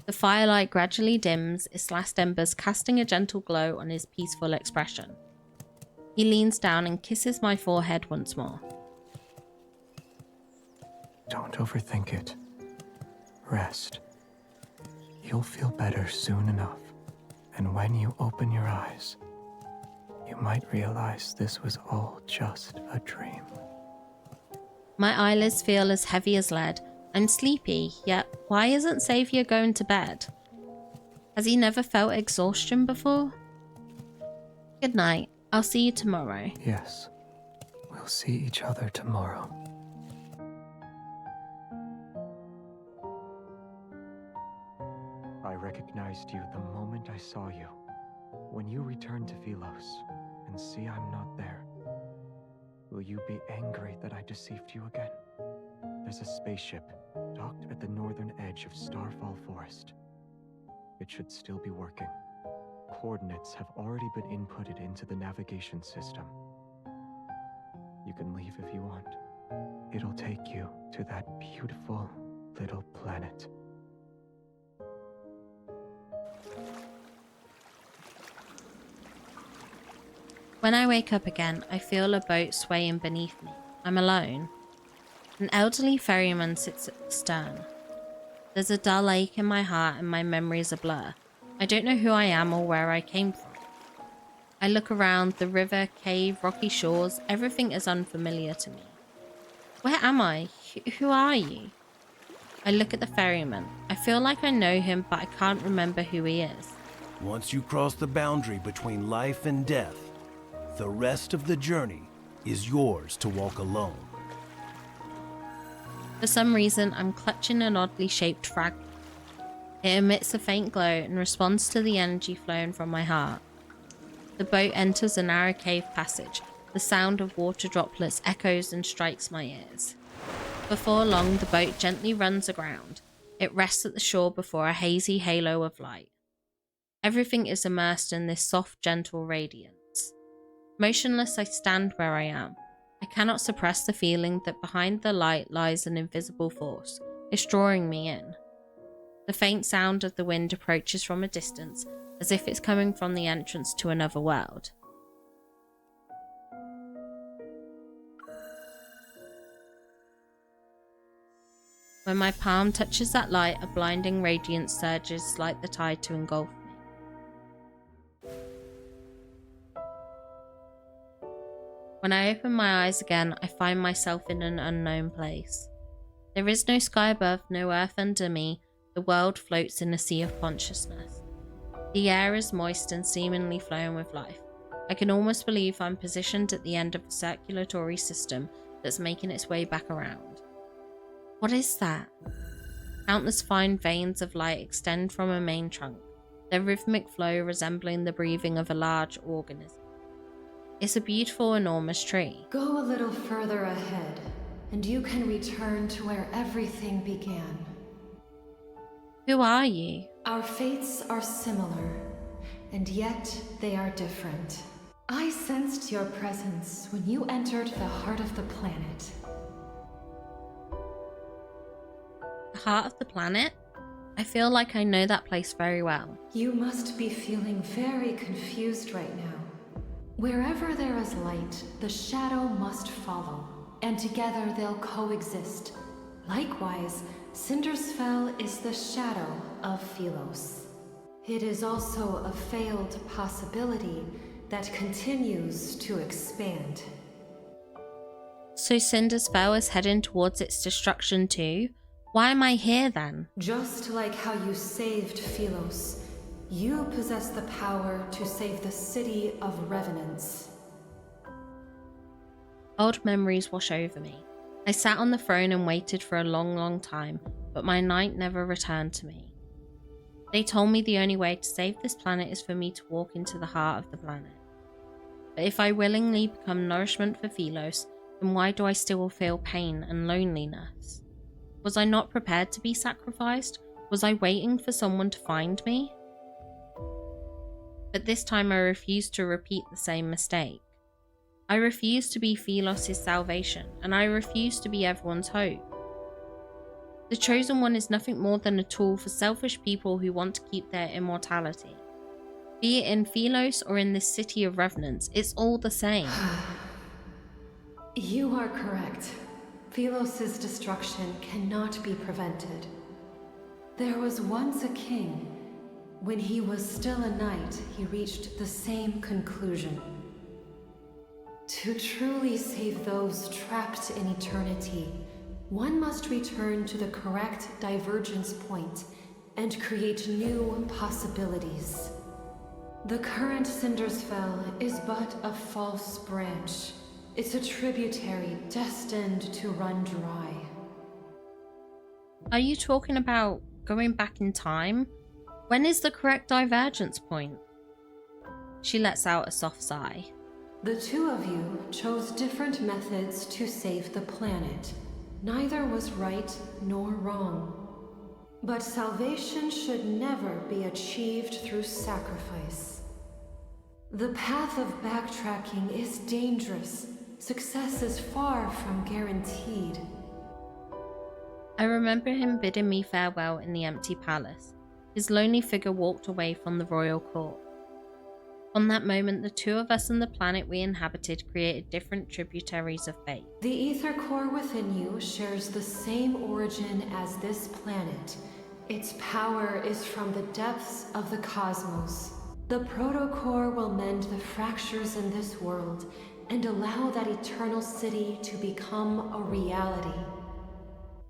The firelight gradually dims, its last embers casting a gentle glow on his peaceful expression. He leans down and kisses my forehead once more. Don't overthink it. Rest. You'll feel better soon enough. And when you open your eyes, you might realize this was all just a dream. My eyelids feel as heavy as lead. I'm sleepy, yet why isn't Xavier going to bed? Has he never felt exhaustion before? Good night. I'll see you tomorrow. Yes. We'll see each other tomorrow. I recognized you the moment I saw you. When you return to Philos and see I'm not there, will you be angry that I deceived you again? There's a spaceship docked at the northern edge of Starfall Forest. It should still be working. Coordinates have already been inputted into the navigation system. You can leave if you want. It'll take you to that beautiful little planet. When I wake up again, I feel a boat swaying beneath me. I'm alone. An elderly ferryman sits at the stern. There's a dull ache in my heart and my memories a blur. I don't know who I am or where I came from. I look around, the river, cave, rocky shores, everything is unfamiliar to me. Where am I? Who are you? I look at the ferryman. I feel like I know him, but I can't remember who he is. Once you cross the boundary between life and death, the rest of the journey is yours to walk alone. For some reason, I'm clutching an oddly shaped fragment. It emits a faint glow and responds to the energy flowing from my heart. The boat enters a narrow cave passage. The sound of water droplets echoes and strikes my ears. Before long, the boat gently runs aground. It rests at the shore before a hazy halo of light. Everything is immersed in this soft, gentle radiance. Motionless, I stand where I am. I cannot suppress the feeling that behind the light lies an invisible force. It's drawing me in. The faint sound of the wind approaches from a distance, as if it's coming from the entrance to another world. When my palm touches that light, a blinding radiance surges like the tide to engulf me. When I open my eyes again, I find myself in an unknown place. There is no sky above, no earth under me. The world floats in a sea of consciousness. The air is moist and seemingly flowing with life. I can almost believe I'm positioned at the end of a circulatory system that's making its way back around. What is that? Countless fine veins of light extend from a main trunk, their rhythmic flow resembling the breathing of a large organism. It's a beautiful, enormous tree. Go a little further ahead, and you can return to where everything began. Who are you? Our fates are similar, and yet they are different. I sensed your presence when you entered the heart of the planet. The heart of the planet? I feel like I know that place very well. You must be feeling very confused right now. Wherever there is light, the shadow must follow, and together they'll coexist. Likewise, Cindersfell is the shadow of Philos. It is also a failed possibility that continues to expand. So Cindersfell is heading towards its destruction too? Why am I here then? Just like how you saved Philos, you possess the power to save the city of Revenants. Old memories wash over me. I sat on the throne and waited for a long time, but my knight never returned to me. They told me the only way to save this planet is for me to walk into the heart of the planet. But if I willingly become nourishment for Philos, then why do I still feel pain and loneliness? Was I not prepared to be sacrificed? Was I waiting for someone to find me? But this time I refused to repeat the same mistake. I refuse to be Philos' salvation, and I refuse to be everyone's hope. The Chosen One is nothing more than a tool for selfish people who want to keep their immortality. Be it in Philos or in this city of revenants, it's all the same. You are correct. Philos' destruction cannot be prevented. There was once a king. When he was still a knight, he reached the same conclusion. To truly save those trapped in eternity, one must return to the correct divergence point and create new possibilities. The current Cindersfell is but a false branch. It's a tributary destined to run dry. Are you talking about going back in time? When is the correct divergence point? She lets out a soft sigh. The two of you chose different methods to save the planet. Neither was right nor wrong. But salvation should never be achieved through sacrifice. The path of backtracking is dangerous. Success is far from guaranteed. I remember him bidding me farewell in the empty palace. His lonely figure walked away from the royal court. From that moment, the two of us and the planet we inhabited created different tributaries of fate. The ether core within you shares the same origin as this planet, Its power is from the depths of the cosmos. The protocore will mend the fractures in this world and allow that eternal city to become a reality.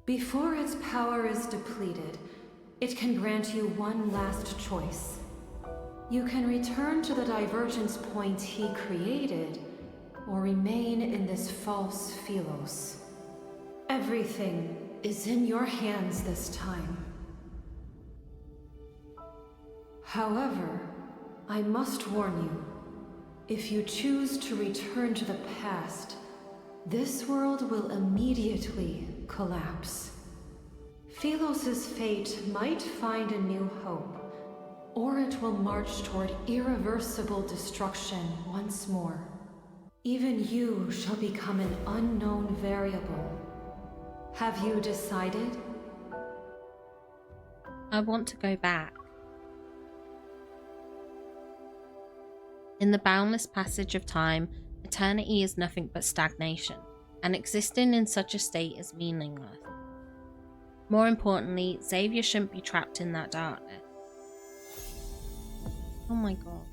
Before its power is depleted, it can grant you one last choice. You can return to the divergence point he created, or remain in this false Philos. Everything is in your hands this time. However, I must warn you, if you choose to return to the past, this world will immediately collapse. Philos' fate might find a new hope, or it will march toward irreversible destruction once more. Even you shall become an unknown variable. Have you decided? I want to go back. In the boundless passage of time, eternity is nothing but stagnation, and existing in such a state is meaningless. More importantly, Xavier shouldn't be trapped in that darkness. Oh my god.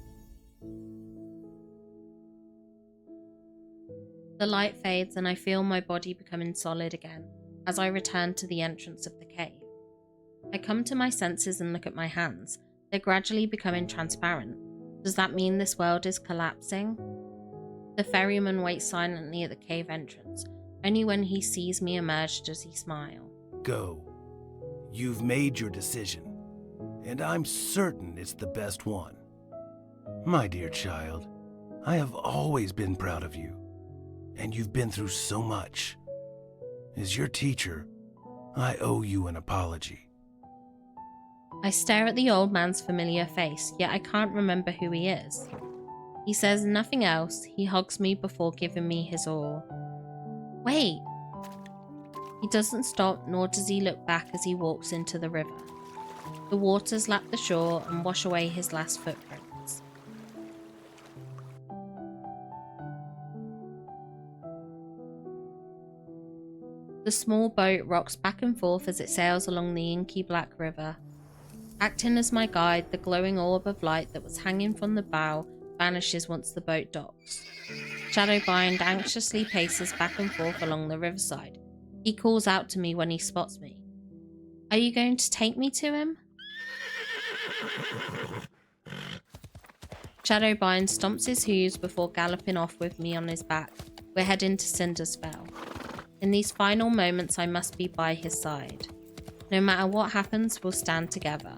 The light fades and I feel my body becoming solid again as I return to the entrance of the cave. I come to my senses and look at my hands. They're gradually becoming transparent. Does that mean this world is collapsing? The ferryman waits silently at the cave entrance. Only when he sees me emerge does he smile. Go. You've made your decision, and I'm certain it's the best one. My dear child, I have always been proud of you, and you've been through so much. As your teacher, I owe you an apology. I stare at the old man's familiar face, yet I can't remember who he is. He says nothing else. He hugs me before giving me his all. Wait! He doesn't stop, nor does he look back as he walks into the river. The waters lap the shore and wash away his last footprints. The small boat rocks back and forth as it sails along the inky black river. Acting as my guide, the glowing orb of light that was hanging from the bow vanishes once the boat docks. Shadowbind anxiously paces back and forth along the riverside. He calls out to me when he spots me. Are you going to take me to him? Shadowbind stomps his hooves before galloping off with me on his back. We're heading to Cindersfell. In these final moments, I must be by his side. No matter what happens, we'll stand together.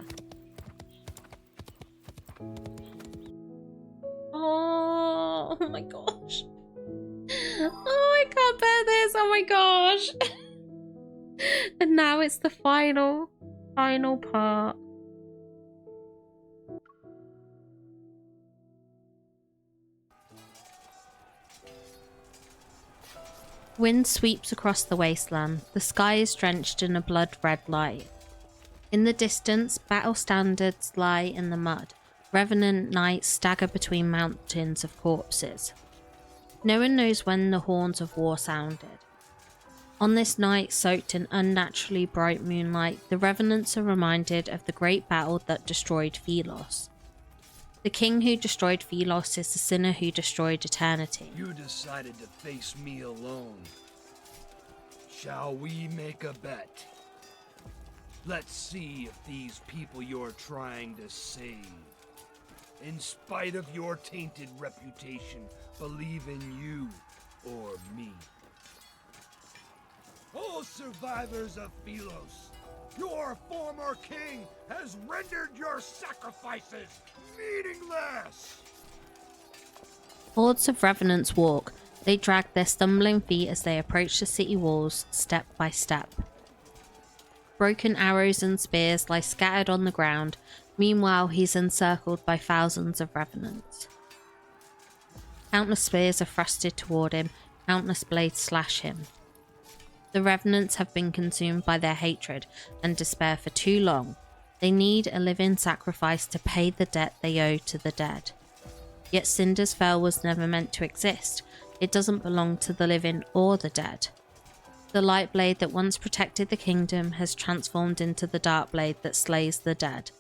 Oh my gosh. Oh, I can't bear this. Oh my gosh. And now it's the final part. Wind sweeps across the wasteland. The sky is drenched in a blood-red light. In the distance, battle standards lie in the mud. Revenant knights stagger between mountains of corpses. No one knows when the horns of war sounded. On this night, soaked in unnaturally bright moonlight, the Revenants are reminded of the great battle that destroyed Philos. The king who destroyed Philos is the sinner who destroyed eternity. You decided to face me alone. Shall we make a bet? Let's see if these people you're trying to save, in spite of your tainted reputation, believe in you or me. Oh, survivors of Philos, your former king has rendered your sacrifices meaningless! Hordes of Revenants walk. They drag their stumbling feet as they approach the city walls, step by step. Broken arrows and spears lie scattered on the ground. Meanwhile, he's encircled by thousands of Revenants. Countless spears are thrusted toward him, countless blades slash him. The Revenants have been consumed by their hatred and despair for too long. They need a living sacrifice to pay the debt they owe to the dead. Yet Cindersfell was never meant to exist. It doesn't belong to the living or the dead. The light blade that once protected the kingdom has transformed into the dark blade that slays the dead.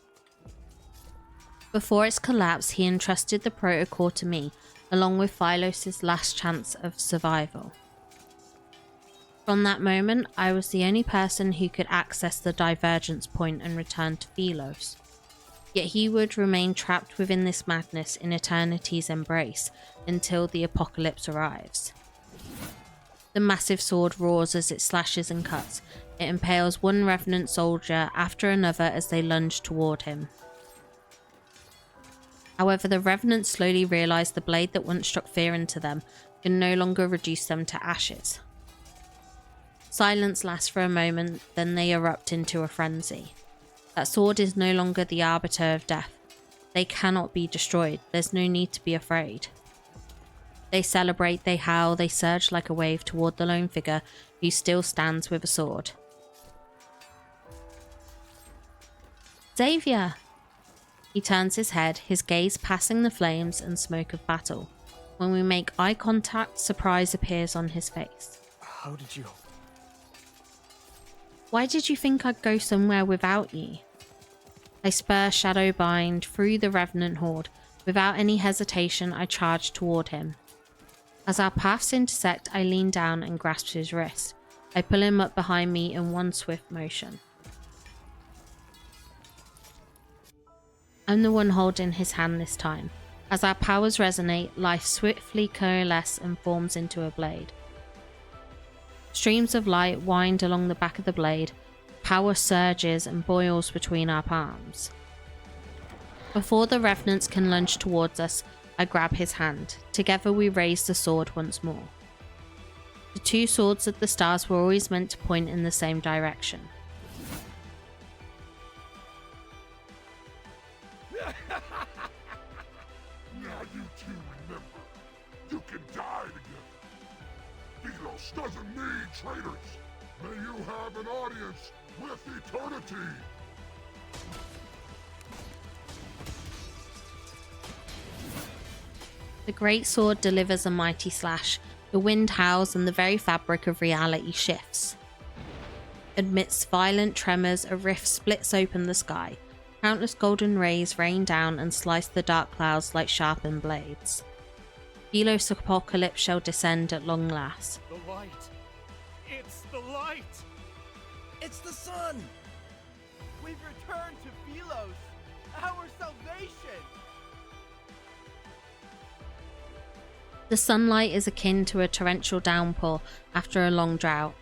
Before its collapse, he entrusted the protocol to me, along with Philos' last chance of survival. From that moment, I was the only person who could access the divergence point and return to Philos. Yet he would remain trapped within this madness in eternity's embrace until the apocalypse arrives. The massive sword roars as it slashes and cuts. It impales one revenant soldier after another as they lunge toward him. However, the revenants slowly realise the blade that once struck fear into them can no longer reduce them to ashes. Silence lasts for a moment, then they erupt into a frenzy. That sword is no longer the arbiter of death. They cannot be destroyed. There's no need to be afraid. They celebrate, they howl, they surge like a wave toward the lone figure who still stands with a sword. Xavier! He turns his head, his gaze passing the flames and smoke of battle. When we make eye contact, surprise appears on his face. How did you... Why did you think I'd go somewhere without you? I spur Shadowbind through the revenant horde. Without any hesitation, I charge toward him. As our paths intersect, I lean down and grasp his wrist. I pull him up behind me in one swift motion. I'm the one holding his hand this time. As our powers resonate, life swiftly coalesces and forms into a blade. Streams of light wind along the back of the blade. Power surges and boils between our palms. Before the revenants can lunge towards us, I grab his hand. Together we raise the sword once more. The two swords of the stars were always meant to point in the same direction. Now you two remember, you can die together. Philos doesn't need traitors. May you have an audience with eternity. The great sword delivers a mighty slash. The wind howls and the very fabric of reality shifts. Amidst violent tremors, a rift splits open the sky. Countless golden rays rain down and slice the dark clouds like sharpened blades. Philos' apocalypse shall descend at long last. The light. It's the light. It's the sun. We've returned to Philos, our salvation. The sunlight is akin to a torrential downpour after a long drought.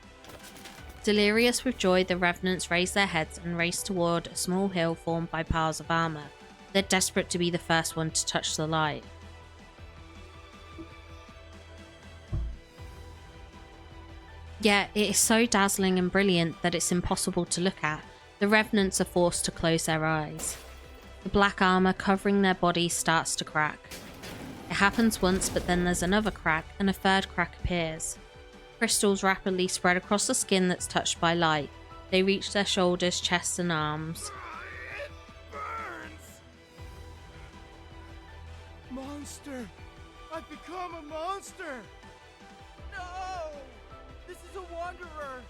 Delirious with joy, the revenants raise their heads and race toward a small hill formed by piles of armor. They're desperate to be the first one to touch the light. Yet it is so dazzling and brilliant that it's impossible to look at. The revenants are forced to close their eyes. The black armor covering their bodies starts to crack. It happens once, but then there's another crack, and a third crack appears. Crystals rapidly spread across the skin that's touched by light. They reach their shoulders, chests, and arms. It burns! Monster! I've become a monster! No! This is a wanderer!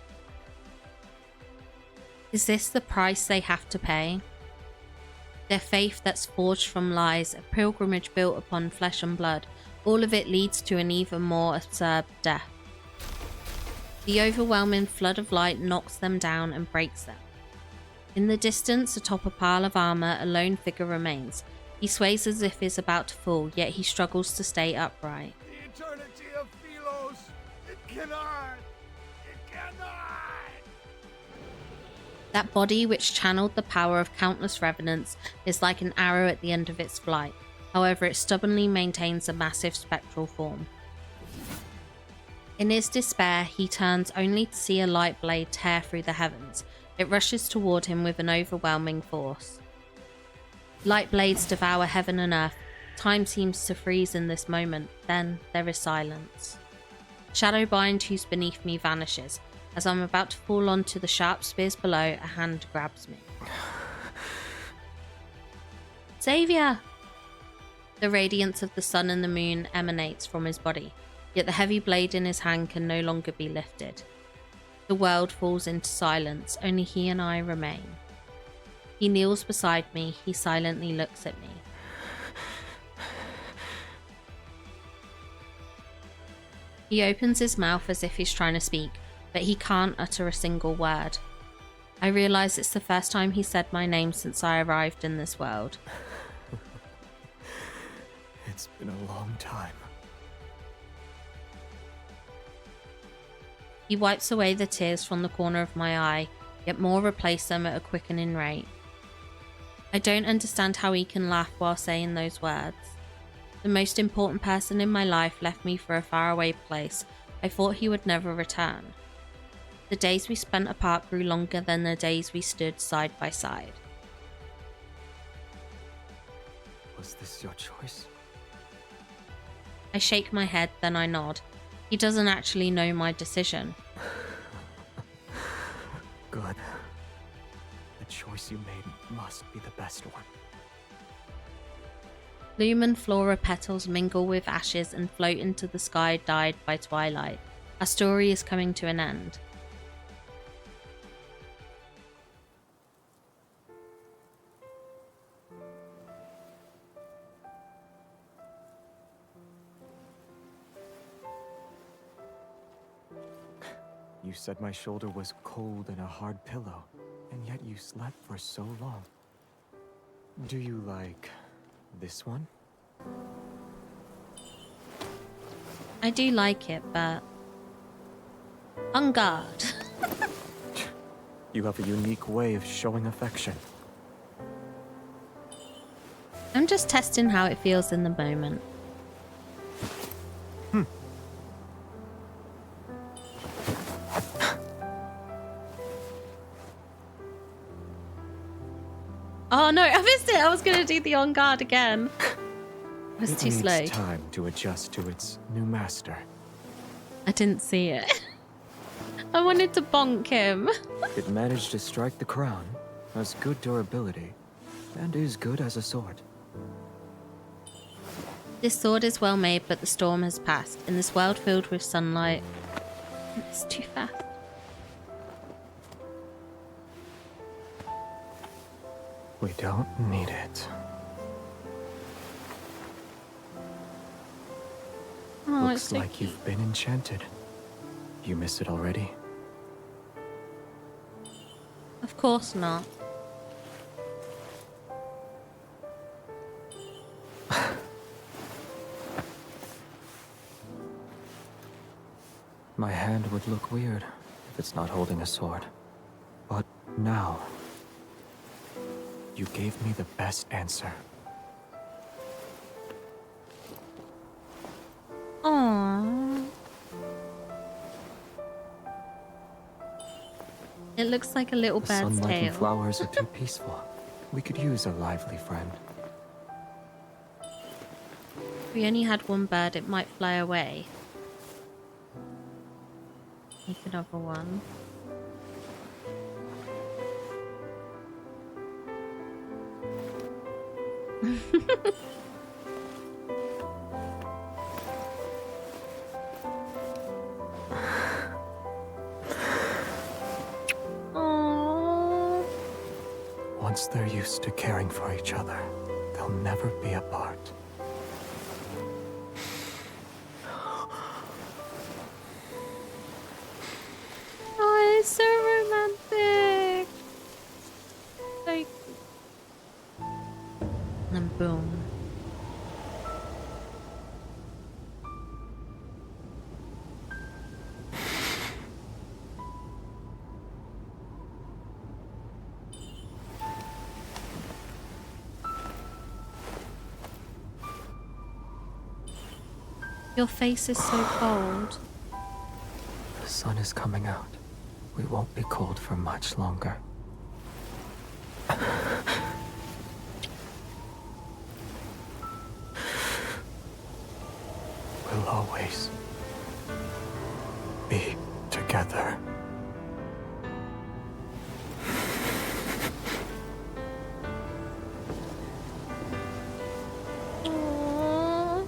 Is this the price they have to pay? Their faith that's forged from lies, a pilgrimage built upon flesh and blood, all of it leads to an even more absurd death. The overwhelming flood of light knocks them down and breaks them. In the distance, atop a pile of armor, a lone figure remains. He sways as if he's about to fall, yet he struggles to stay upright. The eternity of Philos! It cannot! It cannot! That body, which channeled the power of countless revenants, is like an arrow at the end of its flight. However, it stubbornly maintains a massive spectral form. In his despair, he turns only to see a light blade tear through the heavens. It rushes toward him with an overwhelming force. Light blades devour heaven and earth. Time seems to freeze in this moment. Then there is silence. Shadowbind, who's beneath me, vanishes. As I'm about to fall onto the sharp spears below, a hand grabs me. Xavier! The radiance of the sun and the moon emanates from his body, yet the heavy blade in his hand can no longer be lifted. The world falls into silence, only he and I remain. He kneels beside me, he silently looks at me. He opens his mouth as if he's trying to speak, but he can't utter a single word. I realise it's the first time he said my name since I arrived in this world. It's been a long time. He wipes away the tears from the corner of my eye, yet more replace them at a quickening rate. I don't understand how he can laugh while saying those words. The most important person in my life left me for a faraway place. I thought he would never return. The days we spent apart grew longer than the days we stood side by side. Was this your choice? I shake my head, then I nod. He doesn't actually know my decision. Good. The choice you made must be the best one. Lumen flora petals mingle with ashes and float into the sky dyed by twilight. Our story is coming to an end. You said my shoulder was cold and a hard pillow, and yet you slept for so long. Do you like this one? I do like it, but on guard. You have a unique way of showing affection. I'm just testing how it feels in the moment. Oh no, I missed it! I was gonna do the on guard again. It was too slow. It needs time to adjust to its new master. I didn't see it. I wanted to bonk him. It managed to strike the crown, has good durability, and is good as a sword. This sword is well made, but the storm has passed. In this world filled with sunlight, it's too fast. We don't need it. Oh, Looks like you've been enchanted. You miss it already? Of course not. My hand would look weird if it's not holding a sword. But now, you gave me the best answer. Aww. It looks like a little The bird's sunlight and tail. flowers are too peaceful. We could use a lively friend. If we only had one bird, it might fly away. Make another one. Aww. Once they're used to caring for each other, they'll never be apart. Oh, it's so romantic. Like, and boom. Your face is so cold. The sun is coming out. We won't be cold for much longer. We'll always be together. Aww.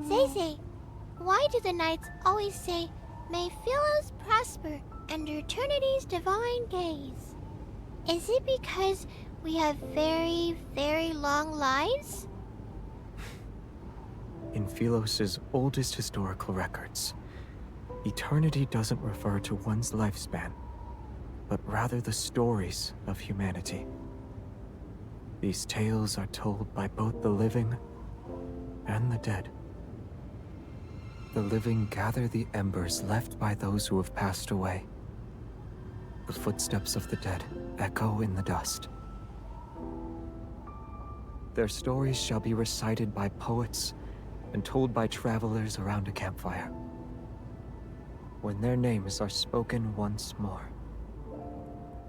Zay, why do the knights always say, "May Philos prosper under eternity's divine gaze"? Is it because we have very, very long lives? In Philos' oldest historical records, eternity doesn't refer to one's lifespan, but rather the stories of humanity. These tales are told by both the living and the dead. The living gather the embers left by those who have passed away. The footsteps of the dead echo in the dust. Their stories shall be recited by poets and told by travelers around a campfire. When their names are spoken once more,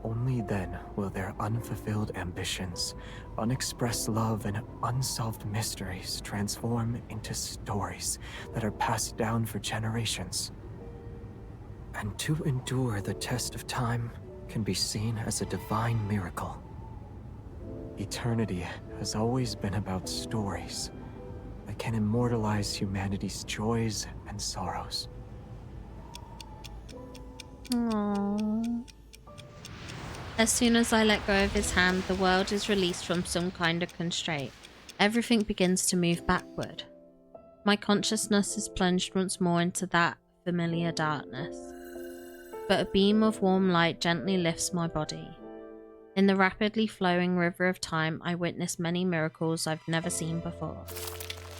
only then will their unfulfilled ambitions, unexpressed love, and unsolved mysteries transform into stories that are passed down for generations. And to endure the test of time can be seen as a divine miracle. Eternity has always been about stories that can immortalize humanity's joys and sorrows. Aww. As soon as I let go of his hand, the world is released from some kind of constraint. Everything begins to move backward. My consciousness is plunged once more into that familiar darkness. But a beam of warm light gently lifts my body. In the rapidly flowing river of time, I witness many miracles I've never seen before.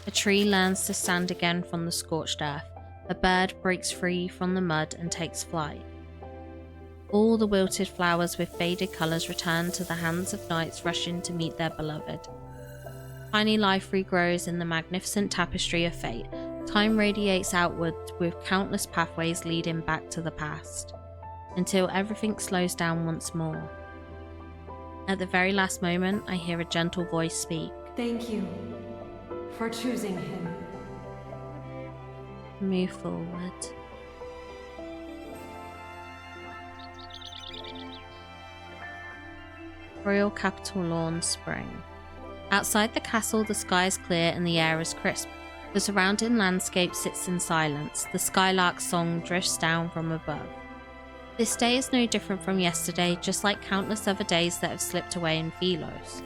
A tree learns to stand again from the scorched earth. A bird breaks free from the mud and takes flight. All the wilted flowers with faded colours return to the hands of knights rushing to meet their beloved. Tiny life regrows in the magnificent tapestry of fate. Time radiates outward with countless pathways leading back to the past, until everything slows down once more. At the very last moment, I hear a gentle voice speak. Thank you for choosing him. Move forward. Royal Capital Lawn, Spring. Outside the castle, the sky is clear and the air is crisp. The surrounding landscape sits in silence. The skylark's song drifts down from above. This day is no different from yesterday, just like countless other days that have slipped away in Philos.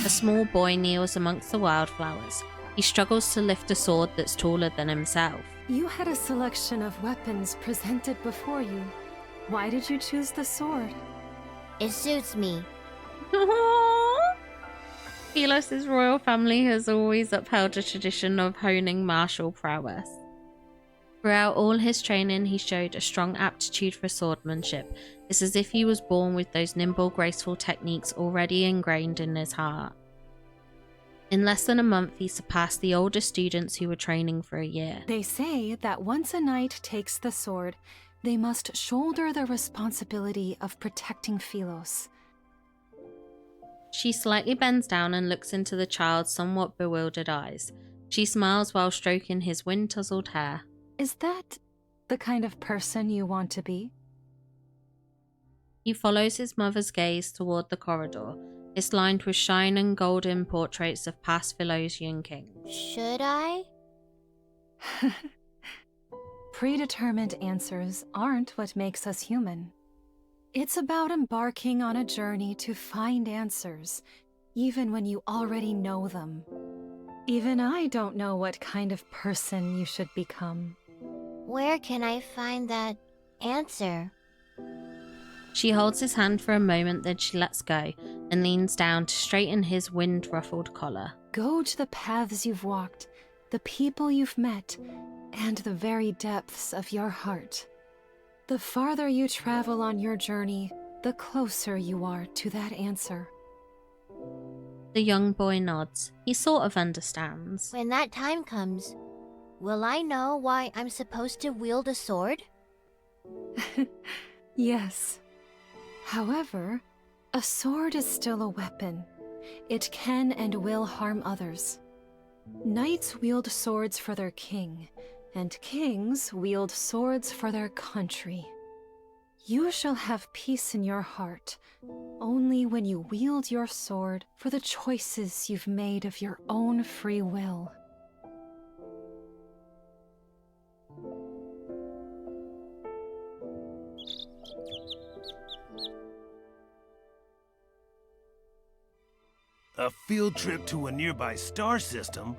A small boy kneels amongst the wildflowers. He struggles to lift a sword that's taller than himself. You had a selection of weapons presented before you. Why did you choose the sword? It suits me. Philos' royal family has always upheld a tradition of honing martial prowess. Throughout all his training, he showed a strong aptitude for swordsmanship. It's as if he was born with those nimble, graceful techniques already ingrained in his heart. In less than a month, he surpassed the older students who were training for a year. They say that once a knight takes the sword, they must shoulder the responsibility of protecting Philos. She slightly bends down and looks into the child's somewhat bewildered eyes. She smiles while stroking his wind-tousled hair. Is that the kind of person you want to be? He follows his mother's gaze toward the corridor. It's lined with shining golden portraits of past Philosian kings. Should I? Predetermined answers aren't what makes us human. It's about embarking on a journey to find answers, even when you already know them. Even I don't know what kind of person you should become. Where can I find that answer? She holds his hand for a moment, then she lets go and leans down to straighten his wind-ruffled collar. Gauge the paths you've walked, the people you've met, and the very depths of your heart. The farther you travel on your journey, the closer you are to that answer. The young boy nods. He sort of understands. When that time comes, will I know why I'm supposed to wield a sword? Yes. However, a sword is still a weapon. It can and will harm others. Knights wield swords for their king, and kings wield swords for their country. You shall have peace in your heart only when you wield your sword for the choices you've made of your own free will. A field trip to a nearby star system?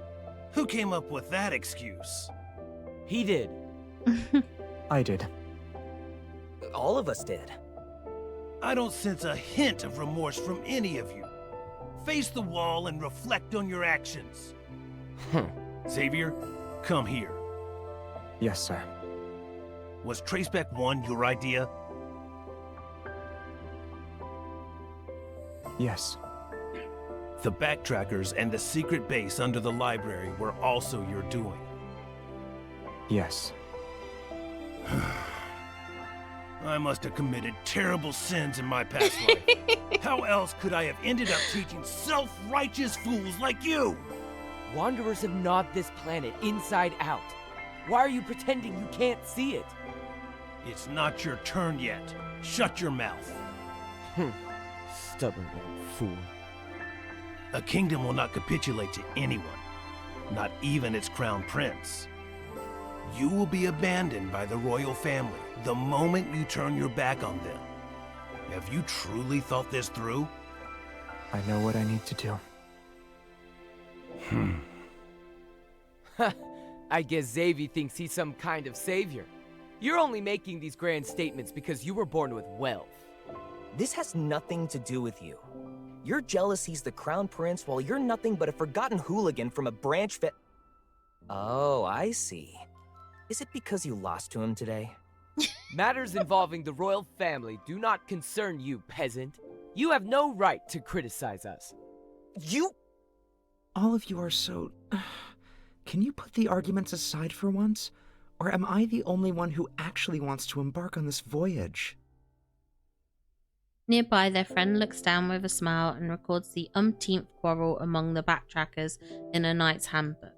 Who came up with that excuse? He did. I did. All of us did. I don't sense a hint of remorse from any of you. Face the wall and reflect on your actions. Xavier, come here. Yes, sir. Was Traceback 1 your idea? Yes. The backtrackers and the secret base under the library were also your doing. Yes. I must have committed terrible sins in my past life. How else could I have ended up teaching self-righteous fools like you? Wanderers have gnawed this planet inside out. Why are you pretending you can't see it? It's not your turn yet. Shut your mouth. Stubborn old fool. A kingdom will not capitulate to anyone, not even its crown prince. You will be abandoned by the royal family the moment you turn your back on them. Have you truly thought this through? I know what I need to do. I guess Xavier thinks he's some kind of savior. You're only making these grand statements because you were born with wealth. This has nothing to do with you. You're jealous he's the crown prince while you're nothing but a forgotten hooligan from a branch Oh, I see. Is it because you lost to him today? Matters involving the royal family do not concern you, peasant. You have no right to criticize us. You... All of you are so... Can you put the arguments aside for once? Or am I the only one who actually wants to embark on this voyage? Nearby, their friend looks down with a smile and records the umpteenth quarrel among the backtrackers in a knight's handbook.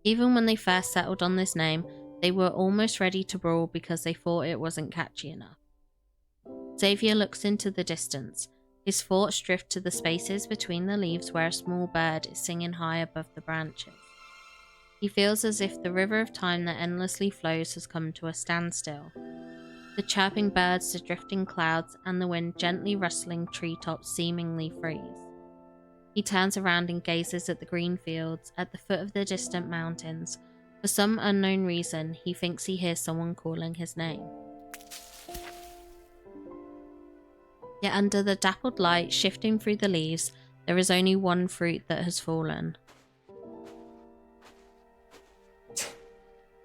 Even when they first settled on this name, they were almost ready to brawl because they thought it wasn't catchy enough. Xavier looks into the distance. His thoughts drift to the spaces between the leaves where a small bird is singing high above the branches. He feels as if the river of time that endlessly flows has come to a standstill. The chirping birds, the drifting clouds, and the wind gently rustling treetops seemingly freeze. He turns around and gazes at the green fields at the foot of the distant mountains. For some unknown reason, he thinks he hears someone calling his name. Yet under the dappled light shifting through the leaves, there is only one fruit that has fallen.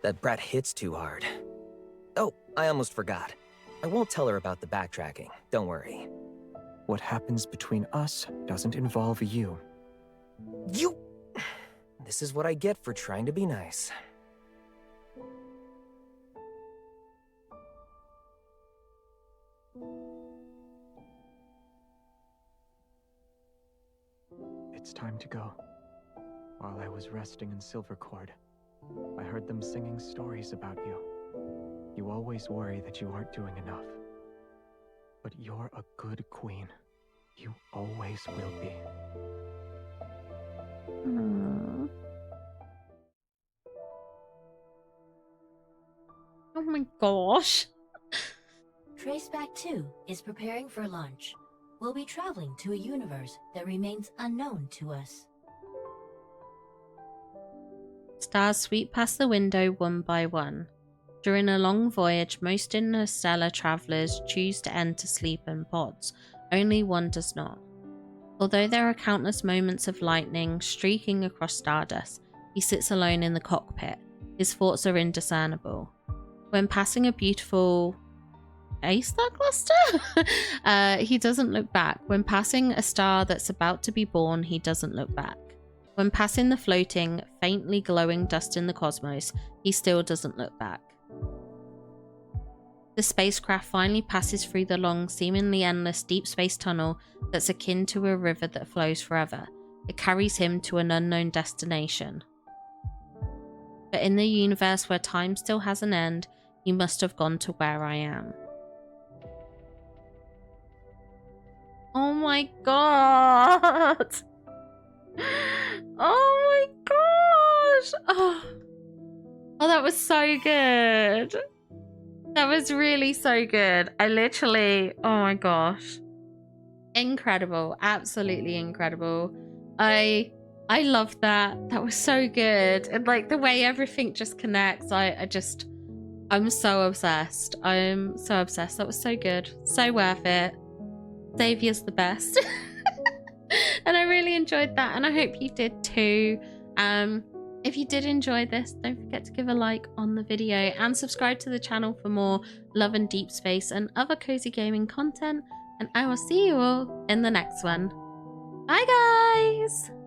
That brat hits too hard. Oh, I almost forgot. I won't tell her about the backtracking, don't worry. What happens between us doesn't involve you. You... This is what I get for trying to be nice. It's time to go. While I was resting in Silvercord, I heard them singing stories about you. You always worry that you aren't doing enough. But you're a good queen. You always will be. Oh my gosh. Traceback 2 is preparing for launch. We'll be traveling to a universe that remains unknown to us. Stars sweep past the window one by one. During a long voyage, most interstellar travelers choose to enter sleep in pods. Only one does not. Although there are countless moments of lightning streaking across stardust, he sits alone in the cockpit. His thoughts are indiscernible. When passing a beautiful A-star cluster, he doesn't look back. When passing a star that's about to be born, he doesn't look back. When passing the floating, faintly glowing dust in the cosmos, he still doesn't look back. The spacecraft finally passes through the long, seemingly endless deep space tunnel that's akin to a river that flows forever. It carries him to an unknown destination. But in the universe where time still has an end, he must have gone to where I am. Oh my god! Oh my gosh! Oh, that was so good. That was really so good. I literally, oh my gosh. incredible, absolutely incredible. I loved that. That was so good. And like the way everything just connects, I'm so obsessed. I'm so obsessed. That was so good. So worth it. Xaviers the best. And I really enjoyed that, and I hope you did too. If you did enjoy this, don't forget to give a like on the video and subscribe to the channel for more Love and Deep Space and other cozy gaming content, and I will see you all in the next one. Bye guys!